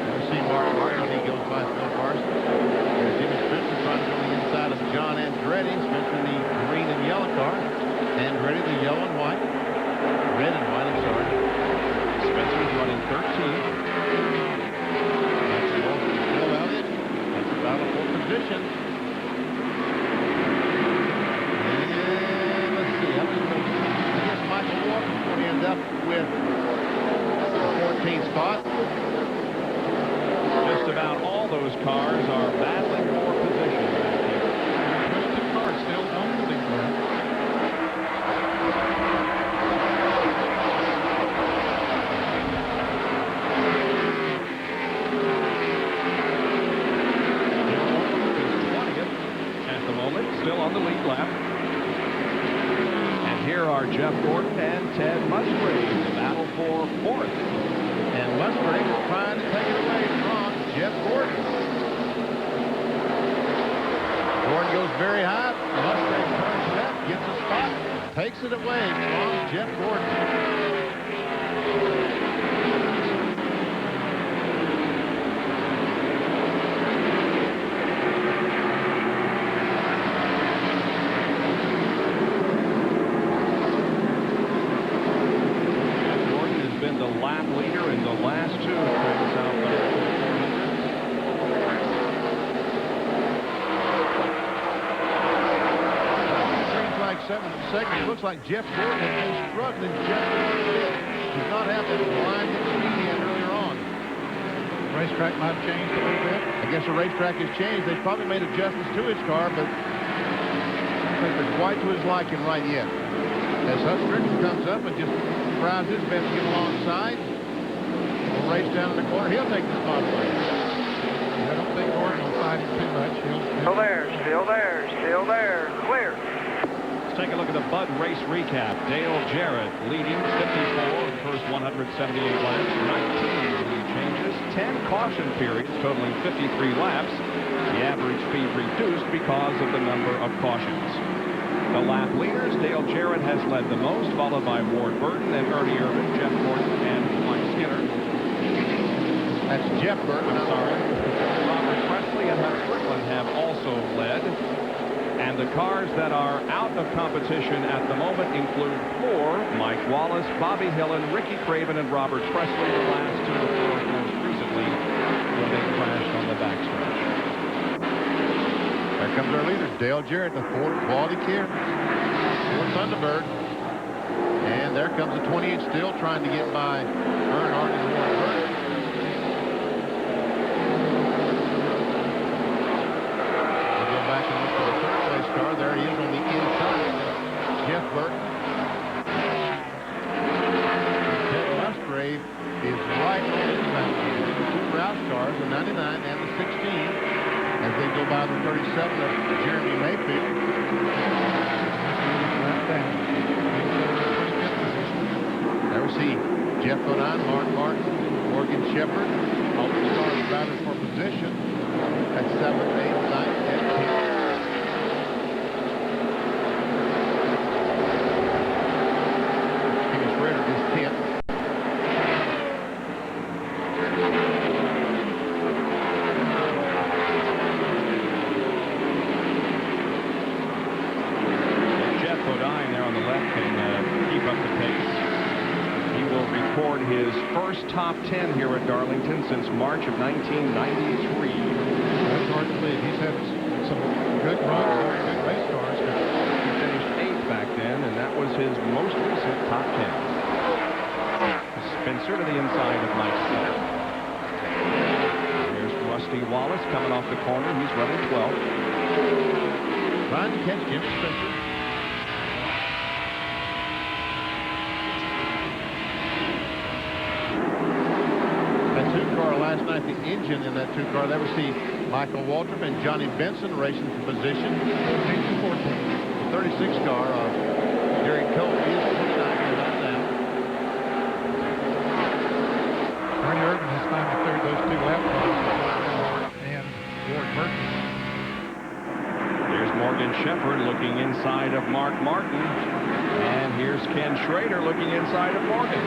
E: You see Mark Martin, he goes by Phil Parsons. There's Jimmy Spencer trying to go inside of John Andretti. Spencer in the green and yellow car. Andretti, the yellow and white. Red and white, I'm sorry.
G: Spencer's running 13th.
E: That's Bill Elliott. That's a battle for position. And let's see. I guess Michael Walker's going to end up with the 14th spot.
G: Just about all those cars are battling for position back here.
D: Those 2 cars still on the lead lap.
G: Still on the lead lap. And here are Jeff Gordon and Ted Musgrave. The battle for 4th.
E: And Musgrave is trying to take it away from Jeff Gordon. Gordon goes very high. Musgrave turns left, gets a spot, takes it away from Jeff Gordon.
G: Lap leader in the last 2 Transouth.
E: Seems like 7 seconds. It looks like Jeff Gordon has been struggling just a little bit. Does not have that blinding speed in earlier on.
D: The racetrack might have changed a little bit.
E: I guess the racetrack has changed. They've probably made adjustments to his car, but I don't think they're quite to his liking right yet. As Hutch Strickland comes up and just tries his best to get alongside. Will race down in the corner. He'll take the spot away.
D: I don't think Gordon will fight him too much.
O: Still there, still there, still there. Clear.
G: Let's take a look at the Bud race recap. Dale Jarrett leading 54 in the first 178 laps. 19 lead changes. 10 caution periods totaling 53 laps. The average speed reduced because of the number of cautions. The lap leaders, Dale Jarrett has led the most, followed by Ward Burton and Ernie Irvin, Jeff Gordon, and Mike
E: That's Jeff Burton.
G: I'm sorry. Robert Presley and Hunt Strickland have also led. And the cars that are out of competition at the moment include 4, Mike Wallace, Bobby Hillin, Ricky Craven, and Robert Presley, the last 2 of course most recently when they crashed on the backstretch.
E: There comes our leader, Dale Jarrett, the Ford Quality Care. Ford Thunderbird. And there comes the 28 still trying to get by Earnhardt and Warren Burton. We'll go back and look for the third place car. There he is on the inside. Jeff Burton. Ted Musgrave is right on his back. The 2 Roush cars, the 99 and the 16. As they go by the 37 of Jeremy Mayfield. There we see Jeff Bodine, Mark Martin, Morgan Shepherd. All these cars battling for position at 7, 8, 9, and 10. Dennis Rader is 10th. His first top 10 here at Darlington since March of 1993.
D: That's hard to believe. He's had some good runs, good race cars.
G: He finished 8th back then, and that was his most recent top 10. Spencer to the inside of Mike Smith. Here's Rusty Wallace coming off the corner. He's running 12th.
E: Trying to catch Jim Spencer. Last night, the engine in that 2-car, there we see Michael Waltrip and Johnny Benson racing for position. 14. The 36 car of Jerry Cole is 29 now.
D: Ernie Irvin has finally cleared those 2 lap cars and Ward Burton.
G: There's Morgan Shepherd looking inside of Mark Martin. And here's Ken Schrader looking inside of Morgan.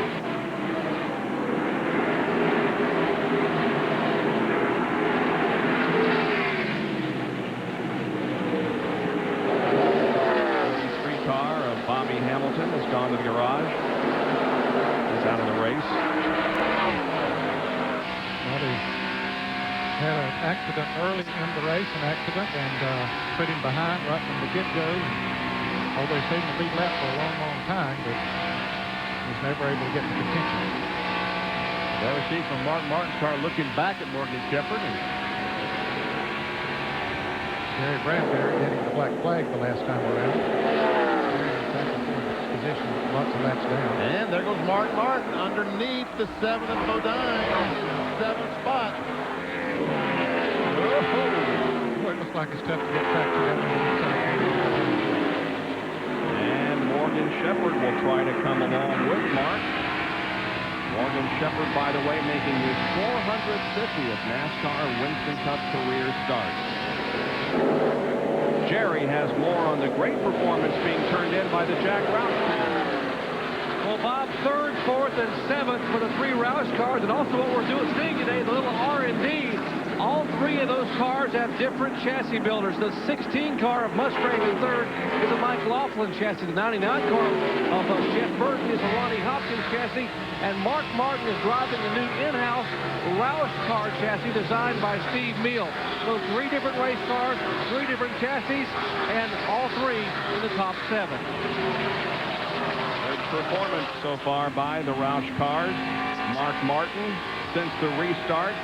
G: Has gone to the garage. He's out of the race.
D: Well, he had an accident early in the race, and put him behind right from the get-go. Although he stayed in the lead lap for a long, long time, but was never able to get the contention.
E: There we see from Mark Martin's car looking back at Morgan Shepherd. And
D: Gary Bradbury getting the black flag the last time around. Lots of laps down.
E: And there goes Mark Martin underneath the 7 of Bodine in his 7th spot.
D: Boy, it looks like it's tough to get traction out.
G: And Morgan Shepherd will try to come along with Mark. Morgan Shepherd, by the way, making his 450th NASCAR Winston Cup career start. Jerry has more on the great performance being turned in by the Jack Roush.
K: Well, Bob, 3rd, 4th, and 7th for the 3 Roush cars, and also what we're seeing today, the little R&D. All 3 of those cars have different chassis builders. The 16 car of Musgrave in 3rd is a Mike Laughlin chassis. The 99 car of Jeff Burton is a Ronnie Hopkins chassis, and Mark Martin is driving the new in-house Roush car chassis designed by Steve Meal. So 3 different race cars, 3 different chassis, and all 3 in the top 7.
G: Performance so far by the Roush cars. Mark Martin, since the restart,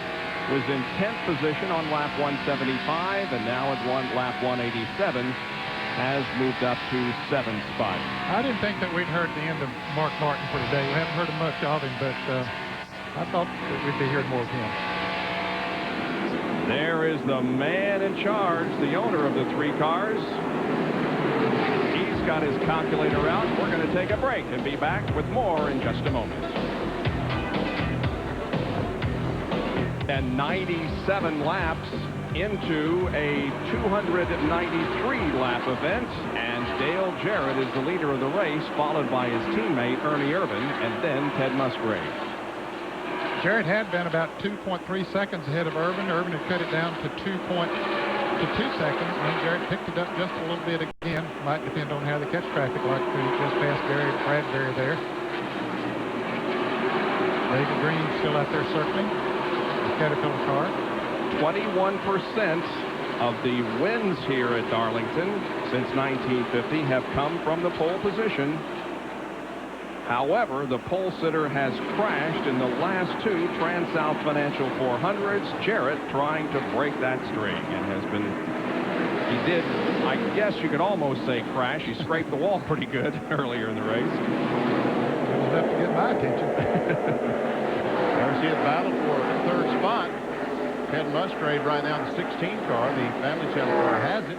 G: was in 10th position on lap 175, and now at lap 187 has moved up to 7th spot.
D: I didn't think that we'd heard the end of Mark Martin for today. We haven't heard much of him, but I thought that we'd be hearing more of him.
G: There is the man in charge, the owner of the 3 cars. Got his calculator out. We're going to take a break and be back with more in just a moment. And 97 laps into a 293 lap event, and Dale Jarrett is the leader of the race, followed by his teammate Ernie Irvin and then Ted Musgrave.
D: Jarrett had been about 2.3 seconds ahead of Urban. Urban had cut it down to 2 seconds, and then Jarrett picked it up just a little bit again. Might depend on how they catch traffic, like we just passed Bradbury there. David Green still out there circling the Caterpillar car.
G: 21% of the wins here at Darlington since 1950 have come from the pole position. However, the pole sitter has crashed in the last two Transouth Financial 400s. Jarrett trying to break that string and has been, he did, I guess you could almost say crash. He scraped the wall pretty good earlier in the race.
D: It was enough to get my attention.
E: There's his battle for third spot. Ted Musgrave right now in the 16 car. The Family Channel car has it.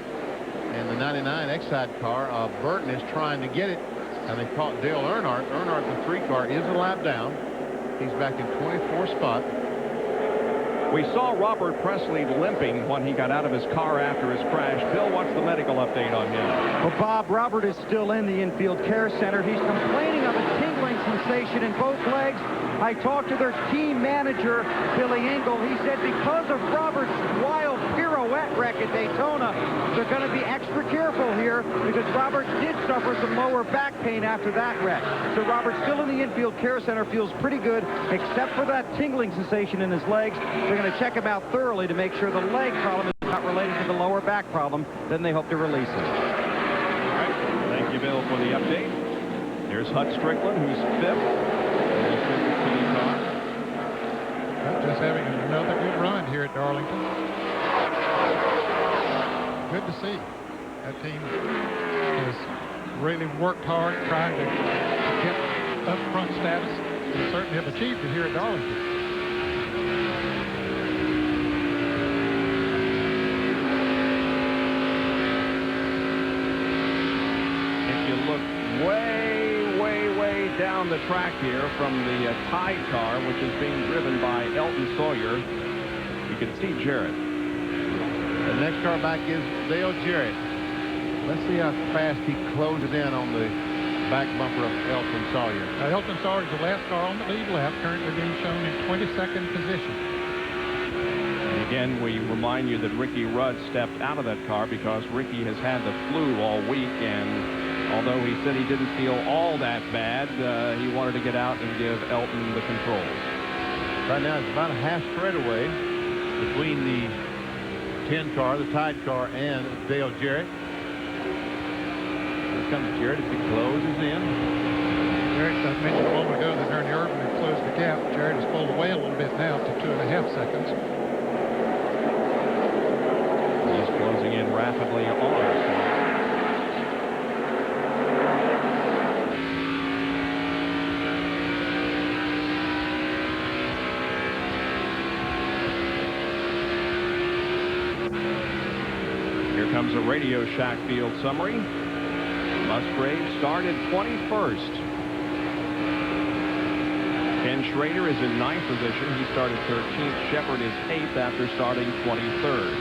E: And the 99 Exide car, Burton is trying to get it. And they caught Dale Earnhardt. Earnhardt, the 3 car, is a lap down. He's back in 24th spot.
G: We saw Robert Presley limping when he got out of his car after his crash. Bill, what's the medical update on him?
B: Well, Bob, Robert is still in the infield care center. He's complaining of a tingling sensation in both legs. I talked to their team manager, Billy Engel. He said because of Robert's wild pirouette wreck at Daytona, they're going to be extra careful here because Robert did suffer some lower back pain after that wreck. So Robert's still in the infield care center, feels pretty good, except for that tingling sensation in his legs. They're going to check him out thoroughly to make sure the leg problem is not related to the lower back problem. Then they hope to release him.
G: All right. Thank you, Bill, for the update. There's Hut Strickland, who's 5th.
D: Just having another good run here at Darlington. Good to see. That team has really worked hard trying to get up front status, and certainly have achieved it here at Darlington.
G: If you look way down the track here from the Tide car, which is being driven by Elton Sawyer, you can see Jarrett.
E: The next car back is Dale Jarrett. Let's see how fast he closes in on the back bumper of Elton Sawyer.
D: Elton Sawyer is the last car on the lead lap, currently being shown in 22nd position.
G: And again, we remind you that Ricky Rudd stepped out of that car because Ricky has had the flu all week, and although he said he didn't feel all that bad, he wanted to get out and give Elton the controls.
E: Right now, it's about a half straightaway between the 10 car, the Tide car, and Dale Jarrett. Here comes Jarrett as he closes in.
D: Jarrett, I mentioned a moment ago that Ernie Urban had closed the gap. Jarrett has pulled away a little bit now to 2.5 seconds.
G: He's closing in rapidly on Sawyer. Comes a Radio Shack field summary. Musgrave started 21st. Ken Schrader is in 9th position. He started 13th. Shepard is 8th after starting 23rd.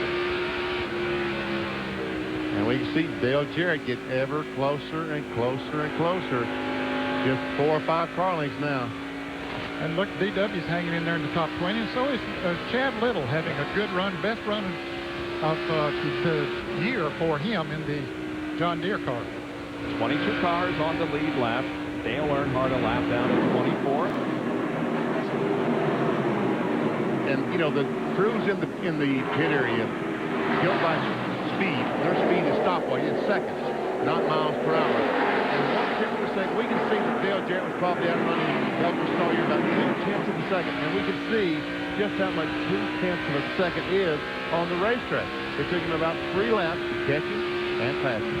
E: And we can see Dale Jarrett get ever closer and closer and closer. Just 4 or 5 car lengths now.
D: And look, DW's hanging in there in the top 20, and so is Chad Little having a good run, best run of the year for him in the John Deere car.
G: 22 cars on the lead lap. Dale Earnhardt a lap down at 24th.
E: And you know the crews in the pit area go by speed. Their speed is stopwatch. It's seconds, not miles per hour. And 1/10 of a second, we can see that Dale Jarrett was probably outrunning Elton Sawyer about 2/10 of a second, and we can see just how much 2/10 of a second is on the racetrack. It took him about 3 laps to catch him and pass him.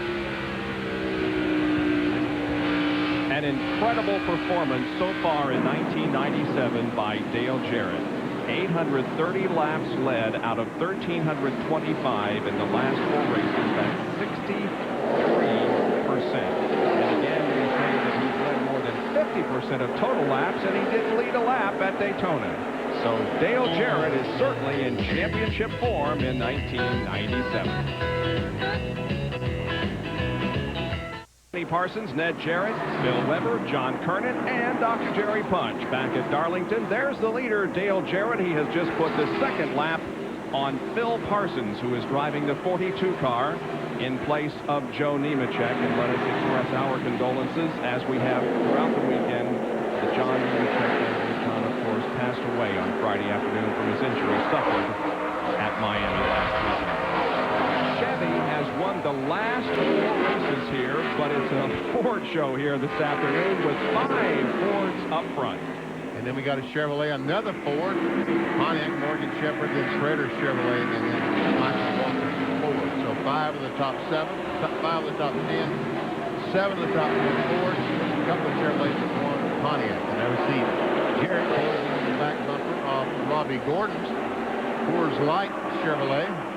G: An incredible performance so far in 1997 by Dale Jarrett. 830 laps led out of 1,325 in the last 4 races. That's 63%. And again, we say that he's led more than 50% of total laps, and he didn't lead a lap at Daytona. So Dale Jarrett is certainly in championship form in 1997. Parsons, Ned Jarrett, Bill Weber, John Kernan, and Dr. Jerry Punch. Back at Darlington, there's the leader, Dale Jarrett. He has just put the second lap on Phil Parsons, who is driving the 42 car in place of Joe Nemechek. And let us express our condolences, as we have throughout the weekend, that John Nemechek, of course, passed away on Friday afternoon from his injury suffered at Miami last weekend. Chevy has won the last 4 races here, but it's a Ford show here this afternoon with 5 Fords up front.
M: And then we got a Chevrolet, another Ford, Pontiac, Morgan Shepherd, then Schrader Chevrolet, and then Michael Walker Ford. So 5 of the top 7, 5 of the top 10, 7 of the top 10 Fords, a couple of Chevrolets, and 1 Pontiac. And there we see Jarrett holding the back bumper of Robbie Gordon's Coors Light Chevrolet.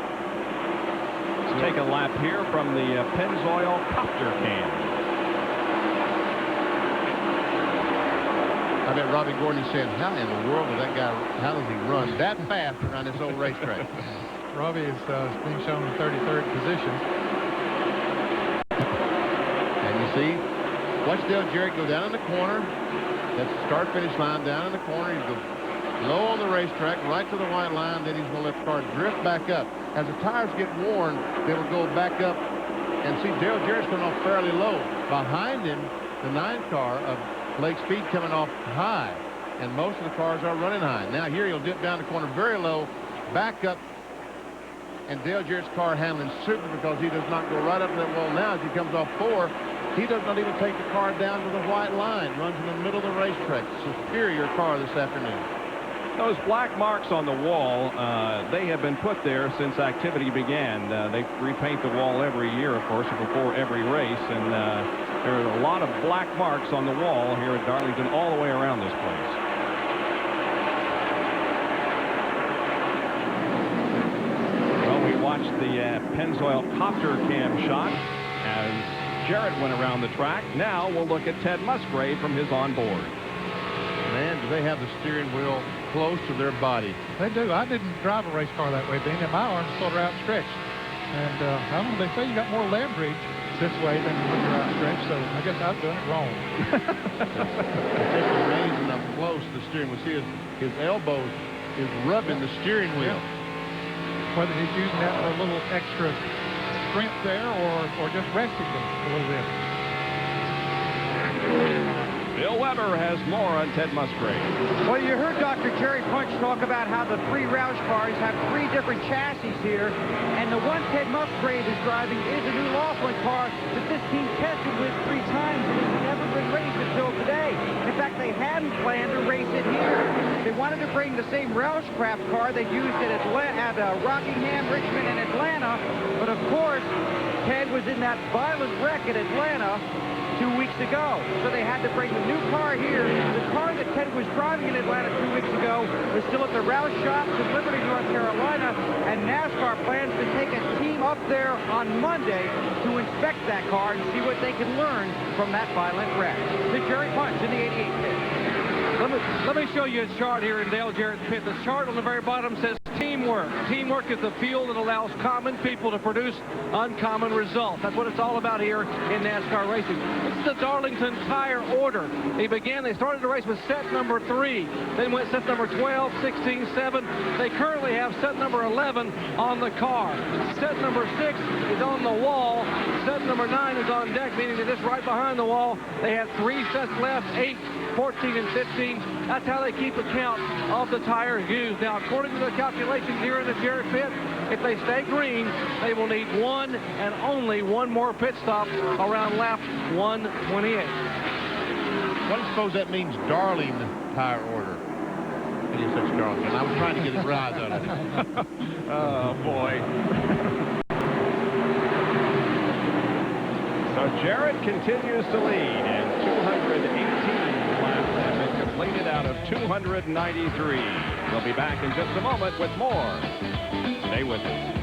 G: Let's take a lap here from the Pennzoil Copter Cam.
M: I bet Robbie Gordon is saying, how in the world does that guy, how does he run that fast around this old racetrack?
D: Robbie is being shown in 33rd position.
M: And you see, watch Dale Jarrett go down in the corner. That's the start-finish line down in the corner. He's go low on the racetrack, right to the white line. Then he's going to let the car drift back up. As the tires get worn, they will go back up. And see, Dale Jarrett's coming off fairly low. Behind him, the 9 car of Lake Speed coming off high, and most of the cars are running high. Now here he'll dip down the corner very low, back up, and Dale Jarrett's car handling super because he does not go right up to that wall. Now as he comes off 4, he does not even take the car down to the white line, runs in the middle of the racetrack. Superior car this afternoon.
G: Those black marks on the wall, they have been put there since activity began. They repaint the wall every year, of course, before every race, and there are a lot of black marks on the wall here at Darlington all the way around this place. Well, we watched the Pennzoil Copter Cam shot as Jarrett went around the track. Now we'll look at Ted Musgrave from his onboard.
M: Man, do they have the steering wheel close to their body.
D: They do. I didn't drive a race car that way, Dean, and my arms sort of outstretched. And I don't know, they say you got more leverage this way than when you're outstretched, so I guess I was doing it wrong.
M: It's amazing how close the steering wheel. See, his elbow is rubbing the steering wheel.
D: Yeah. Whether he's using that for a little extra strength there or just resting them a little bit.
G: Bill Weber has more on Ted Musgrave.
I: Well, you heard Dr. Jerry Punch talk about how the 3 Roush cars have 3 different chassis here, and the one Ted Musgrave is driving is a new Laughlin car that this team tested with 3 times, and it's never been raced until today. In fact, they hadn't planned to race it here. They wanted to bring the same Roushcraft car they used at Rockingham, Richmond, and Atlanta, but of course, Ted was in that violent wreck at Atlanta 2 weeks ago. So they had to bring the new car here. The car that Ted was driving in Atlanta 2 weeks ago was still at the Roush shops in Liberty, North Carolina, and NASCAR plans to take a team up there on Monday to inspect that car and see what they can learn from that violent wreck. The Jerry Punch in the 88 pit.
K: Let me show you a chart here in Dale Jarrett's pit. The chart on the very bottom says teamwork. Teamwork is the fuel that allows common people to produce uncommon results. That's what it's all about here in NASCAR racing. This is the Darlington tire order. They started the race with set number 3, then went set number 12, 16, 7. They currently have set number 11 on the car. Set number 6 is on the wall. Set number 9 is on deck, meaning they're just right behind the wall. They have 3 sets left, 8, 14, and 15. That's how they keep account of the tires used. Now, according to the calculations here in the Jarrett pit, if they stay green, they will need 1 and only 1 more pit stop around lap 128.
M: What do you suppose that means, Darling tire order? It is such Darlington. I was trying to get it right out of it.
G: Oh, boy. So Jarrett continues to lead, and 218 laps have been completed out of 293. We'll be back in just a moment with more. Stay with us.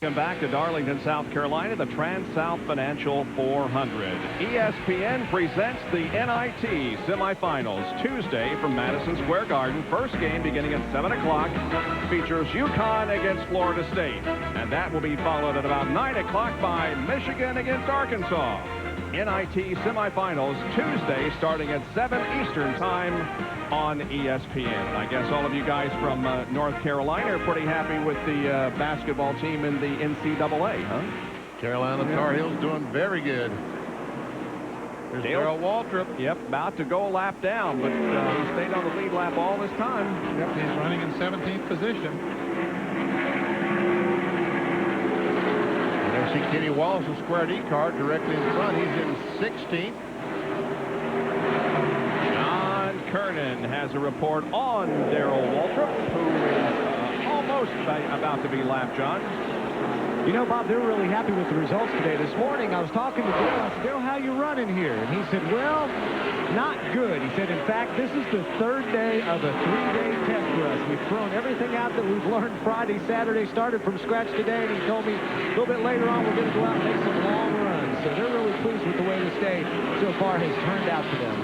G: Welcome back to Darlington, South Carolina, the Trans-South Financial 400. ESPN presents the NIT semifinals Tuesday from Madison Square Garden. First game beginning at 7 o'clock features UConn against Florida State. And that will be followed at about 9 o'clock by Michigan against Arkansas. NIT semifinals Tuesday starting at 7 Eastern time on ESPN. I guess all of you guys from North Carolina are pretty happy with the basketball team in the NCAA, huh?
E: Carolina Tar Heels doing very good. There's Darrell Waltrip.
G: Yep, about to go a lap down, but he stayed on the lead lap all this time.
D: Yep, he's running in 17th position.
E: See Kenny Wallace's square D car directly in front. He's in 16th.
G: John Kernan has a report on Darrell Waltrip, who is almost about to be lapped, John.
H: You know, Bob, they were really happy with the results today. This morning, I was talking to Darrell. I said, Darrell, how you running here? And he said, well, not good. He said, in fact, this is the third day of a 3-day test for us. We've thrown everything out that we've learned Friday, Saturday, started from scratch today, and he told me a little bit later on we're going to go out and make some long runs. So they're really pleased with the way this day so far has turned out for them.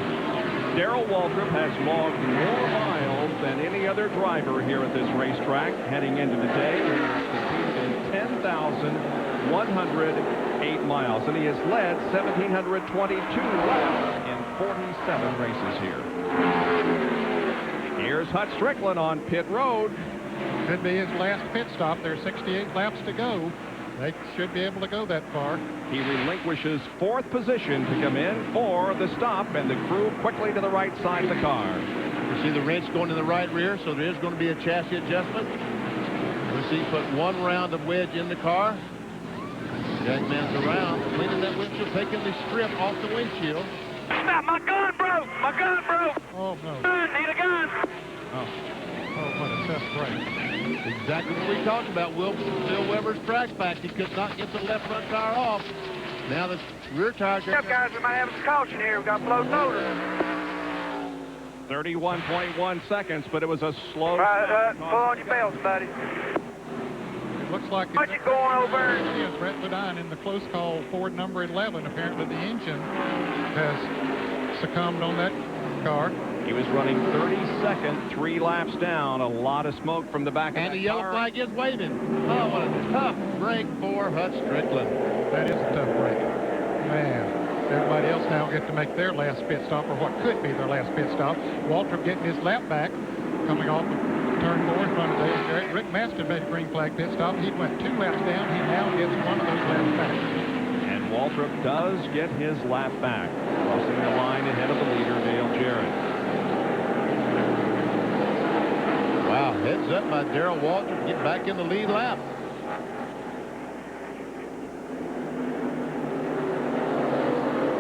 G: Darrell Waltrip has logged more miles than any other driver here at this racetrack heading into the day. He has competed in 10,108 miles, and he has led 1,722 laps in 47 races here. Here's Hut Strickland on pit road.
D: Could be his last pit stop. There's 68 laps to go. They should be able to go that far.
G: He relinquishes 4th position to come in for the stop, and the crew quickly to the right side of the car.
E: You see the wrench going to the right rear, so there is going to be a chassis adjustment. We see put 1 round of wedge in the car. Jackman's around, cleaning that windshield, taking the strip off the windshield.
O: Stop, my gun broke! My gun broke!
D: Oh, no.
O: Need a gun!
D: Oh, what a tough break.
E: Exactly what we talked about. Bill Weber's track fact. He could not get the left front tire off. Now the rear tire.
O: Yep, guys, we might have some caution here. We've got floating motor.
G: 31.1 seconds, but it was a slow.
O: Pull on your belts, buddy.
D: It looks like
O: what you going over?
D: Yes, Brett Ledine in the close call Ford number 11. Apparently the engine has succumbed on that car.
G: He was running 32nd, 3 laps down. A lot of smoke from the back of
E: and
G: that
E: the yellow
G: car.
E: flag is waving. Oh, what a tough break for Hut Strickland.
D: That is a tough break. Man, everybody else now get to make their last pit stop, or what could be their last pit stop. Waltrip getting his lap back, coming off of turn 4 in front of Dale Jarrett. Rick Maston made a green flag pit stop. He went 2 laps down. He now gets 1 of those laps back.
G: And Waltrip does get his lap back, crossing the line ahead of the leader, Dale Jarrett.
E: Wow, heads up by Darrell Waltrip, get back in the lead lap.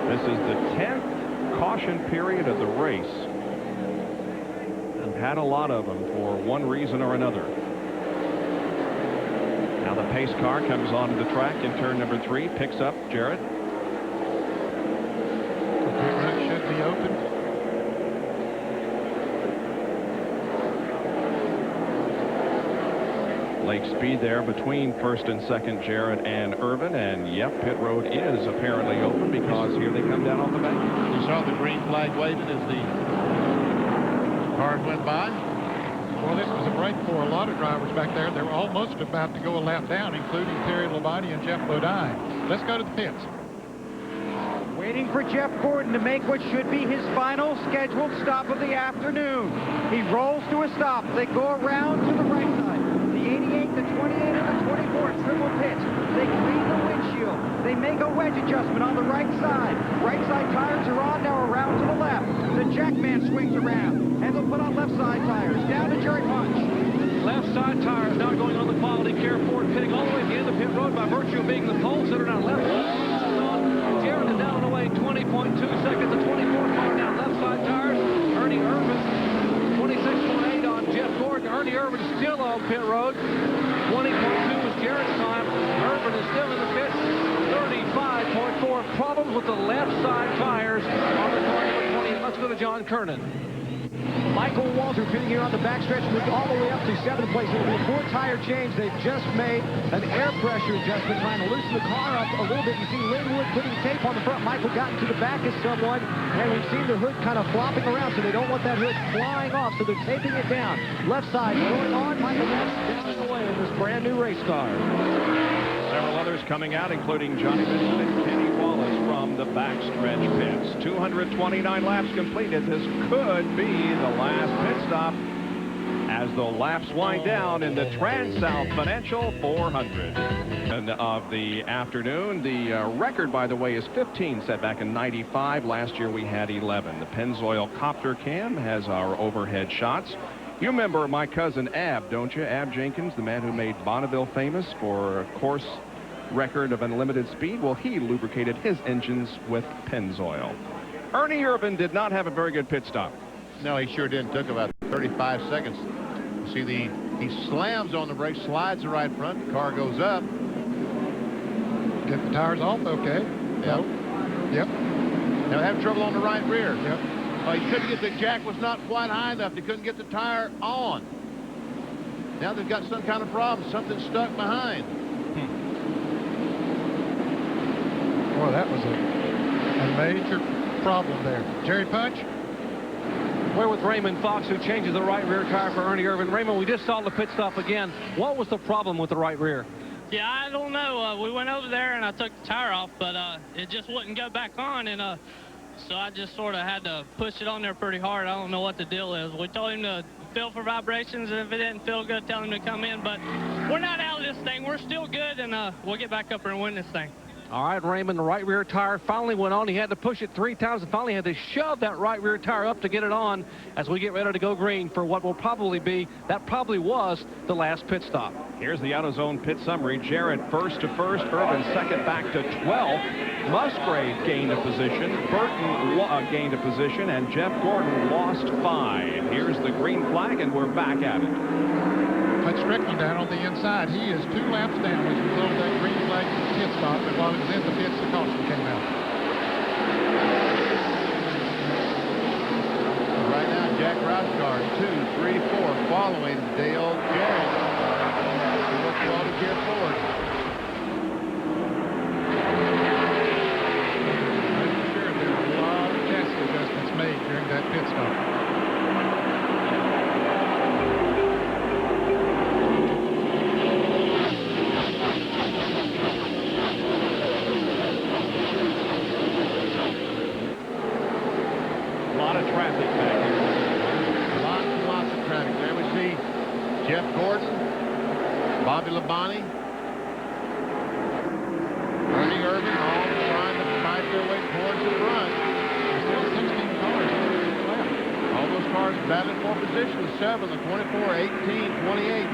G: This is the 10th caution period of the race. And had a lot of them for one reason or another. Now the pace car comes onto the track in turn number 3, picks up Jarrett.
D: The pit run should be open.
G: Lake speed there between 1st and 2nd, Jarrett and Irvin. And yep, pit road is apparently open because here they come down off the bank.
E: You saw the green flag waving as the cars went by.
D: Well, this was a break for a lot of drivers back there. They were almost about to go a lap down, including Terry Labonte and Jeff Bodine. Let's go to the pits.
B: Waiting for Jeff Gordon to make what should be his final scheduled stop of the afternoon. He rolls to a stop. They go around to the right side. The 88, the 28, and the 24 triple pitch. They clean the windshield. They make a wedge adjustment on the right side. Right side tires are on, now around to the left. The Jackman swings around, and they'll put on left side tires. Down to Jerry Punch.
K: Left side tires now going on the quality care Ford, pitting all the way at the end of pit road by virtue of being the pole sitter down left. Jarrett is down and away 20.2 seconds. The 24 car down left side tires. Ernie Irvin 26.8 on Jeff Gordon. Ernie Irvin still on pit road. 20.2 was Jarrett's time. Irvin is still in the pits. 35.4. Problems with the left side tires on the car number 20. Let's go to John Kernan.
H: Michael Walter pitting here on the backstretch, moved all the way up to 7th place. It will be a 4-tire change. They've just made an air pressure adjustment, trying to loosen the car up a little bit. You see Linwood putting tape on the front. Michael got into the back of someone, and we've seen the hood kind of flopping around, so they don't want that hood flying off, so they're taping it down. Left side going on. Michael Walter down and away in this brand new race car.
G: Several others coming out, including Johnny Benson and Kenny Wallace from the backstretch pits. 229 laps completed. This could be the last pit stop as the laps wind down in the Transouth Financial 400. And of the afternoon, the record, by the way, is 15 set back in 95. Last year we had 11. The Pennzoil Copter Cam has our overhead shots. You remember my cousin Ab, don't you? Ab Jenkins, the man who made Bonneville famous for a course record of unlimited speed. Well, he lubricated his engines with Pennzoil. Ernie Irvan did not have a very good pit stop.
E: No, he sure didn't. Took about 35 seconds. See, he slams on the brakes, slides the right front. The car goes up.
D: Get the tires off, okay.
E: Yep.
D: Yep.
E: Now having trouble on the right rear.
D: Yep.
E: He couldn't get the jack, was not quite high enough. They couldn't get the tire on. Now they've got some kind of problem. Something stuck behind.
D: Boy, that was a major problem there. Jerry Punch?
K: We're with Raymond Fox, who changes the right rear tire for Ernie Irvan. Raymond, we just saw the pit stop again. What was the problem with the right rear?
P: Yeah, I don't know. We went over there and I took the tire off, but it just wouldn't go back on, and so I just sort of had to push it on there pretty hard. I don't know what the deal is. We told him to feel for vibrations, and if it didn't feel good, tell him to come in. But we're not out of this thing. We're still good, and we'll get back up there and win this thing.
K: All right, Raymond, the right rear tire finally went on. He had to push it 3 times and finally had to shove that right rear tire up to get it on as we get ready to go green for what will probably be, that probably was, the last pit stop.
G: Here's the AutoZone pit summary. Jarrett first to first, Irvan second back to 12. Musgrave gained a position, Burton gained a position, and Jeff Gordon lost 5. Here's the green flag, and we're back at it.
D: Put Strickland down on the inside. He is 2 laps down as a result of that green flag pit stop, but while he was in the pits, the caution came out.
E: Right now, Jack Roush car 2, 3, 4 following Dale Jarrett. Look forward here forward.
D: I'm sure there were a lot of chassis adjustments made during that pit stop.
E: Jeff Gordon, Bobby Labonte, Ernie Irvan, all trying to fight their way towards the front.
D: There's still 16 cars left.
E: All those cars battling for position. The 7, the 24, 18, 28.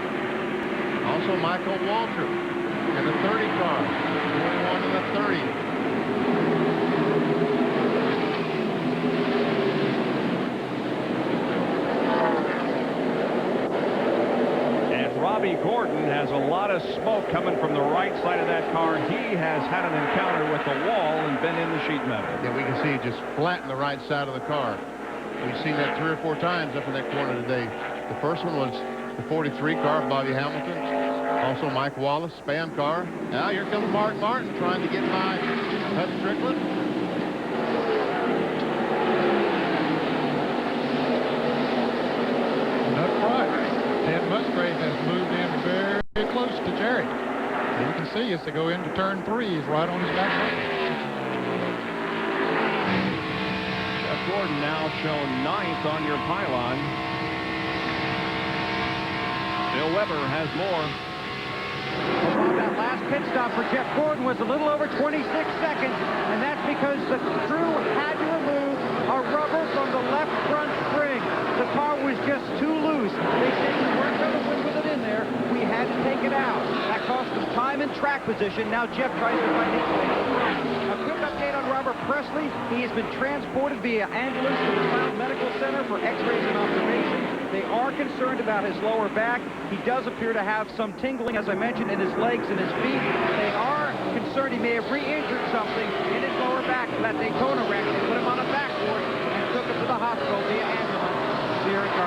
E: Also Michael Walter and the 30 car, 21 and the 30.
G: Bobby Gordon has a lot of smoke coming from the right side of that car. He has had an encounter with the wall and been in the sheet metal.
E: Yeah, we can see it just flatten the right side of the car. We've seen that 3 or 4 times up in that corner today. The first one was the 43 car, Bobby Hamilton. Also Mike Wallace, Spam car. Now here comes Mark Martin trying to get by Hut Strickland.
D: That's right. Ted Musgrave has moved in very close to Jerry. And you can see as they go into turn 3, he's right on his back brake.
G: Jeff Gordon now shown 9th on your pylon. Bill Weber has more.
B: Well, that last pit stop for Jeff Gordon was a little over 26 seconds, and that's because the crew had to remove a rubber from the left front spring. The car was just too loose. They said we weren't going to win with it in there. We had to take it out. That cost them time and track position. Now Jeff tries to find his way. A quick update on Robert Presley. He has been transported via ambulance to the Cloud Medical Center for x-rays and observation. They are concerned about his lower back. He does appear to have some tingling, as I mentioned, in his legs and his feet. They are concerned he may have re-injured something in his lower back. That Daytona wreck. They put him on a backboard and took him to the hospital via ambulance. Here it comes.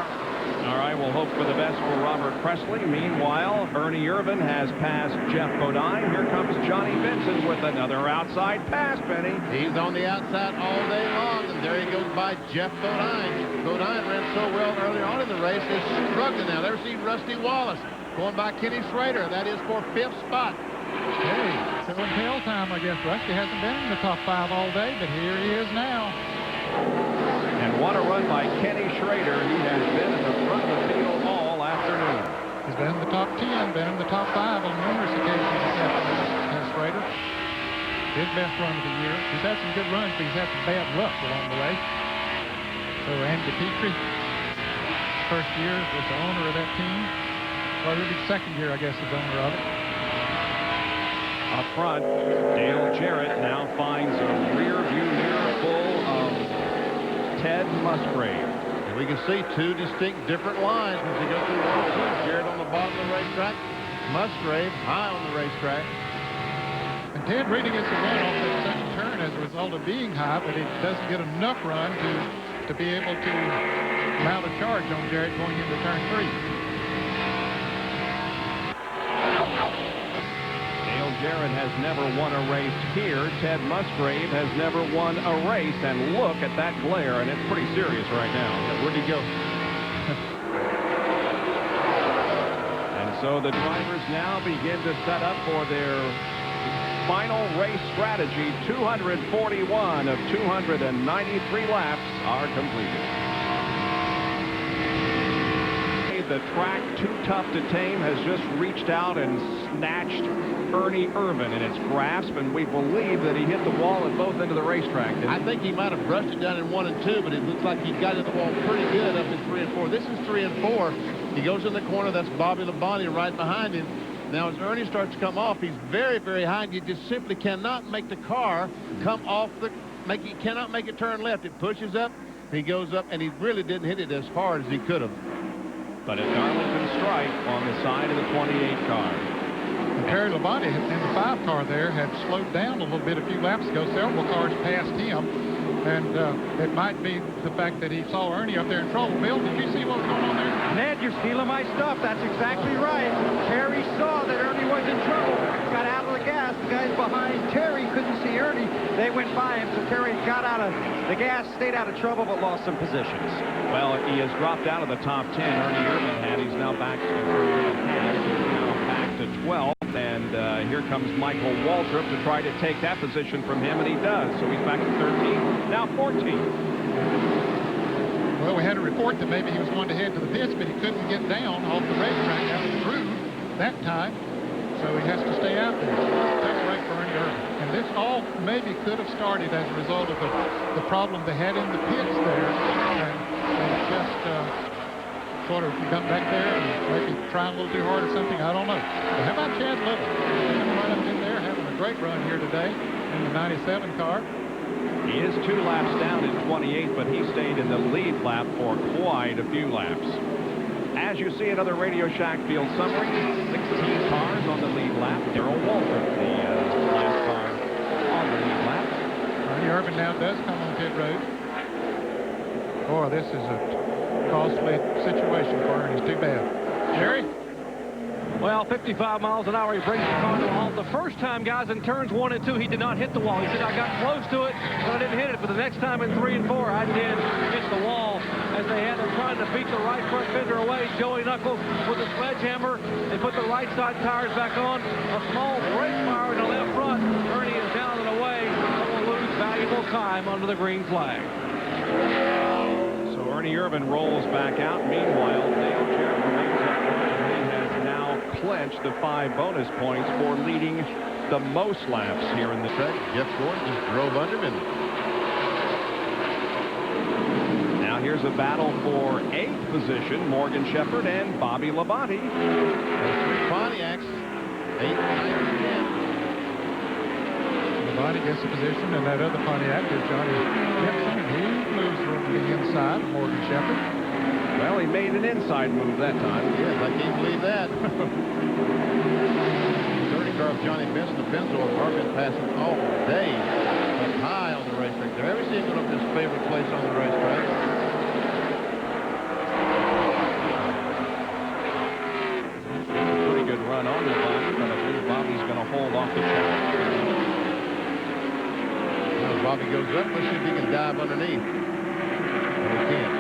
G: right, we'll hope for the best for Robert Presley. Meanwhile, Ernie Irvan has passed Jeff Bodine. Here comes Johnny Benson with another outside pass, Benny.
E: He's on the outside all day long, and there he goes by Jeff Bodine. Bodine ran so well earlier on in the race, he's struggling now. There's Rusty Wallace going by Kenny Schrader. That is for 5th spot.
D: Hey, show and tell time, I guess. Rusty hasn't been in the top 5 all day, but here he is now.
G: And what a run by Kenny Schrader. He has been at the front of the field all afternoon.
D: He's been in the top 10, been in the top 5 on numerous occasions this afternoon. And Schrader, his best run of the year. He's had some good runs, but he's had some bad luck along the way. So Andy Petrie, first year, was the owner of that team. Or really second year, I guess, as owner of it.
G: Up front, Dale Jarrett now finds a rear view mirror full of Ted Musgrave.
E: And we can see 2 distinct different lines as they go through 1-2. Jarrett on the bottom of the racetrack, Musgrave high on the racetrack.
D: And Ted really gets a run off that second turn as a result of being high, but he doesn't get enough run to be able to mount a charge on Jarrett going into turn 3.
G: Jarrett has never won a race here. Ted Musgrave has never won a race. And look at that glare, and it's pretty serious right now.
E: Where'd he go?
G: And so the drivers now begin to set up for their final race strategy. 241 of 293 laps are completed. The track, too tough to tame, has just reached out and snatched Ernie Irvan in its grasp, and we believe that he hit the wall at both ends of the racetrack.
E: I think he might have brushed it down in 1 and 2, but it looks like he got in the wall pretty good up in 3 and 4. This is 3 and 4. He goes in the corner. That's Bobby Labonte right behind him. Now, as Ernie starts to come off, he's very, very high, and you just simply cannot make the car come off he cannot make it turn left. It pushes up, he goes up, and he really didn't hit it as hard as he could have.
G: But a Darlington strike on the side of the 28 car.
D: And Terry Labonte in the 5 car there had slowed down a little bit a few laps ago. Several cars passed him. And it might be the fact that he saw Ernie up there in trouble. Bill, did you see what was going on there?
I: Ned, you're stealing my stuff. That's exactly right. Terry saw that Ernie was in trouble. Got out of the gas. The guys behind Terry couldn't see Ernie. They went by him, so Terry got out of the gas, stayed out of trouble, but lost some positions.
G: Well, he has dropped out of the top 10. Ernie Irvan had. He's now back to back to 12. And here comes Michael Waltrip to try to take that position from him, and he does. So he's back to 13, now 14.
D: Well, we had a report that maybe he was going to head to the pits, but he couldn't get down off the racetrack out of the groove that time. So he has to stay out there. Tough break for Ernie Irvan. And this all maybe could have started as a result of the problem they had in the pits there. And just sort of got back there and maybe trying a little too hard or something. I don't know. But how about Chad Little? Him right up in there having a great run here today in the 97 car.
G: He is 2 laps down in 28, but he stayed in the lead lap for quite a few laps. As you see, another Radio Shack field summary. 16 cars on the lead lap. Darrell Waltrip, the last car on the lead lap.
D: Ernie Irvan now does come on pit road. Boy, this is a costly situation for Ernie. It's too bad. Jerry?
K: Well, 55 miles an hour, he brings the car to a halt. The first time, guys, in turns 1 and 2, he did not hit the wall. He said, I got close to it, but I didn't hit it. But the next time in 3 and 4, I did hit the wall as they had him trying to beat the right front fender away. Joey Knuckles with a sledgehammer and put the right side tires back on. A small brake fire in the left front. Ernie is down and away and will lose valuable time under the green flag.
G: Ernie Irvan rolls back out. Meanwhile, Dale Jarrett remains up front, and he has now clinched the 5 bonus points for leading the most laps here in the track.
E: Jeff Gordon just drove under him.
G: Now here's a battle for 8th position. Morgan Shepherd and Bobby Labonte.
E: There's 3 Pontiacs. 8, 9, and 10.
D: Labonte gets the position, and that other Pontiac is Johnny Gibson. He moves from the inside, Morgan Shepherd.
G: Well, he made an inside move that time.
E: Yes, I can't believe that. 30 car of Johnny Benson, the Pennzoil car, been passing all day up high on the racetrack. They've ever seen one of his favorite place on the racetrack. Bobby goes up. Let's see if he can dive underneath. And he can't.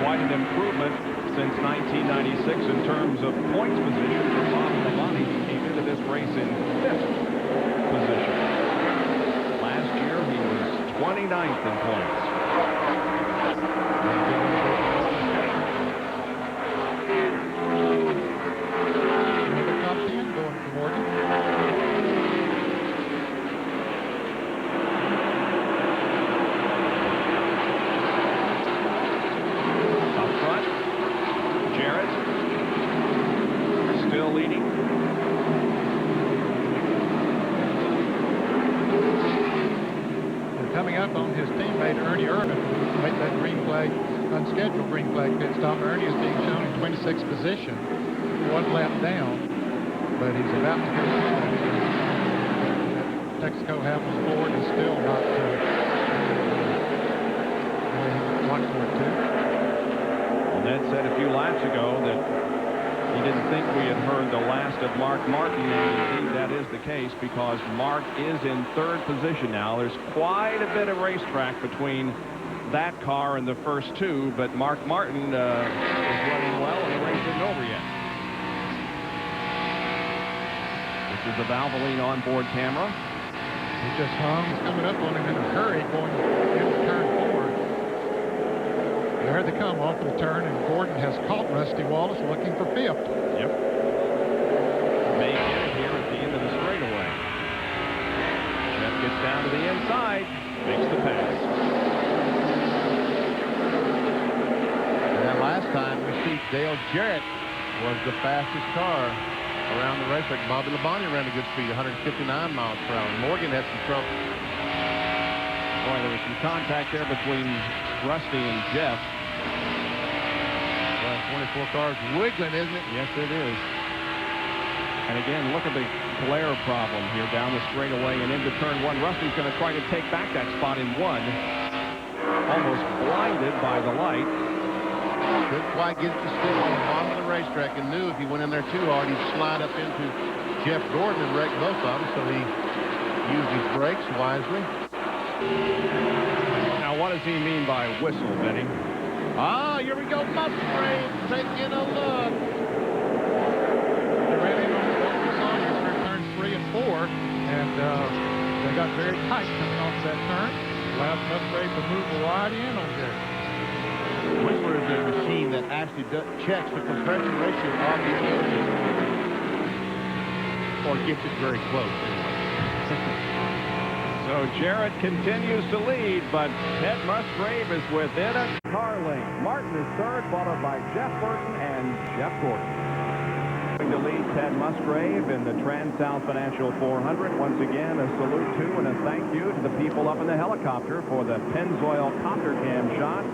G: Quite an improvement since 1996 in terms of points position for Bobby Labonte, who came into this race in 5th position. Last year, he was 29th in points.
D: Another top 10 going for Morgan.
G: Up front, Jarrett still leading.
D: They're coming up on his teammate Ernie Irvin, who made that green flag, unscheduled green flag pit stop. Ernie is being shown in 26th position, 1 lap down, but he's about to get that Texaco Havels Ford is still not locked for it too.
G: Well, Ned said a few laps ago that he didn't think we had heard the last of Mark Martin, and indeed that is the case, because Mark is in 3rd position now. There's quite a bit of racetrack between that car and the first 2, but Mark Martin is running well, and the race isn't over yet. This is the Valvoline onboard camera.
D: He just hung. He's coming up on him in a hurry going into turn 4. There they come off the turn, and Gordon has caught Rusty Wallace looking for 5th.
G: Yep. May get it here at the end of the straightaway. Jeff gets down to the inside, makes the pass.
E: And then last time we see Dale Jarrett was the fastest car around the racetrack. Bobby Labonte ran a good speed, 159 miles per hour. Morgan had some trouble.
G: Boy, there was some contact there between Rusty and Jeff.
E: Well, 24 cars wiggling, isn't it?
G: Yes, it is. And again, look at the glare problem here down the straightaway and into turn 1. Rusty's going to try to take back that spot in 1. Almost blinded by the light.
E: Couldn't quite get it to stick on the bottom of the racetrack, and knew if he went in there too hard, he'd slide up into Jeff Gordon and wreck both of them, so he used his brakes wisely.
G: Now, what does he mean by whistle, Benny?
E: Ah, here we go, Musgrave taking a look.
D: They ran in on the Saunders for turns 3 and 4, and they got very tight coming off that turn. Allowed Musgrave to move right in on there.
E: Whistler is a machine that actually checks the compression ratio of the engine, or gets it very close anyway.
G: So Jarrett continues to lead, but Ted Musgrave is within a car length. Martin is 3rd, followed by Jeff Burton and Jeff Gordon. Going to lead Ted Musgrave in the Transouth Financial 400. Once again, a salute to and a thank you to the people up in the helicopter for the Pennzoil copter cam shots.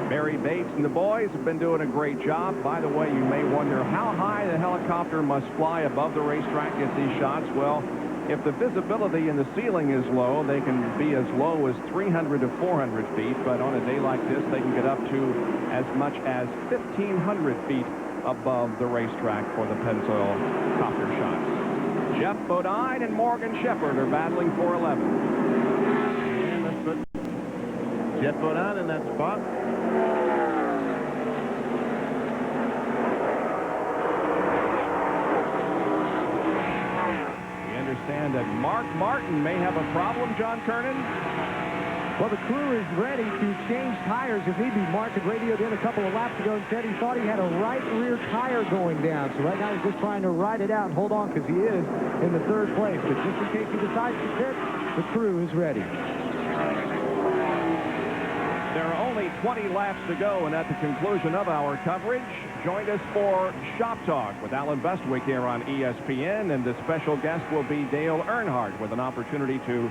G: Barry Bates and the boys have been doing a great job. By the way, you may wonder how high the helicopter must fly above the racetrack at these shots. Well, if the visibility in the ceiling is low, they can be as low as 300 to 400 feet, but on a day like this, they can get up to as much as 1,500 feet above the racetrack for the Pennzoil copter shots. Jeff Bodine and Morgan Shepherd are battling for 11.
E: And let's put Jeff Bodine in that spot.
G: Understand that Mark Martin may have a problem, John Kernan?
B: Well, the crew is ready to change tires if need be. Mark had radioed in a couple of laps ago and said he thought he had a right rear tire going down. So right now he's just trying to ride it out and hold on because he is in the 3rd place. But just in case he decides to pit, the crew is ready.
G: There are only 20 laps to go, and at the conclusion of our coverage, join us for Shop Talk with Alan Bestwick here on ESPN, and the special guest will be Dale Earnhardt with an opportunity to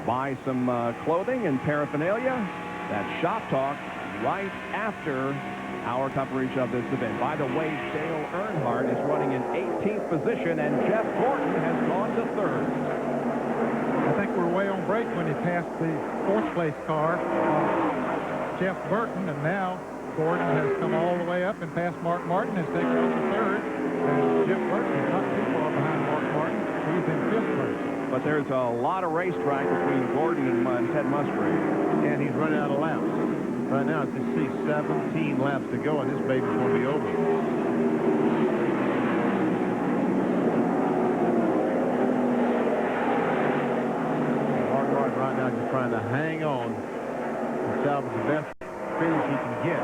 G: buy some clothing and paraphernalia. That's Shop Talk right after our coverage of this event. By the way, Dale Earnhardt is running in 18th position, and Jeff Gordon has gone to 3rd.
D: I think we're way on break when he passed the 4th place car, Jeff Burton, and now Gordon has come all the way up and passed Mark Martin, has taken over 3rd, and Jeff Burton is not too far behind Mark Martin. He's in 5th place.
G: but there's a lot of racetrack between Gordon and Ted Musgrave.
M: And he's running out of laps. Right now, as you see, 17 laps to go, and this baby's going to be over. Mark right now just trying to hang on and salvage the best finish he can get.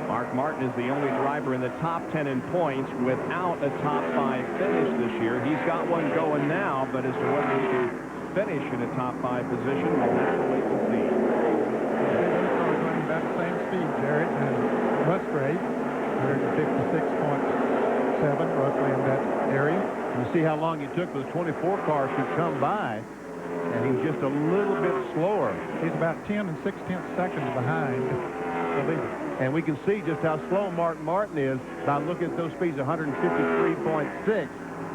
G: Mark Martin is the only driver in the top 10 in points without a top 5 finish this year. He's got one going now, but as to whether he can finish in a top 5 position, we'll have to wait and see.
D: Running about the same speed, Jarrett and Musgrave, 156.7 roughly in that area.
M: You see how long it took for the 24 cars to come by, and he was just a little bit slower.
D: He's about 10 and 6/10 seconds behind the leader.
M: And we can see just how slow Mark Martin is by looking at those speeds, 153.6.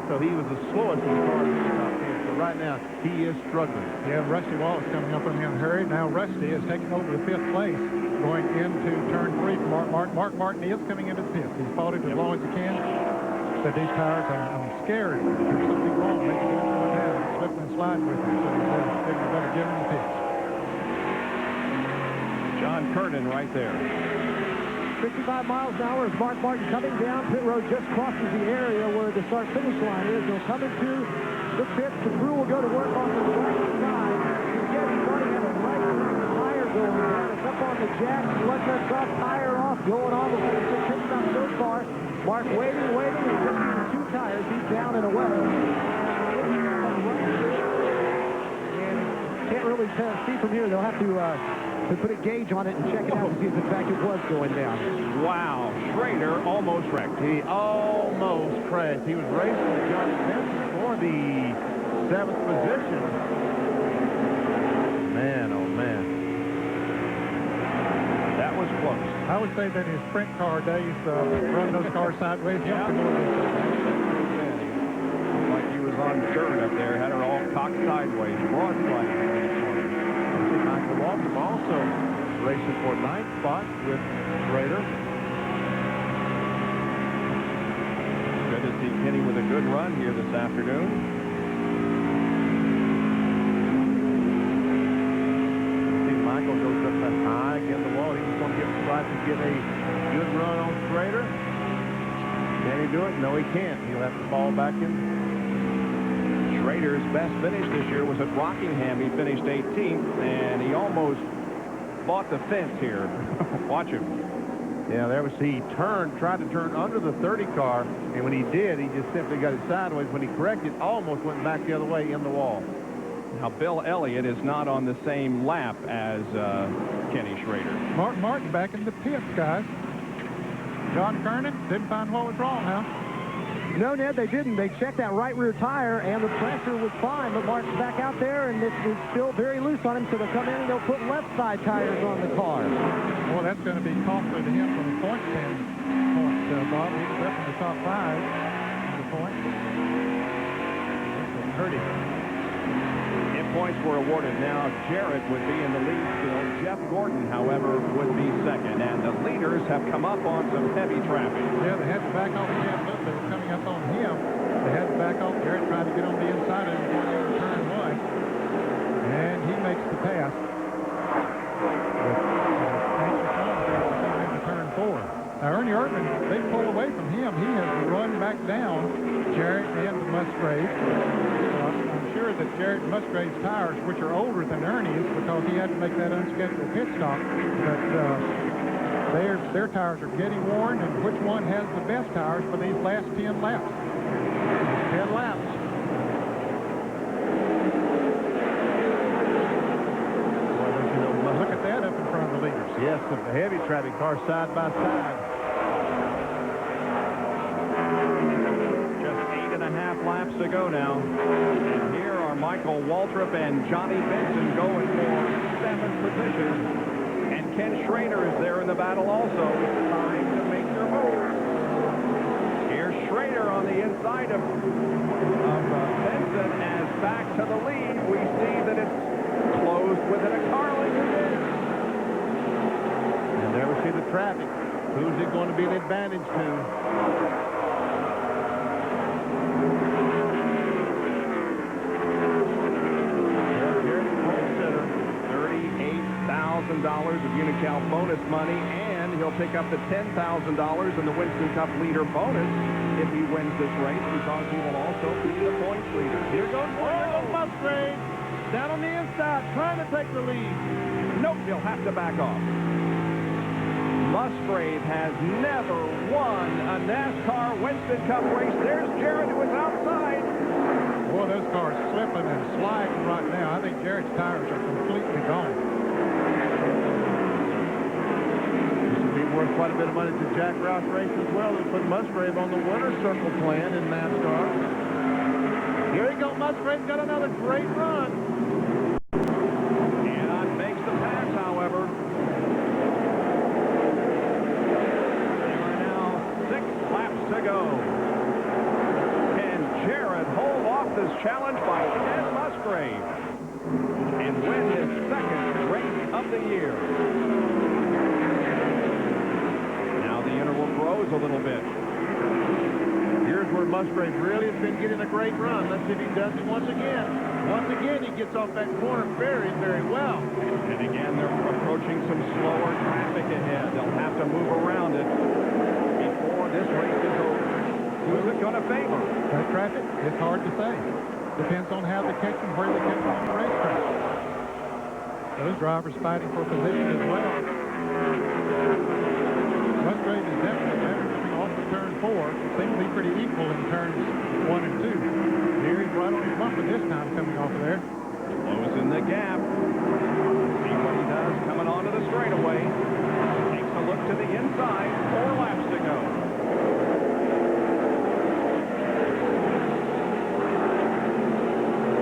M: So he was the slowest in the car in the top 10. So right now, he is struggling.
D: Yeah, Rusty Wallace coming up on him in a hurry. Now Rusty is taking over the 5th place, going into turn 3 for Mark Martin. Mark Martin is coming into the pits. He's fought it as long as he can. Said these tires, I'm scared. There's something wrong. Maybe he's going down, slipping and sliding with him. So he said, we better get him in the pits.
G: John Kernan right there.
U: 55 miles an hour as Mark Martin coming down pit road, just crosses the area where the start-finish line is. He'll come into the pits. The crew will go to work on the right side. Again, starting at a right tire going down. It's up on the jack. Let that front tire off, going on the pits up so far. Mark waiting, and just using 2 tires. He's down and away. And can't really see from here. They'll have to put a gauge on it and check it out to see if in fact it was going down.
G: Wow, Schrader almost wrecked.
M: He almost crashed. He was racing with Johnny Benson for the 7th position. Man, oh man.
G: That was close.
D: I would say that his sprint car days, running those cars sideways,
G: yeah. Like he was on dirt up there, had her all cocked sideways, broadside.
M: Michael Waltrip also racing for 9th spot with Schrader.
G: Good to see Kenny with a good run here this afternoon.
M: See Michael goes up that high against the wall. He's going to try to get a good run on Schrader. Can he do it? No, he can't. He'll have to fall back in.
G: Schrader's best finish this year was at Rockingham. He finished 18th, and he almost bought the fence here. Watch him.
M: Yeah, there was he tried to turn under the 30 car, and when he did, he just simply got it sideways. When he corrected, almost went back the other way in the wall.
G: Now, Bill Elliott is not on the same lap as Kenny Schrader.
D: Mark Martin back in the pits, guys. John Kernan didn't find what was wrong, huh?
U: No, Ned, they didn't. They checked that right rear tire, and the pressure was fine, but Mark's back out there, and it's still very loose on him, so they'll come in and they'll put left side tires on the car.
D: Well, that's going to be costly to him from a point standpoint, Bob. He's up in the top 5 on the point. It's hurt him.
G: If points were awarded now, Jarrett would be in the lead still. Jeff Gordon, however, would be second, and the leaders have come up on some heavy traffic.
D: Yeah, they had to back off again. Look, they were coming up on him. They had to back off. Jarrett tried to get on the inside of him going into turn 1, and he makes the pass. Into turn 4. Now, Ernie Erdman, they pull away from him. He has run back down Jarrett and Musgrave. I'm sure that Jarrett Musgrave's tires, which are older than Ernie's, because he had to make that unscheduled pit stop, but their tires are getting worn, and which one has the best tires for these last 10 laps?
M: 10 laps.
D: Well, look at that up in front of the leaders.
M: Yes, the heavy traffic cars side by side.
G: Just 8.5 laps to go now. And here are Michael Waltrip and Johnny Benson going for 7th position. And Ken Schrader is there in the battle also. It's time to make your move. Here's Schrader on the inside of Benson as back to the lead. We see that it's closed within a car length of this.
M: And there we see the traffic. Who's it going to be an advantage to?
T: of Unocal bonus money, and he'll pick up the $10,000 in the Winston Cup leader bonus if he wins this race, because he will also be the points leader.
M: Here goes Musgrave. Down on the inside, trying to take the lead.
T: Nope, he'll have to back off. Musgrave has never won a NASCAR Winston Cup race. There's Jarrett, who is outside.
D: Boy, those cars slipping and sliding right now. I think Jarrett's tires are completely gone.
M: This would be worth quite a bit of money to Jack Roush race as well. They put Musgrave on the winner's circle plan in NASCAR. Here you go, Musgrave got another great run.
T: And makes the pass, however. There are now 6 laps to go. Can Jarrett hold off this challenge by Ken Musgrave and win his 2nd race of the year? Now the interval grows a little bit.
M: Here's where Musgrave really has been getting a great run. Let's see if he does it once again. Once again, he gets off that corner very, very well.
T: And again, they're approaching some slower traffic ahead. They'll have to move around it before this race is over. Who's it going to favor?
D: That traffic, it's hard to say. Depends on how they catch them, where they catch them on the racetrack. Those drivers fighting for position as well. Musgrave is definitely better coming off of turn 4. Seems to be pretty equal in turns 1 and 2. Here he's right on his bumper this time coming off of there.
T: Closing the gap. See what he does coming onto the straightaway. Takes a look to the inside. 4 laps to go.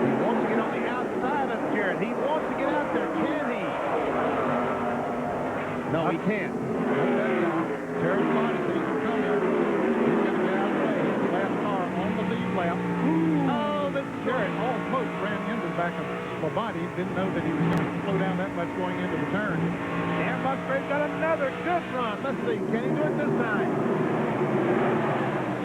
M: He wants to get on the outside of Jarrett. He wants to get out there. Can he? No, he can't.
D: Terry Bonnie sees him coming. He's going to get out of the way. He's the last car on the lead lap. Oh, but Jarrett almost ran into the back of Labonte. Didn't know that he was going to slow down that much going into the turn.
M: And Musgrave got another good run. Let's see. Can he do it this time?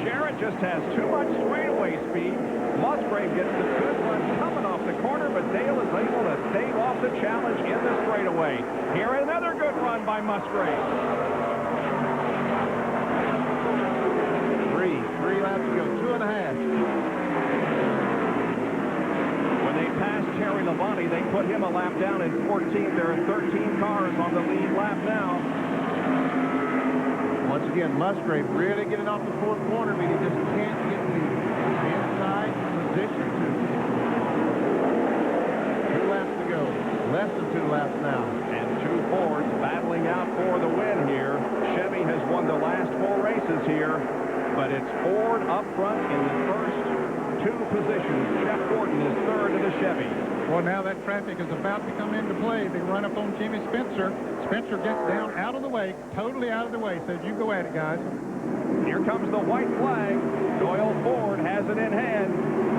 T: Jarrett just has too much straightaway speed. Musgrave gets the good run coming off the corner, but Dale is able to stave off the challenge in the straightaway. Here another good run by Musgrave.
M: 3 laps to go. 2.5.
T: When they pass Terry Labonte, they put him a lap down in 14th. There are 13 cars on the lead lap now.
M: Once again, Musgrave really getting off the 4th corner, but he just can't get the inside position to. 2 laps to go. Less than 2 laps now.
T: And 2 Fords battling out for the win here. Chevy has won the last 4 races here, but it's Ford up front in the first 2 positions. Jeff Gordon is 3rd in the Chevy.
D: Well, now that traffic is about to come into play. They run up on Jimmy Spencer. Spencer gets down out of the way, totally out of the way. Says, you go at it, guys.
T: Here comes the white flag. Doyle Ford has it in hand.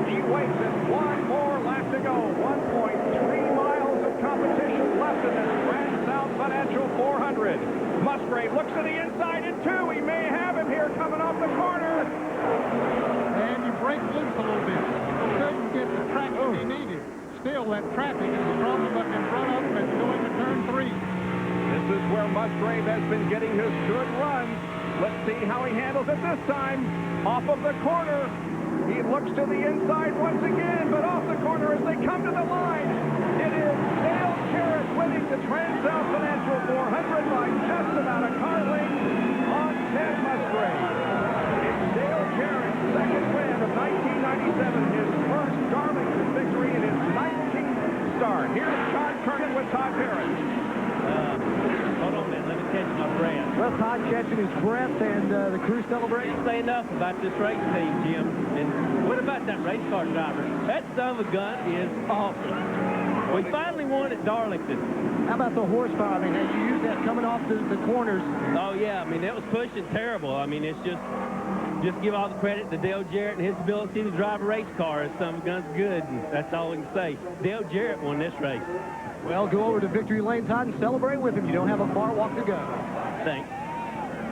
T: He waits it. 1 more lap to go. 1.3 miles of competition left in this Transouth Financial 400. Musgrave looks to the inside in 2. He may have him here coming off the corner.
D: And you break loose a little bit. Couldn't get the traction he needed. Still, that traffic is a problem up in front of him and going to turn 3.
T: This is where Musgrave has been getting his good runs. Let's see how he handles it this time. Off of the corner. He looks to the inside once again, but off the corner as they come to the line. It is Dale Jarrett winning the Transouth Financial 400 by just about a car length on Ted Musgrave. It's Dale Jarrett's 2nd win of 1997, his first Darlington victory in his 19th start. Here's Todd Kernan with Todd Parrish.
Q: Hold on a minute, let me catch my breath.
U: Well, Todd catching his breath and the crew celebrating.
Q: Can't say enough about this race team, Jim. And what about that race car driver? That son of a gun is awesome. We finally won at Darlington.
U: How about the horsepower? I mean, you used that coming off the corners.
Q: Oh, yeah. I mean, it was pushing terrible. I mean, it's just give all the credit to Dale Jarrett and his ability to drive a race car. Some gun's good, and that's all we can say. Dale Jarrett won this race.
U: Well, go over to victory lane, Todd, and celebrate with him. You don't have a far walk to go.
Q: Thanks.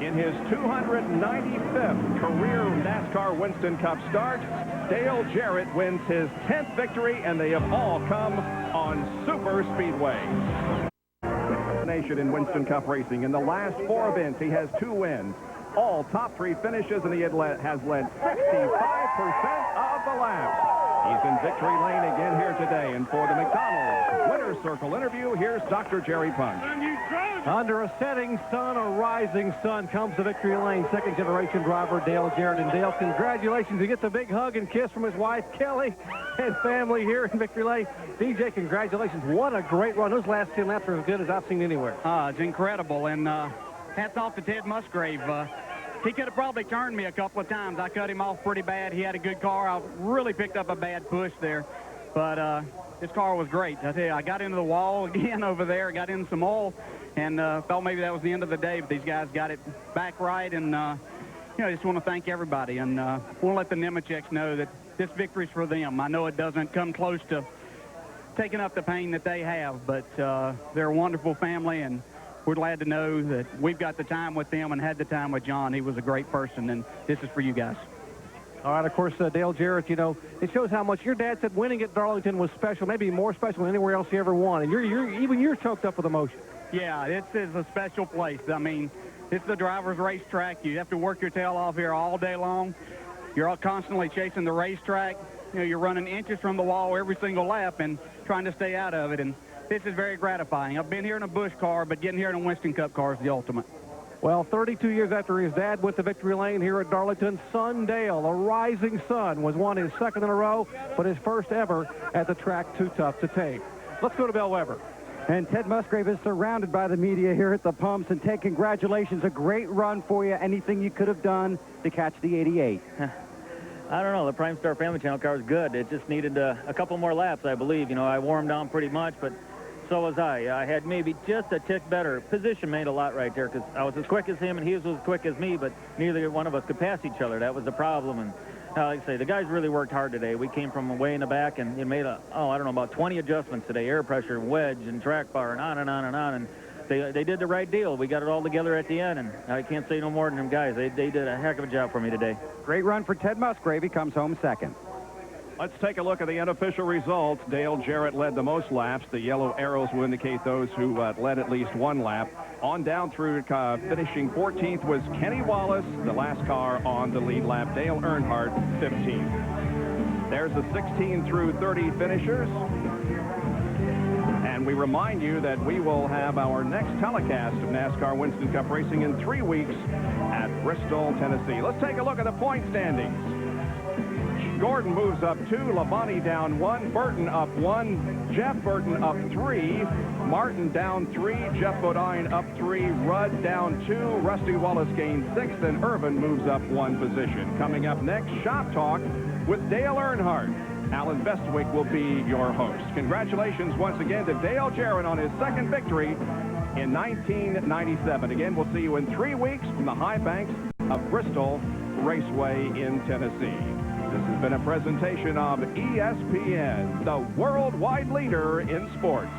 T: In his 295th career NASCAR Winston Cup start, Dale Jarrett wins his 10th victory, and they have all come on super speedway. domination in Winston Cup racing. In the last 4 events, he has 2 wins, all top 3 finishes, and he has led 65% of the laps. He's in victory lane again here today. And for the McDonald's Winner's Circle interview, here's Dr. Jerry Punch.
R: Under a setting sun, a rising sun, comes the victory lane. Second-generation driver Dale Jarrett. And Dale, congratulations. He gets a big hug and kiss from his wife, Kelly, and family here in victory lane. DJ, congratulations. What a great run. Those last 10 laps are as good as I've seen anywhere.
S: It's incredible. And hats off to Ted Musgrave. He could have probably turned me a couple of times. I cut him off pretty bad. He had a good car. I really picked up a bad push there. But his car was great. I tell you, I got into the wall again over there, got in some oil, and thought maybe that was the end of the day. But these guys got it back right. And, you know, I just want to thank everybody. And want to let the Nemecheks know that this victory's for them. I know it doesn't come close to taking up the pain that they have, but they're a wonderful family, and we're glad to know that we've got the time with them and had the time with John. He was a great person, and this is for you guys.
R: All right, of course, Dale Jarrett, you know, it shows how much your dad said winning at Darlington was special, maybe more special than anywhere else he ever won. And even you're choked up with emotion.
S: Yeah, this is a special place. I mean, this is a driver's racetrack. You have to work your tail off here all day long. You're all constantly chasing the racetrack. You know, you're running inches from the wall every single lap and trying to stay out of it. And this is very gratifying. I've been here in a Busch car, but getting here in a Winston Cup car is the ultimate.
R: Well, 32 years after his dad went to victory lane here at Darlington, son Dale, a rising sun, was won his second in a row, but his first ever at the track too tough to take. Let's go to Bill Weber.
B: And Ted Musgrave is surrounded by the media here at the pumps. And Ted, congratulations. A great run for you. Anything you could have done to catch the 88?
W: I don't know. The Prime Star Family Channel car was good. It just needed a couple more laps, I believe. You know, I wore him down pretty much, but so was I. I had maybe just a tick better. Position made a lot right there because I was as quick as him and he was as quick as me, but neither one of us could pass each other. That was the problem. And like I say, the guys really worked hard today. We came from way in the back and it made, I don't know, about 20 adjustments today. Air pressure, wedge, and track bar, and on and on and on. And they did the right deal. We got it all together at the end, and I can't say no more than them guys. They did a heck of a job for me today.
B: Great run for Ted Musgrave. He comes home second.
T: Let's take a look at the unofficial results. Dale Jarrett led the most laps. The yellow arrows will indicate those who led at least one lap. On down through finishing 14th was Kenny Wallace, the last car on the lead lap. Dale Earnhardt, 15th. There's the 16 through 30 finishers. And we remind you that we will have our next telecast of NASCAR Winston Cup Racing in 3 weeks at Bristol, Tennessee. Let's take a look at the point standings. Gordon moves up 2, Labonte down 1, Burton up 1, Jeff Burton up 3, Martin down 3, Jeff Bodine up 3, Rudd down 2, Rusty Wallace gains 6th, and Irvin moves up 1 position. Coming up next, Shop Talk with Dale Earnhardt. Alan Bestwick will be your host. Congratulations once again to Dale Jarrett on his second victory in 1997. Again, we'll see you in 3 weeks from the high banks of Bristol Raceway in Tennessee. This has been a presentation of ESPN, the worldwide leader in sports.